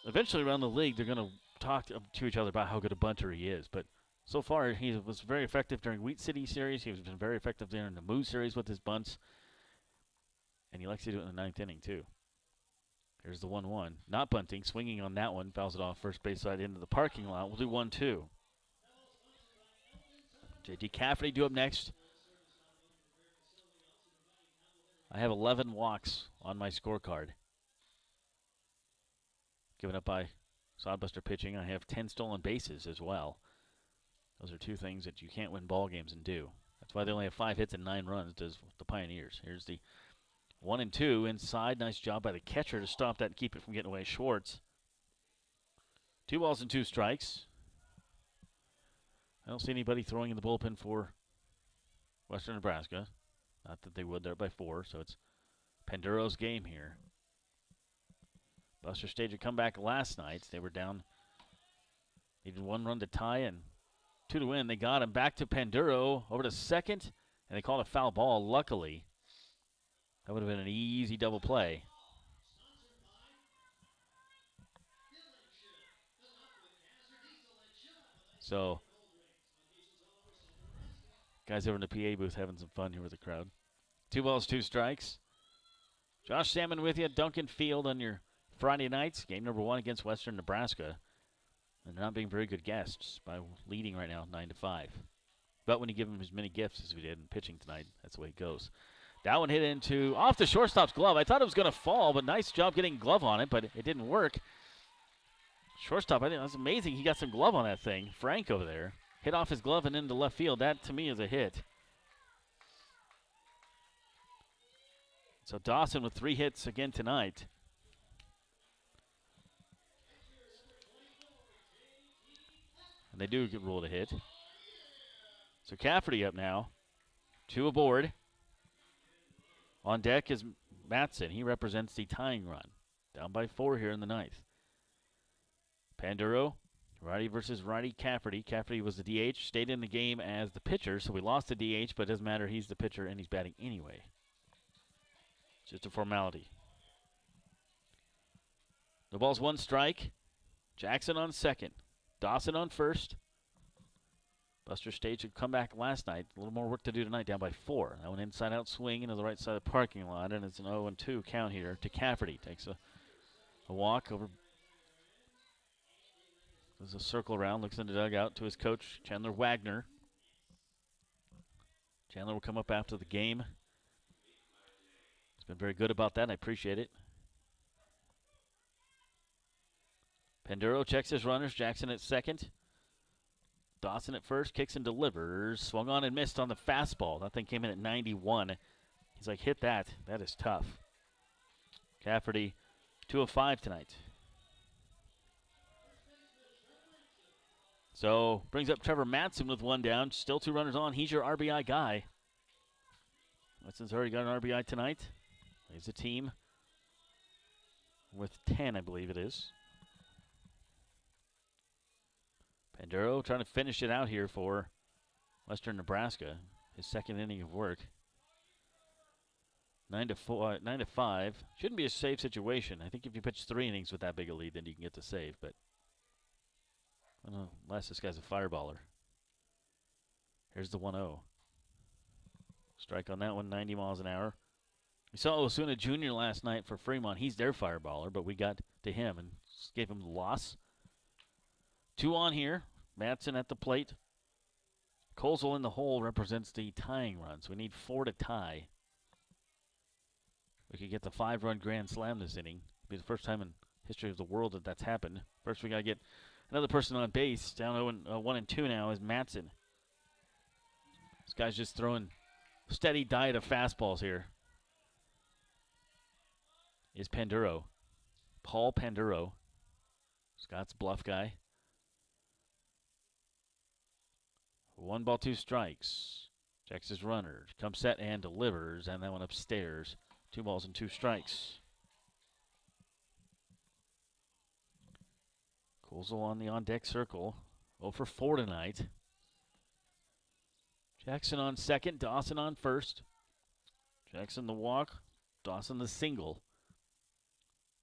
Eventually around the league, they're going to talk to each other about how good a bunter he is. But so far, he was very effective during Wheat City series. He's been very effective during the Moose series with his bunts. And he likes to do it in the 9th inning, too. Here's the 1-1. Not bunting. Swinging on that one. Fouls it off first base side into the parking lot. We'll do 1-2. J.D. Cafferty due up next. I have 11 walks on my scorecard. Given up by Sodbuster pitching. I have 10 stolen bases as well. Those are 2 things that you can't win ball games and do. That's why they only have 5 hits and 9 runs, does the Pioneers. Here's the 1-2 inside. Nice job by the catcher to stop that and keep it from getting away. Schwartz. 2 balls and 2 strikes. I don't see anybody throwing in the bullpen for Western Nebraska. Not that they would. They're by 4, so it's Penduro's game here. Buster staged a comeback last night. They were down. Needed 1 run to tie and 2 to win. They got him back to Penduro over to second, and they called a foul ball. Luckily, that would have been an easy double play. So, guys over in the PA booth having some fun here with the crowd. 2 balls, 2 strikes. Josh Salmon with you, Duncan Field on your Friday nights. Game number 1 against Western Nebraska. And they're not being very good guests by leading right now 9-5. But when you give them as many gifts as we did in pitching tonight, that's the way it goes. That one hit into off the shortstop's glove. I thought it was going to fall, but nice job getting glove on it, but it didn't work. Shortstop, I think that's amazing. He got some glove on that thing. Frank over there hit off his glove and into left field. That, to me, is a hit. So Dawson with 3 hits again tonight. And they do get ruled a hit. So Cafferty up now. 2 aboard. On deck is Matson. He represents the tying run. Down by 4 here in the 9th. Panduro, righty versus righty Cafferty. Cafferty was the DH, stayed in the game as the pitcher, so we lost the DH, but it doesn't matter. He's the pitcher, and he's batting anyway. It's just a formality. The ball's 1 strike. Jackson on second. Dawson on first. Buster staged a comeback last night. A little more work to do tonight, down by 4. That one inside-out swing into the right side of the parking lot, and it's an 0-2 count here to Cafferty. Takes a walk over. Does a circle around, looks in the dugout to his coach, Chandler Wagner. Chandler will come up after the game. He's been very good about that, and I appreciate it. Penduro checks his runners. Jackson at second. Dawson at first, kicks and delivers. Swung on and missed on the fastball. That thing came in at 91. He's like, hit that. That is tough. Cafferty, 2 of 5 tonight. So, brings up Trevor Matson with 1 down. Still 2 runners on. He's your RBI guy. Matson's already got an RBI tonight. He's a team with 10, I believe it is. Panduro trying to finish it out here for Western Nebraska. His 2nd inning of work. 9-5. Shouldn't be a save situation. I think if you pitch 3 innings with that big a lead, then you can get the save. But I don't know, unless this guy's a fireballer. Here's the 1-0. Strike on that one, 90 miles an hour. We saw Osuna Jr. last night for Fremont. He's their fireballer, but we got to him and gave him the loss. 2 on here. Madsen at the plate. Kozel in the hole represents the tying run, so we need 4 to tie. We could get the 5-run grand slam this inning. It'll be the first time in history of the world that that's happened. First, we got to get another person on base. Down 1-2 now is Madsen. This guy's just throwing steady diet of fastballs here. Is Panduro. Paul Panduro. Scott's bluff guy. 1 ball, 2 strikes. Checks his runner. Comes set and delivers. And that one upstairs. 2 balls and 2 strikes. Kozel on the on-deck circle. 0 for 4 tonight. Jackson on second. Dawson on first. Jackson the walk. Dawson the single.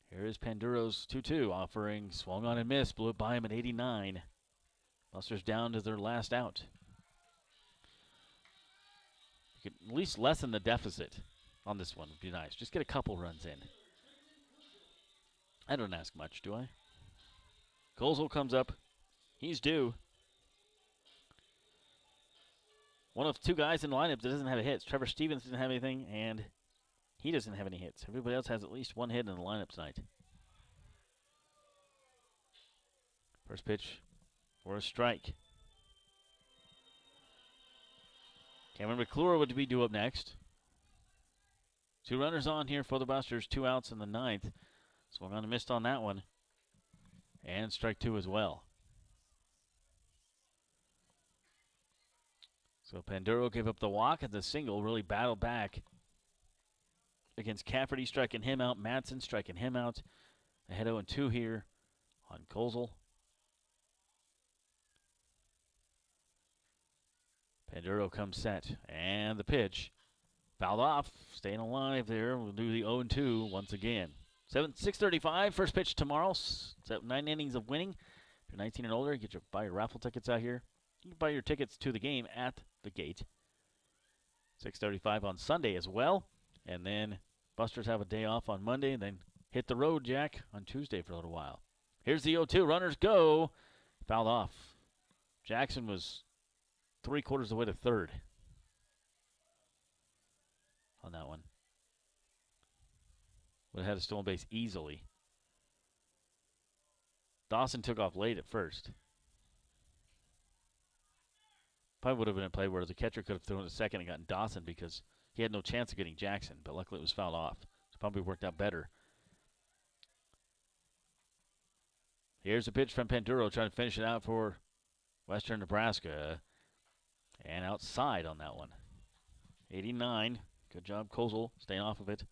Here is Panduro's 2-2 offering. Swung on and missed. Blew it by him at 89. Busters down to their last out. You could at least lessen the deficit on this one. Would be nice. Just get a couple runs in. I don't ask much, do I? Kozel comes up. He's due. One of 2 guys in the lineup that doesn't have a hit. Trevor Stevens doesn't have anything, and he doesn't have any hits. Everybody else has at least 1 hit in the lineup tonight. First pitch for a strike. Cameron McClure would be due up next. 2 runners on here for the Busters. 2 outs in the 9th. Swung on and missed on that one. And strike 2 as well. So Panduro gave up the walk at the single. Really battled back against Cafferty, striking him out. Madsen striking him out. Ahead 0-2 here on Kozel. Panduro comes set. And the pitch. Fouled off. Staying alive there. We'll do the 0-2 once again. 6:35. First pitch tomorrow. 9 innings of winning. If you're 19 and older, you get buy your raffle tickets out here. You can buy your tickets to the game at the gate. 6:35 on Sunday as well. And then Busters have a day off on Monday. And then hit the road, Jack, on Tuesday for a little while. Here's the 0-2. Runners go. Fouled off. Jackson was 3/4 of the way to third on that one. Would have had a stolen base easily. Dawson took off late at first. Probably would have been a play where the catcher could have thrown to second and gotten Dawson because he had no chance of getting Jackson, but luckily it was fouled off. So probably worked out better. Here's a pitch from Panduro trying to finish it out for Western Nebraska. And outside on that one. 89. Good job, Kozel, staying off of it.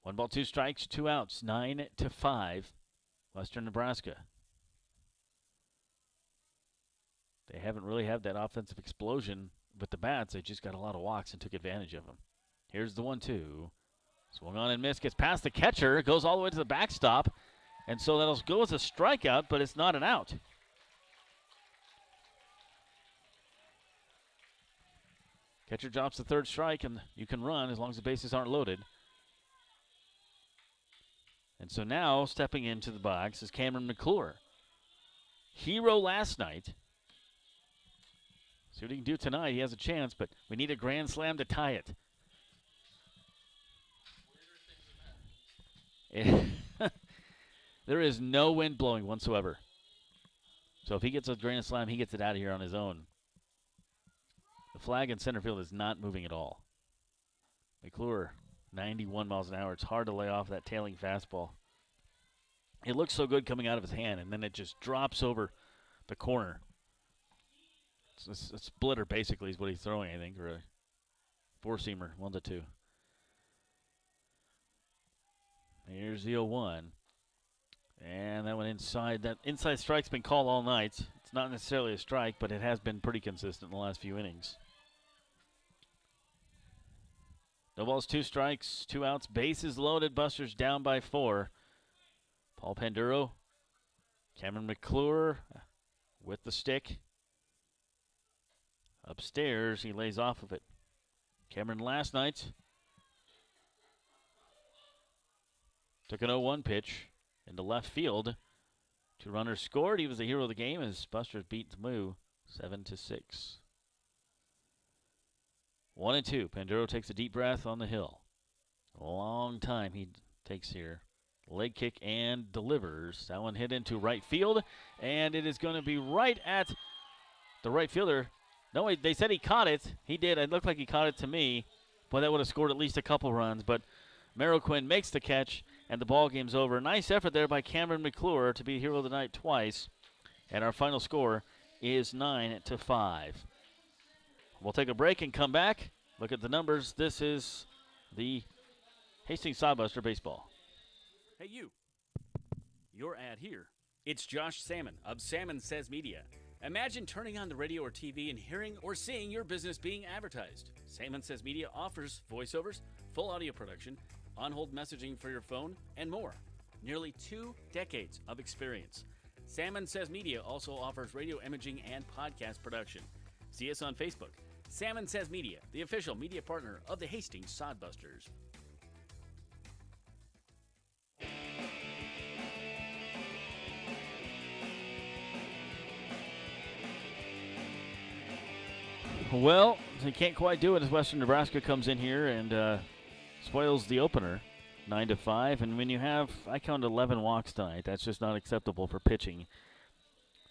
1 ball, 2 strikes, 2 outs, 9-5, Western Nebraska. They haven't really had that offensive explosion with the bats. They just got a lot of walks and took advantage of them. Here's the 1-2. Swung on and missed, gets past the catcher, goes all the way to the backstop, and so that'll go as a strikeout, but it's not an out. Catcher drops the 3rd strike, and you can run as long as the bases aren't loaded. And so now, stepping into the box is Cameron McClure. Hero last night. See what he can do tonight. He has a chance, but we need a grand slam to tie it. There is no wind blowing whatsoever. So if he gets a grand slam, he gets it out of here on his own. The flag in center field is not moving at all. McClure, 91 miles an hour. It's hard to lay off that tailing fastball. It looks so good coming out of his hand, and then it just drops over the corner. It's a splitter, basically, is what he's throwing, I think, or a four-seamer, 1-2. Here's the 0-1. And that one inside. That inside strike's been called all night. It's not necessarily a strike, but it has been pretty consistent in the last few innings. No balls, 2 strikes, 2 outs. Bases loaded. Busters down by 4. Paul Panduro. Cameron McClure with the stick. Upstairs, he lays off of it. Cameron last night took an 0-1 pitch into left field. 2 runners scored. He was the hero of the game as Busters beat the Moo 7-6. 1-2. Panduro takes a deep breath on the hill. A long time he takes here. Leg kick and delivers. That one hit into right field, and it is going to be right at the right fielder. No, they said he caught it. He did. It looked like he caught it to me. Boy, that would have scored at least a couple runs. But Merrill-Quinn makes the catch, and the ball game's over. Nice effort there by Cameron McClure to be hero of the night twice. And our final score is 9-5. We'll take a break and come back. Look at the numbers. This is the Hastings Sodbuster baseball. Hey, you. Your ad here. It's Josh Salmon of Salmon Says Media. Imagine turning on the radio or TV and hearing or seeing your business being advertised. Salmon Says Media offers voiceovers, full audio production, on-hold messaging for your phone, and more. Nearly 2 decades of experience. Salmon Says Media also offers radio imaging and podcast production. See us on Facebook. Salmon Says Media, the official media partner of the Hastings Sodbusters. Well, they can't quite do it as Western Nebraska comes in here and spoils the opener, 9-5. And when you have, I count 11 walks tonight. That's just not acceptable for pitching.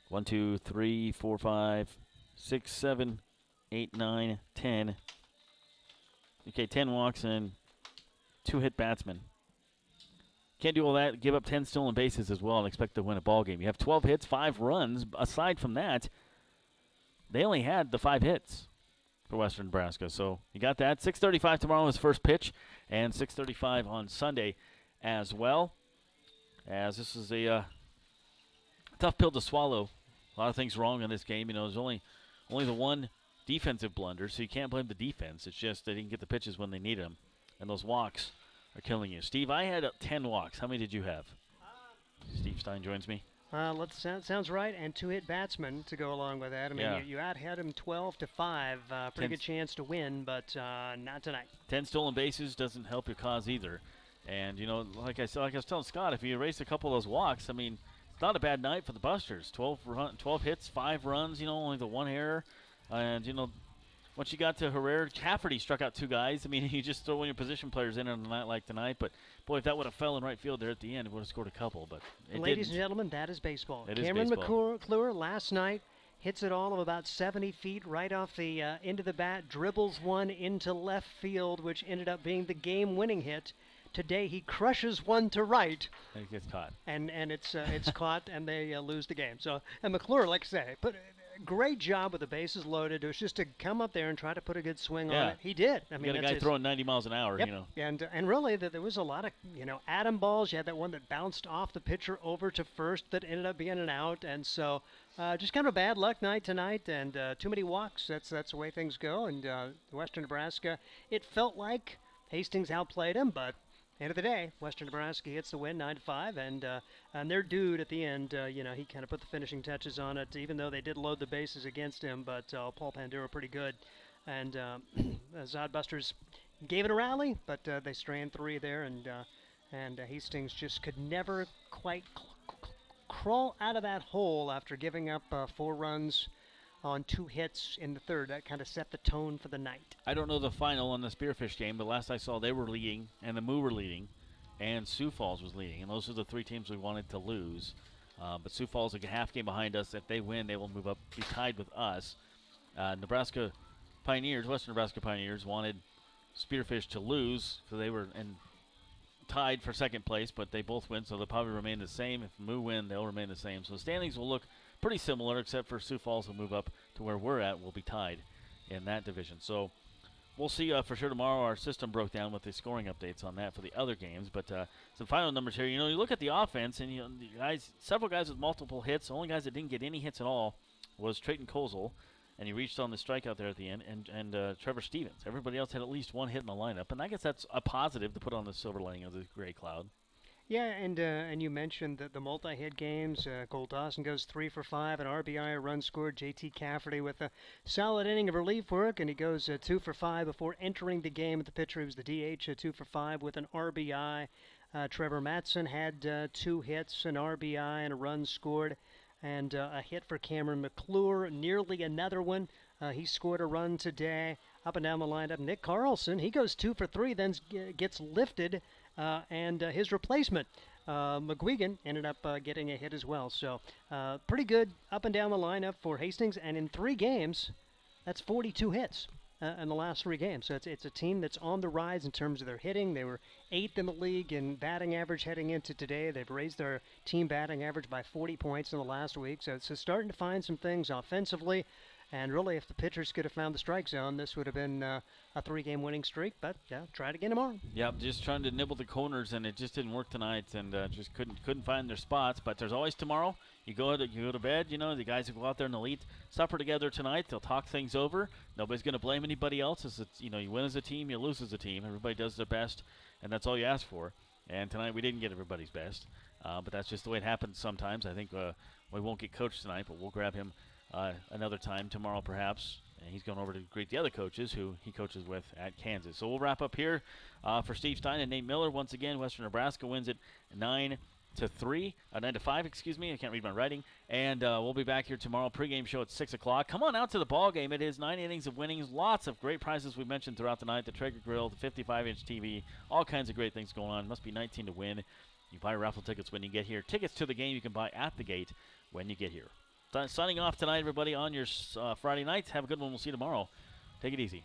1, 2, 3, 4, 5, 6, 7, 8, 9, 10. Okay, 10 walks and 2 hit batsmen. Can't do all that. Give up 10 stolen bases as well and expect to win a ball game. You have 12 hits, 5 runs. Aside from that, they only had the 5 hits for Western Nebraska. So you got that. 6:35 tomorrow is first pitch, and 6:35 on Sunday as well. As this is a tough pill to swallow. A lot of things wrong in this game. You know, there's only the one defensive blunder, so you can't blame the defense. It's just they didn't get the pitches when they needed them, and those walks are killing you. Steve, I had 10 walks. How many did you have? Steve Stein joins me. Sounds right, and 2 hit batsmen to go along with that. I mean, Yeah. you out-hit him 12-5. Pretty good chance to win, but not tonight. 10 stolen bases doesn't help your cause either. And, you know, like I was telling Scott, if you erase a couple of those walks, I mean, it's not a bad night for the Busters. 12 hits, 5 runs, you know, only the 1 error. And, you know, once you got to Herrera, Cafferty struck out 2 guys. I mean, you just throw in your position players in on a night like tonight. But, boy, if that would have fell in right field there at the end, it would have scored a couple. But it Ladies didn't. and gentlemen, that is baseball. It is Cameron baseball. McClure last night hits it all of about 70 feet right off the end of the bat, dribbles one into left field, which ended up being the game-winning hit. Today he crushes one to right. And it gets caught. And it's caught, and they lose the game. So, and McClure, like I say, great job with the bases loaded. It was just to come up there and try to put a good swing on it. He did. I mean, you got a guy throwing 90 miles an hour, yep. you know. And really, there was a lot of, atom balls. You had that one that bounced off the pitcher over to first that ended up being an out. And so just kind of a bad luck night tonight, and too many walks. That's the way things go. And Western Nebraska, it felt like Hastings outplayed them, but end of the day, Western Nebraska hits the win 9-5, and their dude at the end, he kind of put the finishing touches on it, even though they did load the bases against him. But Paul Panduro pretty good, and the Zodbusters gave it a rally, but they strand 3 there, and Hastings just could never quite crawl out of that hole after giving up 4 runs on 2 hits in the third. That kind of set the tone for the night. I don't know the final on the Spearfish game, but last I saw they were leading, and the Moo were leading, and Sioux Falls was leading. And those are the 3 teams we wanted to lose. But Sioux Falls is a half game behind us. If they win, they will move up, be tied with us. Western Nebraska Pioneers wanted Spearfish to lose, so they were tied for second place, but they both win, so they'll probably remain the same. If Moo win, they'll remain the same. So the standings will look pretty similar, except for Sioux Falls will move up to where we're at. We'll be tied in that division. So we'll see for sure tomorrow. Our system broke down with the scoring updates on that for the other games. But some final numbers here. You know, you look at the offense, and several guys with multiple hits. The only guys that didn't get any hits at all was Trayton Kozel, and he reached on the strikeout there at the end, and Trevor Stevens. Everybody else had at least 1 hit in the lineup, and I guess that's a positive to put on the silver lining of the gray cloud. Yeah, and you mentioned the multi-hit games. Cole Dawson goes 3 for 5, an RBI, a run scored. J.T. Cafferty with a solid inning of relief work, and he goes 2 for 5 before entering the game at the pitcher. He was the DH, 2 for 5 with an RBI. Trevor Matson had 2 hits, an RBI, and a run scored, and a hit for Cameron McClure, nearly another one. He scored a run today. Up and down the lineup, Nick Carlson, he goes 2 for 3, then gets lifted, and his replacement, McGuigan, ended up getting a hit as well. So pretty good up and down the lineup for Hastings, and in 3 games, that's 42 hits in the last 3 games. So it's a team that's on the rise in terms of their hitting. They were 8th in the league in batting average heading into today. They've raised their team batting average by 40 points in the last week. So it's starting to find some things offensively. And really, if the pitchers could have found the strike zone, this would have been a 3-game winning streak. But yeah, try it again tomorrow. Yep, just trying to nibble the corners, and it just didn't work tonight, and just couldn't find their spots. But there's always tomorrow. You go to bed. You know, the guys who go out there and they'll eat supper together tonight. They'll talk things over. Nobody's going to blame anybody else. You win as a team, you lose as a team. Everybody does their best, and that's all you ask for. And tonight we didn't get everybody's best, but that's just the way it happens sometimes. I think we won't get coached tonight, but we'll grab him another time tomorrow perhaps. And he's going over to greet the other coaches who he coaches with at Kansas. So we'll wrap up here for Steve Stein and Nate Miller. Once again, Western Nebraska wins it 9-5, excuse me. I can't read my writing. And we'll be back here tomorrow. Pregame show at 6 o'clock. Come on out to the ball game. It is 9 innings of winnings. Lots of great prizes we mentioned throughout the night. The Traeger Grill, the 55-inch TV, all kinds of great things going on. Must be 19 to win. You buy raffle tickets when you get here. Tickets to the game you can buy at the gate when you get here. Signing off tonight, everybody, on your Friday night. Have a good one. We'll see you tomorrow. Take it easy.